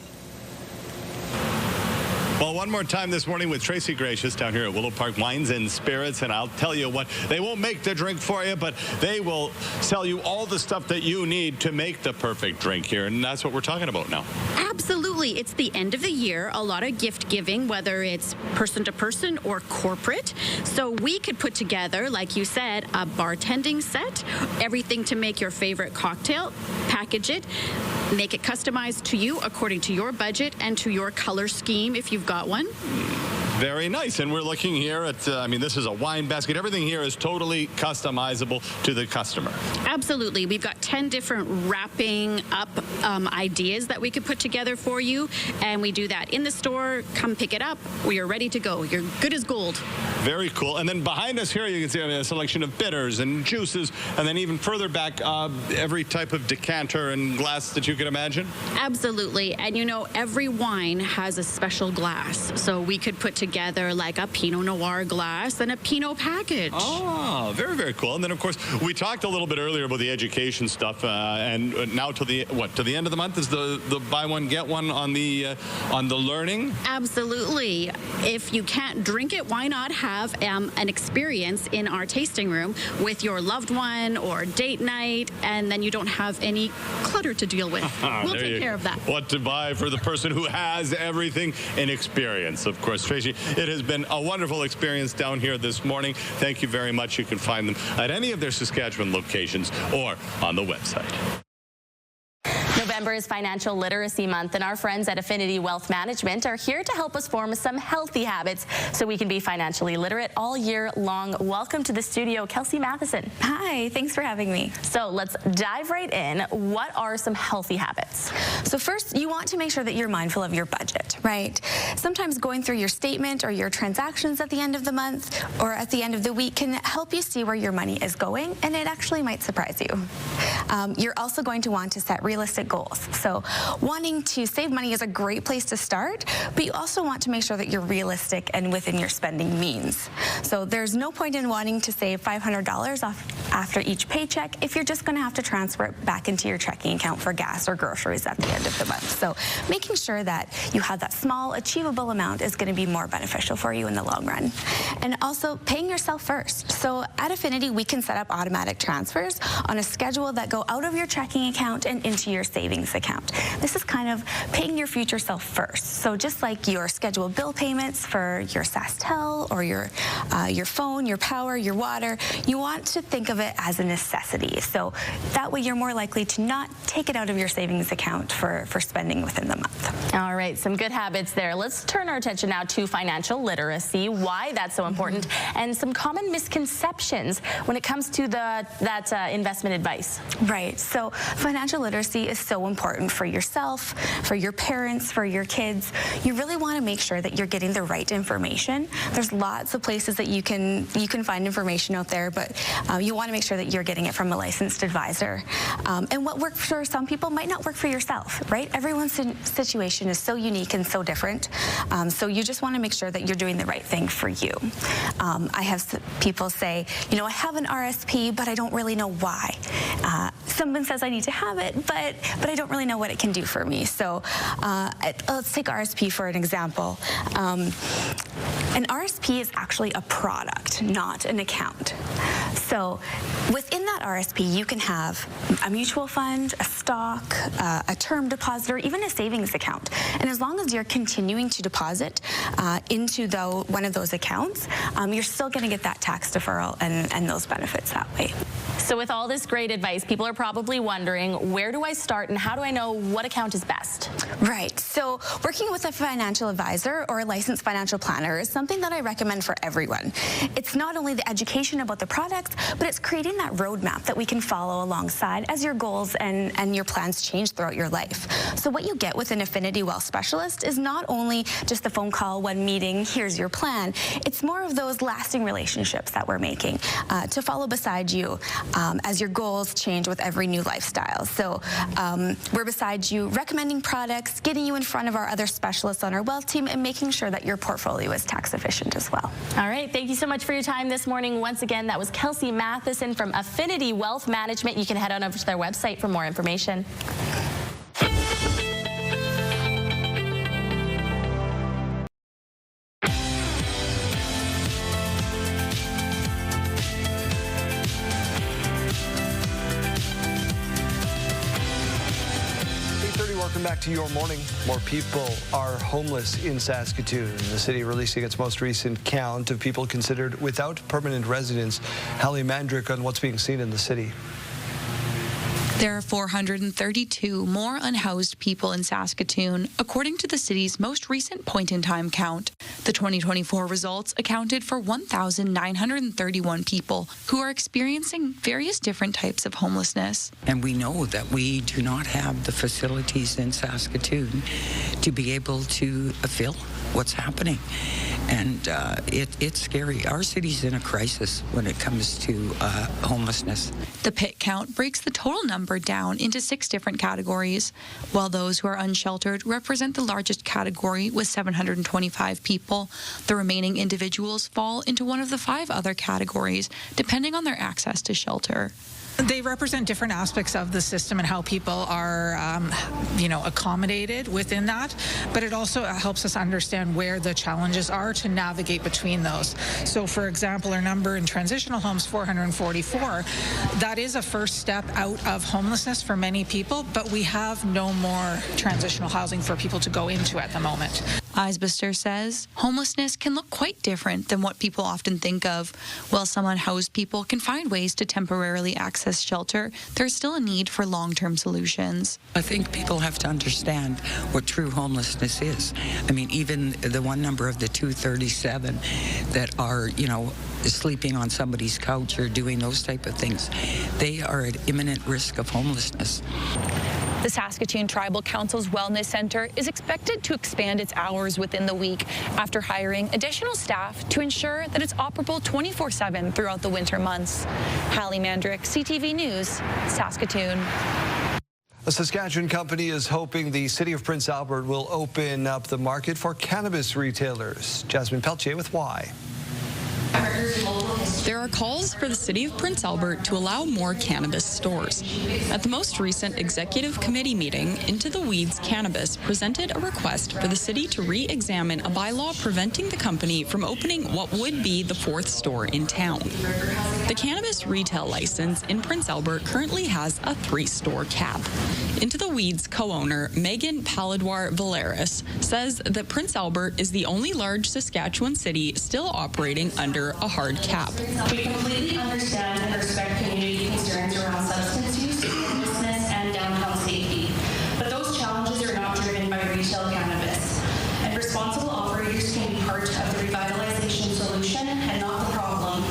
Speaker 7: Well, one more time this morning with Tracy Gracious down here at Willow Park Wines and Spirits, and I'll tell you what, they won't make the drink for you, but they will sell you all the stuff that you need to make the perfect drink here, and that's what we're talking about now.
Speaker 16: Absolutely. It's the end of the year, a lot of gift giving, whether it's person to person or corporate. So we could put together, like you said, a bartending set, everything to make your favorite cocktail, package it, make it customized to you according to your budget and to your color scheme if you've got one.
Speaker 7: Very nice. And we're looking here at, this is a wine basket. Everything here is totally customizable to the customer.
Speaker 16: Absolutely. We've got 10 different wrapping up ideas that we could put together for you. And we do that in the store. Come pick it up. We are ready to go. You're good as gold.
Speaker 7: Very cool. And then behind us here, you can see a selection of bitters and juices. And then even further back, every type of decanter and glass that you can imagine.
Speaker 16: Absolutely. And every wine has a special glass. So we could put together like a Pinot Noir glass and a Pinot package.
Speaker 7: Oh, very, very cool. And then, of course, we talked a little bit earlier about the education stuff, and now to the end of the month is the buy one get one on the learning.
Speaker 16: Absolutely. If you can't drink it, why not have an experience in our tasting room with your loved one or date night, and then you don't have any clutter to deal with. We'll take care of that.
Speaker 7: What to buy for the person who has everything in experience. Of course, Tracy, it has been a wonderful experience down here this morning. Thank you very much. You can find them at any of their Saskatchewan locations or on the website.
Speaker 21: November is Financial Literacy Month, and our friends at Affinity Wealth Management are here to help us form some healthy habits so we can be financially literate all year long. Welcome to the studio, Kelsey Matheson.
Speaker 22: Hi, thanks for having me.
Speaker 21: So let's dive right in. What are some healthy habits?
Speaker 22: So first, you want to make sure that you're mindful of your budget, right? Sometimes going through your statement or your transactions at the end of the month or at the end of the week can help you see where your money is going, and it actually might surprise you. You're also going to want to set realistic goals. So wanting to save money is a great place to start, but you also want to make sure that you're realistic and within your spending means. So there's no point in wanting to save $500 off after each paycheck if you're just going to have to transfer it back into your checking account for gas or groceries at the end of the month. So making sure that you have that small, achievable amount is going to be more beneficial for you in the long run. And also paying yourself first. So at Affinity, we can set up automatic transfers on a schedule that go out of your checking account and into your savings account. This is kind of paying your future self first. So just like your scheduled bill payments for your SaskTel or your phone, your power, your water, you want to think of it as a necessity. So that way you're more likely to not take it out of your savings account for spending within the month.
Speaker 21: All right, some good habits there. Let's turn our attention now to financial literacy, why that's so important, and some common misconceptions when it comes to that investment advice.
Speaker 22: Right. So financial literacy is so so important for yourself, for your parents, for your kids. You really want to make sure that you're getting the right information. There's lots of places that you can find information out there, but you want to make sure that you're getting it from a licensed advisor. And what works for some people might not work for yourself, right? Everyone's situation is so unique and so different. So you just want to make sure that you're doing the right thing for you. I have people say, you know, I have an RSP, but I don't really know why. Someone says I need to have it, but I don't really know what it can do for me. So let's take RSP for an example. An RSP is actually a product, not an account. So within that RSP, you can have a mutual fund, a stock, a term deposit, or even a savings account. And as long as you're continuing to deposit into one of those accounts, you're still going to get that tax deferral and those benefits that way.
Speaker 21: So with all this great advice, people are probably wondering, where do I start and how do I know what account is best?
Speaker 22: Right. So working with a financial advisor or a licensed financial planner is something that I recommend for everyone. It's not only the education about the products, but it's creating that roadmap that we can follow alongside as your goals and your plans change throughout your life. So what you get with an Affinity Wealth Specialist is not only just the phone call, one meeting, here's your plan. It's more of those lasting relationships that we're making to follow beside you as your goals change with every new lifestyle. So we're beside you recommending products, getting you in front of our other specialists on our wealth team, and making sure that your portfolio is tax efficient as well.
Speaker 21: All right, thank you so much for your time this morning. Once again, that was Kelsey Matheson from Affinity Wealth Management. You can head on over to their website for more information.
Speaker 1: Welcome back to your morning. More people are homeless in Saskatoon. The city releasing its most recent count of people considered without permanent residence. Hallie Mandrick on what's being seen in the city.
Speaker 3: There are 432 more unhoused people in Saskatoon, according to the city's most recent point-in-time count. The 2024 results accounted for 1,931 people who are experiencing various different types of homelessness.
Speaker 10: And we know that we do not have the facilities in Saskatoon to be able to fill what's happening. And it's scary. Our city's in a crisis when it comes to homelessness.
Speaker 3: The PIT count breaks the total number down into 6 different categories. While those who are unsheltered represent the largest category with 725 people, the remaining individuals fall into one of the 5 other categories, depending on their access to shelter.
Speaker 15: They represent different aspects of the system and how people are, accommodated within that. But it also helps us understand where the challenges are to navigate between those. So, for example, our number in transitional homes, 444, that is a first step out of homelessness for many people, but we have no more transitional housing for people to go into at the moment.
Speaker 3: Eisbister says homelessness can look quite different than what people often think of. While some unhoused people can find ways to temporarily access shelter, there's still a need for long-term solutions.
Speaker 10: I think people have to understand what true homelessness is. I mean, even the one number of the 237 that are, sleeping on somebody's couch or doing those type of things, they are at imminent risk of homelessness.
Speaker 3: The Saskatoon Tribal Council's Wellness Centre is expected to expand its hours within the week after hiring additional staff to ensure that it's operable 24/7 throughout the winter months. Hallie Mandrick, CTV News, Saskatoon.
Speaker 1: A Saskatchewan company is hoping the city of Prince Albert will open up the market for cannabis retailers. Jasmine Peltier with why.
Speaker 23: There are calls for the city of Prince Albert to allow more cannabis stores. At the most recent executive committee meeting, Into the Weeds Cannabis presented a request for the city to re-examine a bylaw preventing the company from opening what would be the 4th store in town. The cannabis retail license in Prince Albert currently has a 3-store cap. Into the Weeds co-owner Megan Paladwar-Valeris says that Prince Albert is the only large Saskatchewan city still operating under a hard cap.
Speaker 24: We completely understand and respect community concerns around substance use, homelessness, and downtown safety. But those challenges are not driven by retail cannabis. And responsible operators can be part of the revitalization solution and not the problem.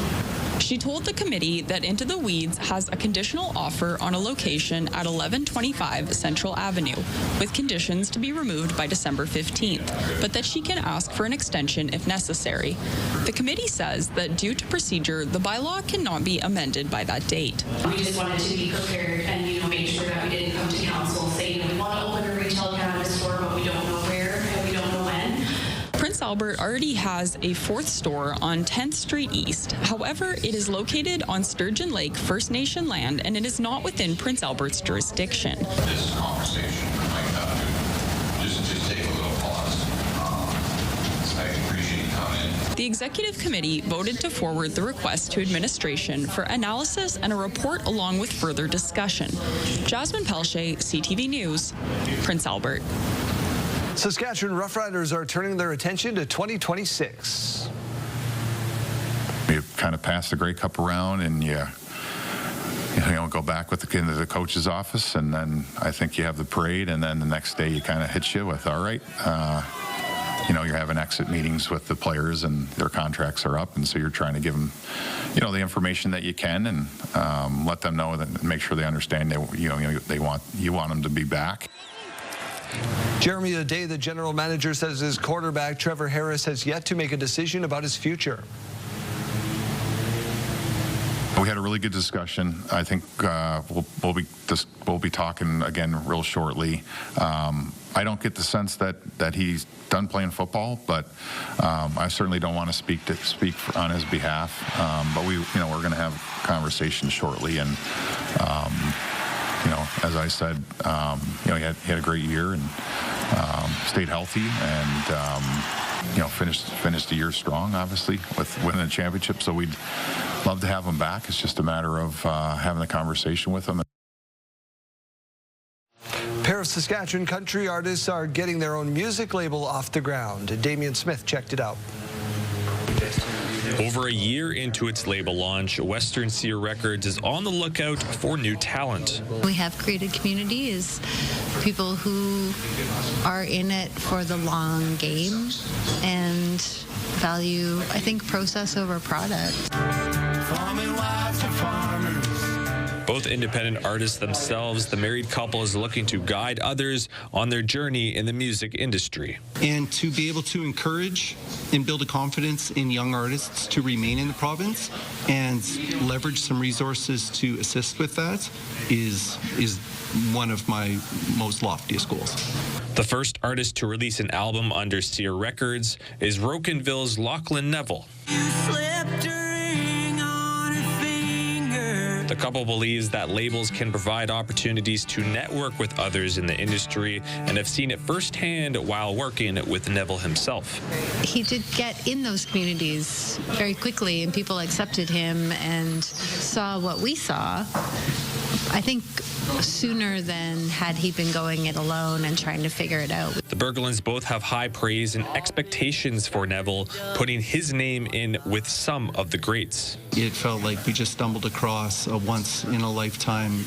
Speaker 23: She told the committee that Into the Weeds has a conditional offer on a location at 1125 Central Avenue, with conditions to be removed by December 15th, but that she can ask for an extension if necessary. The committee says that due to procedure, the bylaw cannot be amended by that date.
Speaker 24: We just wanted to be prepared and, make sure that we didn't come to council saying we want to open a retail cannabis store, but we don't know where and we don't know when.
Speaker 23: Prince Albert already has a 4th store on 10th Street East. However, it is located on Sturgeon Lake First Nation land, and it is not within Prince Albert's jurisdiction.
Speaker 9: This conversation might have to just take a little pause. I appreciate you coming.
Speaker 23: The executive committee voted to forward the request to administration for analysis and a report along with further discussion. Jasmine Pelche, CTV News, Prince Albert.
Speaker 1: Saskatchewan Roughriders are turning their attention to 2026.
Speaker 11: You kind of pass the Grey Cup around and you go back into the coach's office, and then I think you have the parade, and then the next day you kind of hit you with, all right, you're having exit meetings with the players and their contracts are up, and so you're trying to give them, the information that you can and let them know that, make sure they understand that you want them to be back.
Speaker 1: Jeremy O'Day, the general manager, says his quarterback Trevor Harris has yet to make a decision about his future.
Speaker 11: We had a really good discussion. I think we'll be talking again real shortly. I don't get the sense that he's done playing football, but I certainly don't want to speak on his behalf. But we're going to have a conversation shortly, and as I said, he had a great year and stayed healthy and finished the year strong, obviously, with winning a championship. So we'd love to have him back. It's just a matter of having a conversation with him.
Speaker 1: A pair of Saskatchewan country artists are getting their own music label off the ground. Damian Smith checked it out.
Speaker 12: Over a year into its label launch, Western Seer Records is on the lookout for new talent.
Speaker 14: We have created community as people who are in it for the long game and value, I think, process over product.
Speaker 12: Farming wives and farmers. Both independent artists themselves, the married couple is looking to guide others on their journey in the music industry.
Speaker 25: And to be able to encourage and build a confidence in young artists to remain in the province and leverage some resources to assist with that is one of my most loftiest goals.
Speaker 12: The first artist to release an album under Seer Records is Rocanville's Lachlan Neville. The couple believes that labels can provide opportunities to network with others in the industry and have seen it firsthand while working with Neville himself.
Speaker 14: He did get in those communities very quickly, and people accepted him and saw what we saw, I think, sooner than had he been going it alone and trying to figure it out.
Speaker 12: The Berglunds both have high praise and expectations for Neville, putting his name in with some of the greats.
Speaker 25: It felt like we just stumbled across a once-in-a-lifetime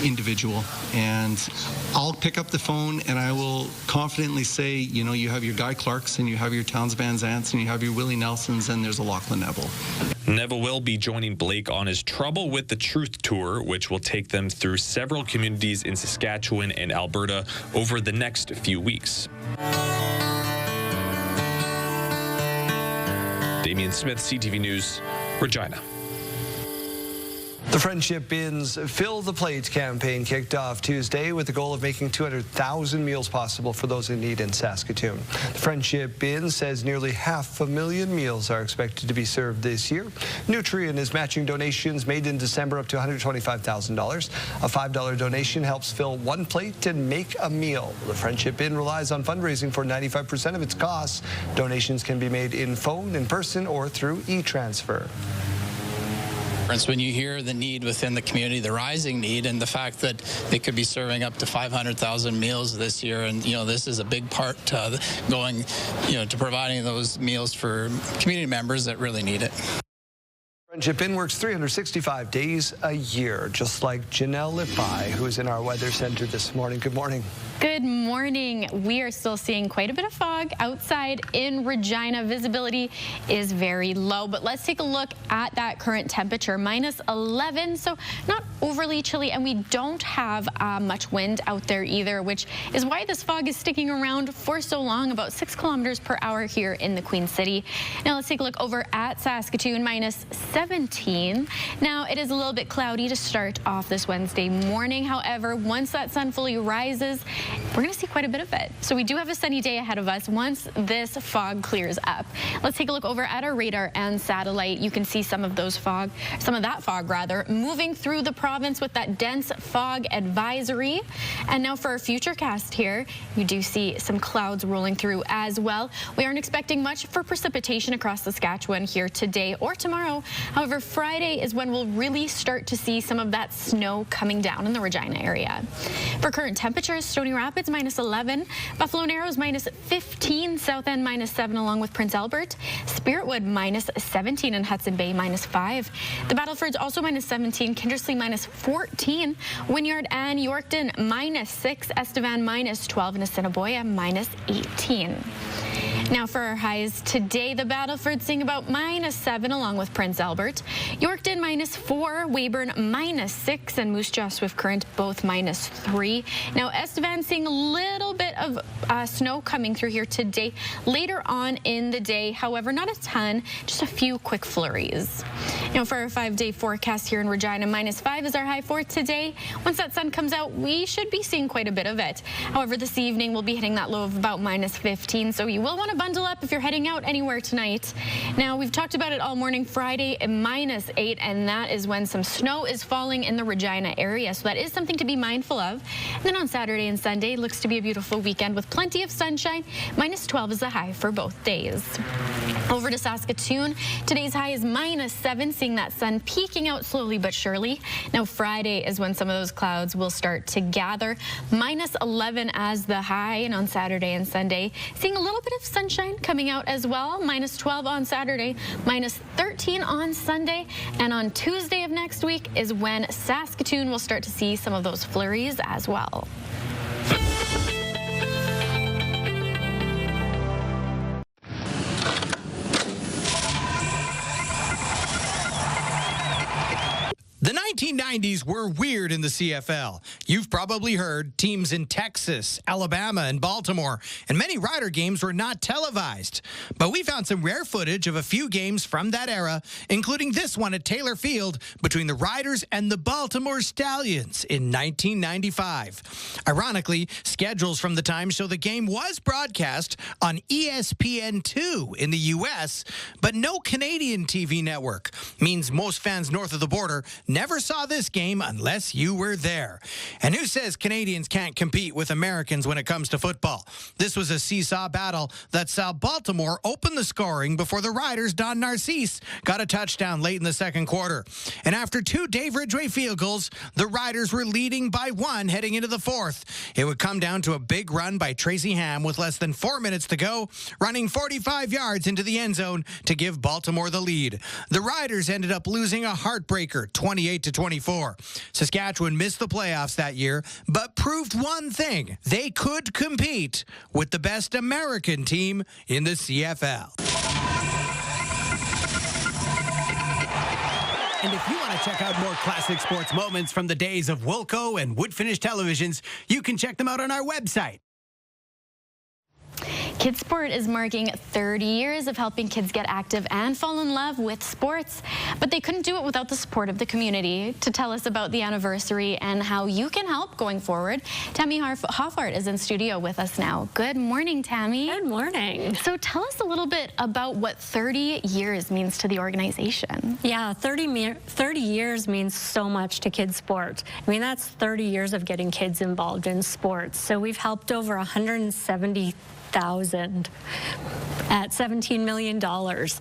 Speaker 25: individual. And I'll pick up the phone and I will confidently say, you have your Guy Clarks and you have your Towns Van Zants and you have your Willie Nelsons, and there's a Lachlan Neville.
Speaker 12: Neville will be joining Blake on his Trouble with the Truth tour, which will take them through several communities in Saskatchewan and Alberta over the next few weeks. Damian Smith, CTV News, Regina.
Speaker 1: The Friendship Bins Fill the Plate campaign kicked off Tuesday with the goal of making 200,000 meals possible for those in need in Saskatoon. The Friendship Bin says nearly 500,000 meals are expected to be served this year. Nutrien is matching donations made in December up to $125,000. A $5 donation helps fill one plate and make a meal. The Friendship Bin relies on fundraising for 95% of its costs. Donations can be made in phone, in person, or through e-transfer.
Speaker 26: When you hear the need within the community, the rising need, and the fact that they could be serving up to 500,000 meals this year, and this is a big part going, to providing those meals for community members that really need it.
Speaker 1: Friendship Bin works 365 days a year, just like Janelle Lipai, who is in our weather center this morning. Good morning.
Speaker 5: Good morning. We are still seeing quite a bit of fog outside in Regina. Visibility is very low, but let's take a look at that current temperature, -11, so not overly chilly, and we don't have much wind out there either, which is why this fog is sticking around for so long, about 6 kilometers per hour here in the Queen City. Now let's take a look over at Saskatoon, -17. Now it is a little bit cloudy to start off this Wednesday morning. However, once that sun fully rises, we're going to see quite a bit of it. So we do have a sunny day ahead of us once this fog clears up. Let's take a look over at our radar and satellite. You can see some of that fog moving through the province with that dense fog advisory. And now for our future cast here, you do see some clouds rolling through as well. We aren't expecting much for precipitation across Saskatchewan here today or tomorrow. However, Friday is when we'll really start to see some of that snow coming down in the Regina area. For current temperatures, Stony Rapids -11, Buffalo Narrows -15, South End -7 along with Prince Albert, Spiritwood -17 and Hudson Bay -5. The Battleford's also -17, Kindersley -14, Wynyard and Yorkton -6, Estevan -12, and Assiniboia -18. Now for our highs today, the Battleford seeing about -7 along with Prince Albert, Yorkton -4, Weyburn -6, and Moose Jaw Swift Current both -3. Now Estevan seeing a little bit of snow coming through here today later on in the day. However, not a ton, just a few quick flurries. Now for our 5-day forecast here in Regina, -5 is our high for today. Once that sun comes out, we should be seeing quite a bit of it. However, this evening we'll be hitting that low of about -15, so you will want to bundle up if you're heading out anywhere tonight. Now, we've talked about it all morning. Friday, -8, and that is when some snow is falling in the Regina area, so that is something to be mindful of. And then on Saturday and Sunday, looks to be a beautiful weekend with plenty of sunshine. -12 is the high for both days. Over to Saskatoon, today's high is -7, seeing that sun peeking out slowly but surely. Now, Friday is when some of those clouds will start to gather. -11 as the high, and on Saturday and Sunday, seeing a little bit of sunshine coming out as well. -12 on Saturday, -13 on Sunday, and on Tuesday of next week is when Saskatoon will start to see some of those flurries as well.
Speaker 13: The 1990s were weird in the CFL. You've probably heard teams in Texas, Alabama, and Baltimore, and many Rider games were not televised. But we found some rare footage of a few games from that era, including this one at Taylor Field between the Riders and the Baltimore Stallions in 1995. Ironically, schedules from the time show the game was broadcast on ESPN2 in the U.S., but no Canadian TV network. Means most fans north of the border never saw this game unless you were there. And who says Canadians can't compete with Americans when it comes to football? This was a seesaw battle that saw Baltimore open the scoring before the Riders' Don Narcisse got a touchdown late in the second quarter. And after 2 Dave Ridgway field goals, the Riders were leading by 1 heading into the fourth. It would come down to a big run by Tracy Ham with less than 4 minutes to go, running 45 yards into the end zone to give Baltimore the lead. The Riders ended up losing a heartbreaker, 28-24. Saskatchewan missed the playoffs that year, but proved one thing: they could compete with the best American team in the CFL.
Speaker 17: And if you want to check out more classic sports moments from the days of Wilco and Woodfinish televisions, you can check them out on our website.
Speaker 5: Kids Sport is marking 30 years of helping kids get active and fall in love with sports, but they couldn't do it without the support of the community. To tell us about the anniversary and how you can help going forward, Tammy Hoffart is in studio with us now. Good morning, Tammy.
Speaker 18: Good morning.
Speaker 5: So tell us a little bit about what 30 years means to the organization.
Speaker 18: Yeah, 30 years means so much to Kids Sport. I mean, that's 30 years of getting kids involved in sports. So we've helped over 170,000 at $17 million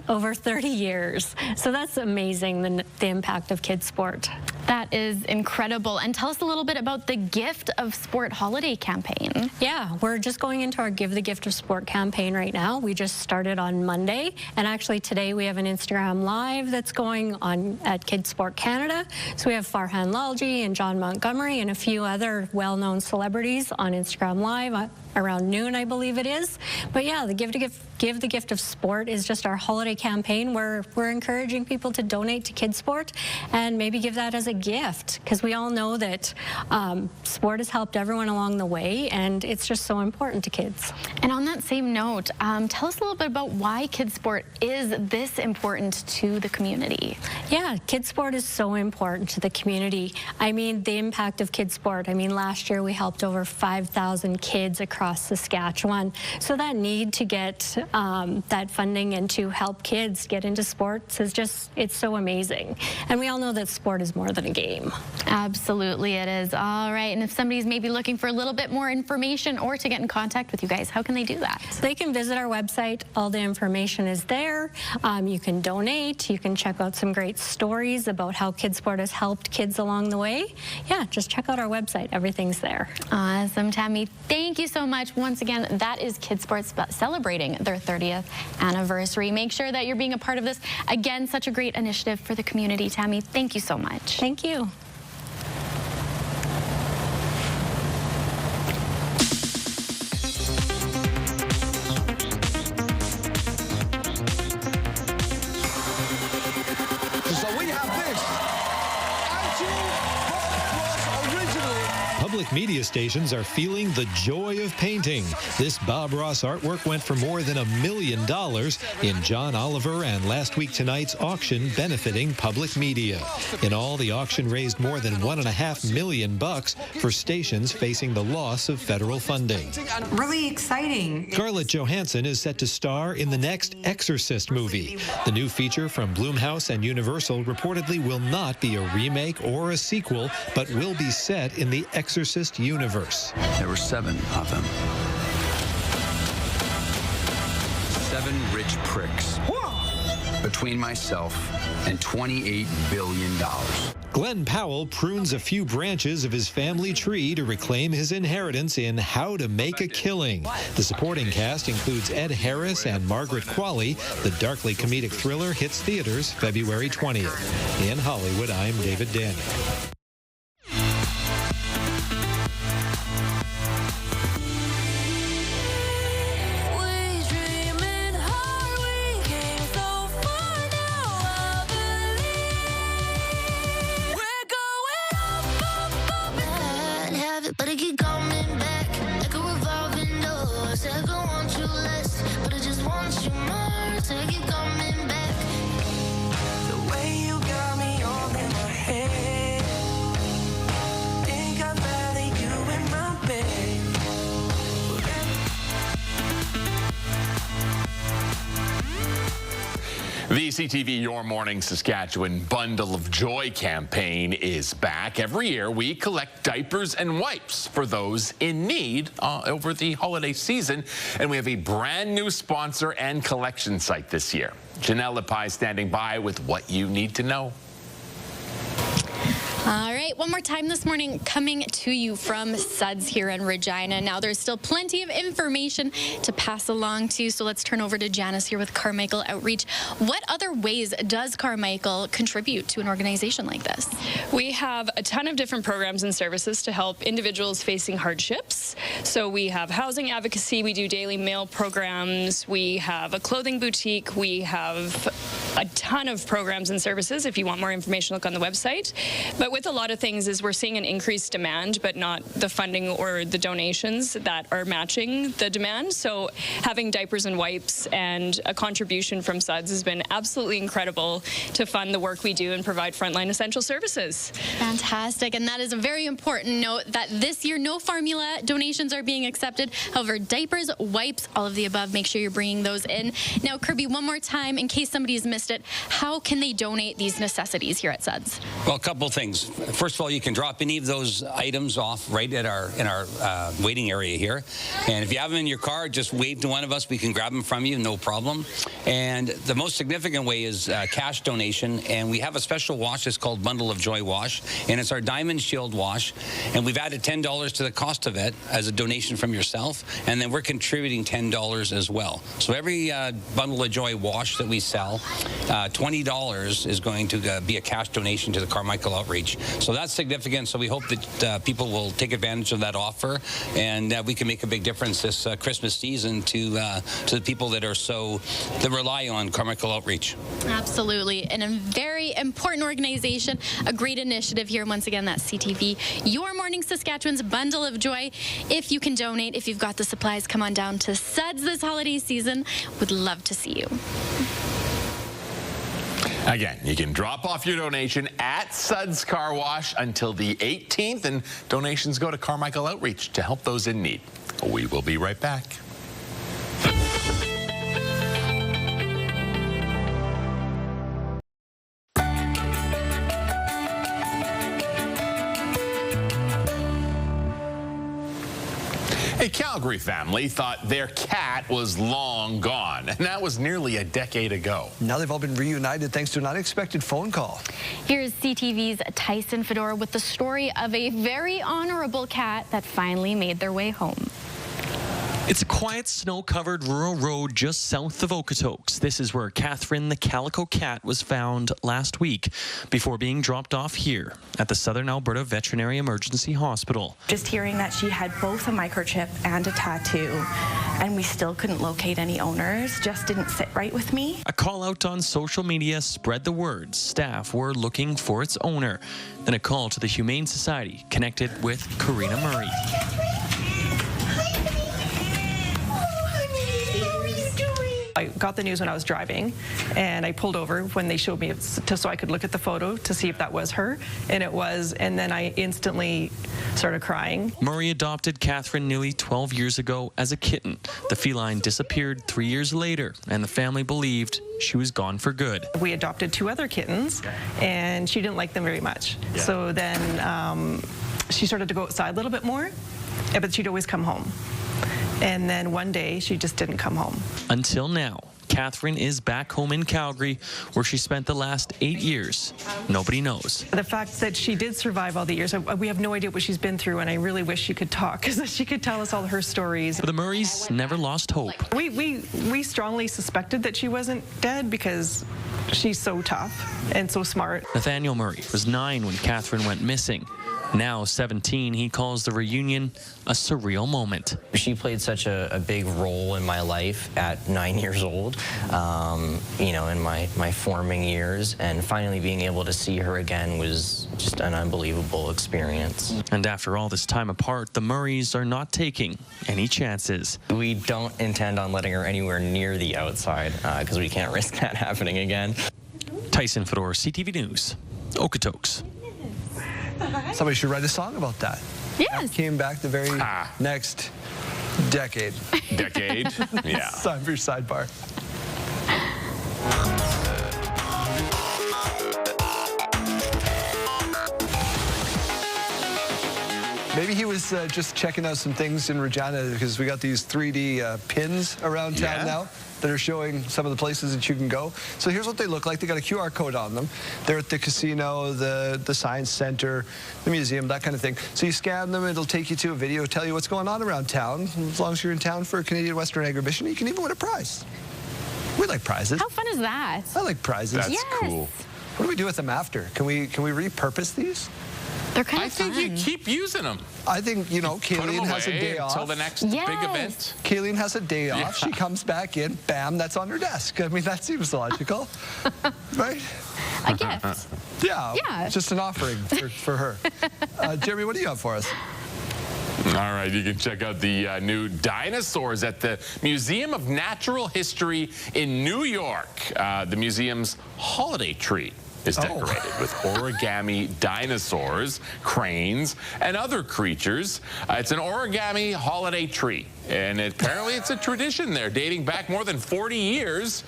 Speaker 18: over 30 years. So that's amazing, the impact of Kids Sport.
Speaker 5: That is incredible. And tell us a little bit about the Gift of Sport holiday campaign.
Speaker 18: Yeah, we're just going into our Give the Gift of Sport campaign right now. We just started on Monday, and actually today we have an Instagram Live that's going on at Kids Sport Canada. So we have Farhan Lalji and John Montgomery and a few other well-known celebrities on Instagram Live around noon, I believe it is. But yeah, the Give the Gift of Sport is just our holiday campaign where we're encouraging people to donate to Kids Sport and maybe give that as a gift, because we all know that sport has helped everyone along the way, and it's just so important to kids.
Speaker 5: And on that same note, tell us a little bit about why Kids Sport is this important to the community.
Speaker 18: Yeah, Kids Sport is so important to the community. I mean, the impact of Kids Sport. I mean, last year we helped over 5,000 kids across Saskatchewan. So that need to get that funding and to help kids get into sports is just, it's so amazing. And we all know that sport is more than a game.
Speaker 5: Absolutely it is. All right, and if somebody's maybe looking for a little bit more information or to get in contact with you guys, how can they do that?
Speaker 18: They can visit our website. All the information is there. You can donate. You can check out some great stories about how Kids Sport has helped kids along the way. Yeah, just check out our website. Everything's there.
Speaker 5: Awesome, Tammy. Thank you so much. Once again, that is Kids Sports celebrating their 30th anniversary. Make sure that you're being a part of this. Again, such a great initiative for the community, Tammy. Thank you so much.
Speaker 18: Thank you.
Speaker 1: So we have this.
Speaker 2: Public media stations are feeling the joy of painting. This Bob Ross artwork went for more than $1 million in John Oliver and Last Week Tonight's auction benefiting public media. In all, the auction raised more than $1.5 million for stations facing the loss of federal funding.
Speaker 4: Really exciting.
Speaker 2: Scarlett Johansson is set to star in the next Exorcist movie. The new feature from Blumhouse and Universal reportedly will not be a remake or a sequel, but will be set in the Exorcist universe.
Speaker 6: There were 7 of them. 7 rich pricks between myself and $28 billion.
Speaker 2: Glenn Powell prunes a few branches of his family tree to reclaim his inheritance in How to Make a Killing. The supporting cast includes Ed Harris and Margaret Qualley. The darkly comedic thriller hits theaters February 20th. In Hollywood, I'm David Daniel.
Speaker 8: But I keep coming back like a revolving door. Said I want you less, but I just want you more. So I keep coming back. The way you got me all in my head. Think I'd rather you in my bed.
Speaker 19: The CTV Your Morning Saskatchewan Bundle of Joy campaign is back. Every year, we collect diapers and wipes for those in need over the holiday season. And we have a brand new sponsor and collection site this year. Janelle Lepai standing by with what you need to know.
Speaker 5: All right, one more time this morning, coming to you from Suds here in Regina. Now, there's still plenty of information to pass along to, so let's turn over to Janice here with Carmichael Outreach. What other ways does Carmichael contribute to an organization like this?
Speaker 20: We have a ton of different programs and services to help individuals facing hardships. So we have housing advocacy, we do daily mail programs, we have a clothing boutique, we have a ton of programs and services. If you want more information, look on the website. But with a lot of things is we're seeing an increased demand, but not the funding or the donations that are matching the demand. So having diapers and wipes and a contribution from Suds has been absolutely incredible to fund the work we do and provide frontline essential services.
Speaker 5: Fantastic. And that is a very important note that this year no formula donations are being accepted. However, diapers, wipes, all of the above, make sure you're bringing those in. Now, Kirby, one more time, in case somebody's missed it, how can they donate these necessities here at Suds?
Speaker 27: Well, a couple things.
Speaker 7: is, first of all, you can drop any of those items off right at in our waiting area here. And if you have them in your car, just wave to one of us. We can grab them from you, no problem. And the most significant way is cash donation. And we have a special wash. It's called Bundle of Joy Wash. And it's our Diamond Shield wash. And we've added $10 to the cost of it as a donation from yourself. And then we're contributing $10 as well. So every Bundle of Joy wash that we sell, $20 is going to be a cash donation to the Carmichael Outreach. So that's significant. So we hope that people will take advantage of that offer, and we can make a big difference this Christmas season to the people that rely on Carmichael Outreach.
Speaker 5: Absolutely, and a very important organization, a great initiative here. Once again, that's CTV, Your Morning Saskatchewan's Bundle of Joy. If you can donate, if you've got the supplies, come on down to Suds this holiday season. Would love to see you.
Speaker 19: Again, you can drop off your donation at Suds Car Wash until the 18th, and donations go to Carmichael Outreach to help those in need. We will be right back. A Calgary family thought their cat was long gone, and that was nearly a decade ago.
Speaker 1: Now they've all been reunited thanks to an unexpected phone call.
Speaker 5: Here's CTV's Tyson Fedora with the story of a very honorable cat that finally made their way home.
Speaker 10: It's a quiet, snow-covered rural road just south of Okotoks. This is where Catherine the calico cat was found last week before being dropped off here at the Southern Alberta Veterinary Emergency Hospital.
Speaker 15: Just hearing that she had both a microchip and a tattoo, and we still couldn't locate any owners, just didn't sit right with me.
Speaker 10: A call out on social media spread the word. Staff were looking for its owner. Then a call to the Humane Society connected with Karina Murray.
Speaker 16: I got the news when I was driving, and I pulled over when they showed me so I could look at the photo to see if that was her, and it was, and then I instantly started crying.
Speaker 10: Murray adopted Catherine nearly 12 years ago as a kitten. The feline disappeared 3 years later, and the family believed she was gone for good.
Speaker 16: We adopted 2 other kittens, and she didn't like them very much. Yeah. So then she started to go outside a little bit more, but she'd always come home. And then one day, she just didn't come home.
Speaker 10: Until now, Catherine is back home in Calgary, where she spent the last 8 years. Nobody knows.
Speaker 16: The fact that she did survive all the years, we have no idea what she's been through, and I really wish she could talk, because she could tell us all her stories.
Speaker 10: But the Murrays never lost hope.
Speaker 16: We strongly suspected that she wasn't dead because she's so tough and so smart.
Speaker 10: Nathaniel Murray was 9 when Catherine went missing. Now 17, he calls the reunion a surreal moment.
Speaker 21: She played such a big role in my life at 9 years old, you know, in my forming years, and finally being able to see her again was just an unbelievable experience.
Speaker 10: And after all this time apart, the Murrays are not taking any chances.
Speaker 21: We don't intend on letting her anywhere near the outside because we can't risk that happening again.
Speaker 10: Tyson Fedora, CTV News, Okotoks.
Speaker 1: Somebody should write a song about that.
Speaker 5: Yes.
Speaker 1: That came back the very next decade.
Speaker 19: Decade? Yeah.
Speaker 1: It's time for your sidebar. Maybe he was just checking out some things in Regina, because we got these 3D pins around town now that are showing some of the places that you can go. So here's what they look like. They got a QR code on them. They're at the casino, the science center, the museum, that kind of thing. So you scan them, it'll take you to a video, tell you what's going on around town. As long as you're in town for a Canadian Western Agribition, you can even win a prize. We like prizes.
Speaker 5: How fun is that?
Speaker 1: I like prizes.
Speaker 19: That's cool.
Speaker 1: What do we do with them after? Can we repurpose these?
Speaker 5: They're kind of
Speaker 19: fun. I think you keep using them.
Speaker 1: I think, you know, Kayleen has a day off.
Speaker 19: Until the next big event.
Speaker 1: Kayleen has a day off. She comes back in, bam, that's on her desk. I mean, that seems logical, right?
Speaker 5: A gift.
Speaker 1: Yeah. It's just an offering for her. Jeremy, what do you have for us?
Speaker 19: All right, you can check out the new dinosaurs at the Museum of Natural History in New York, the museum's holiday tree. is decorated with origami dinosaurs, cranes, and other creatures. It's an origami holiday tree, and apparently it's a tradition there dating back more than 40 years.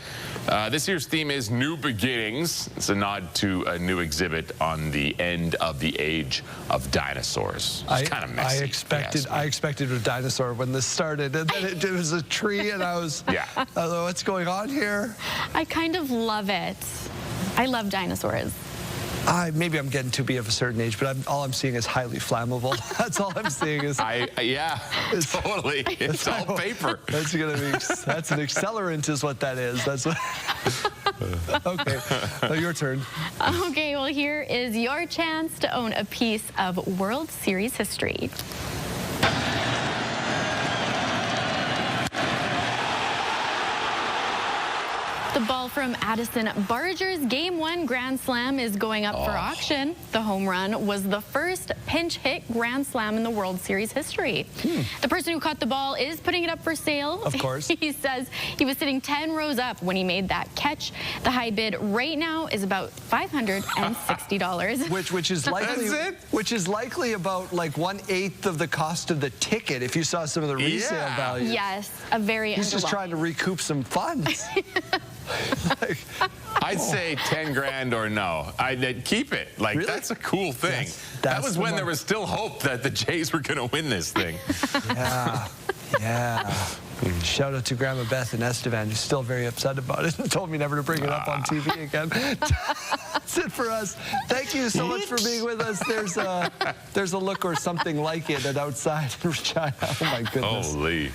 Speaker 19: This year's theme is New Beginnings. It's a nod to a new exhibit on the end of the age of dinosaurs. It's kind of messy.
Speaker 1: I expected a dinosaur when this started, and then it was a tree, and I was, what's going on here?
Speaker 5: I kind of love it. I love dinosaurs.
Speaker 1: Maybe I'm getting to be of a certain age, but all I'm seeing is highly flammable. That's all I'm seeing is.
Speaker 19: Totally. It's all paper.
Speaker 1: That's an accelerant, is what that is. That's what. Okay, your turn.
Speaker 5: Okay, well, here is your chance to own a piece of World Series history. The ball from Addison Barger's Game 1 Grand Slam is going up for auction. The home run was the first pinch hit Grand Slam in the World Series history. The person who caught the ball is putting it up for sale.
Speaker 1: Of course.
Speaker 5: He says he was sitting 10 rows up when he made that catch. The high bid right now is about $560.
Speaker 1: Which is likely, which is likely about like 1/8 of the cost of the ticket if you saw some of the resale value.
Speaker 5: Yes, a very
Speaker 1: He's just trying to recoup some funds.
Speaker 19: I'd say 10 grand or no. I'd keep it. Like, that's a cool thing. That was when there was still hope that the Jays were going to win this thing.
Speaker 1: Yeah. Shout out to Grandma Beth and Estevan, who's still very upset about it and told me never to bring it up on TV again. That's it for us. Thank you so much for being with us. There's a look or something like it at outside in Regina. Oh, my goodness.
Speaker 19: Holy.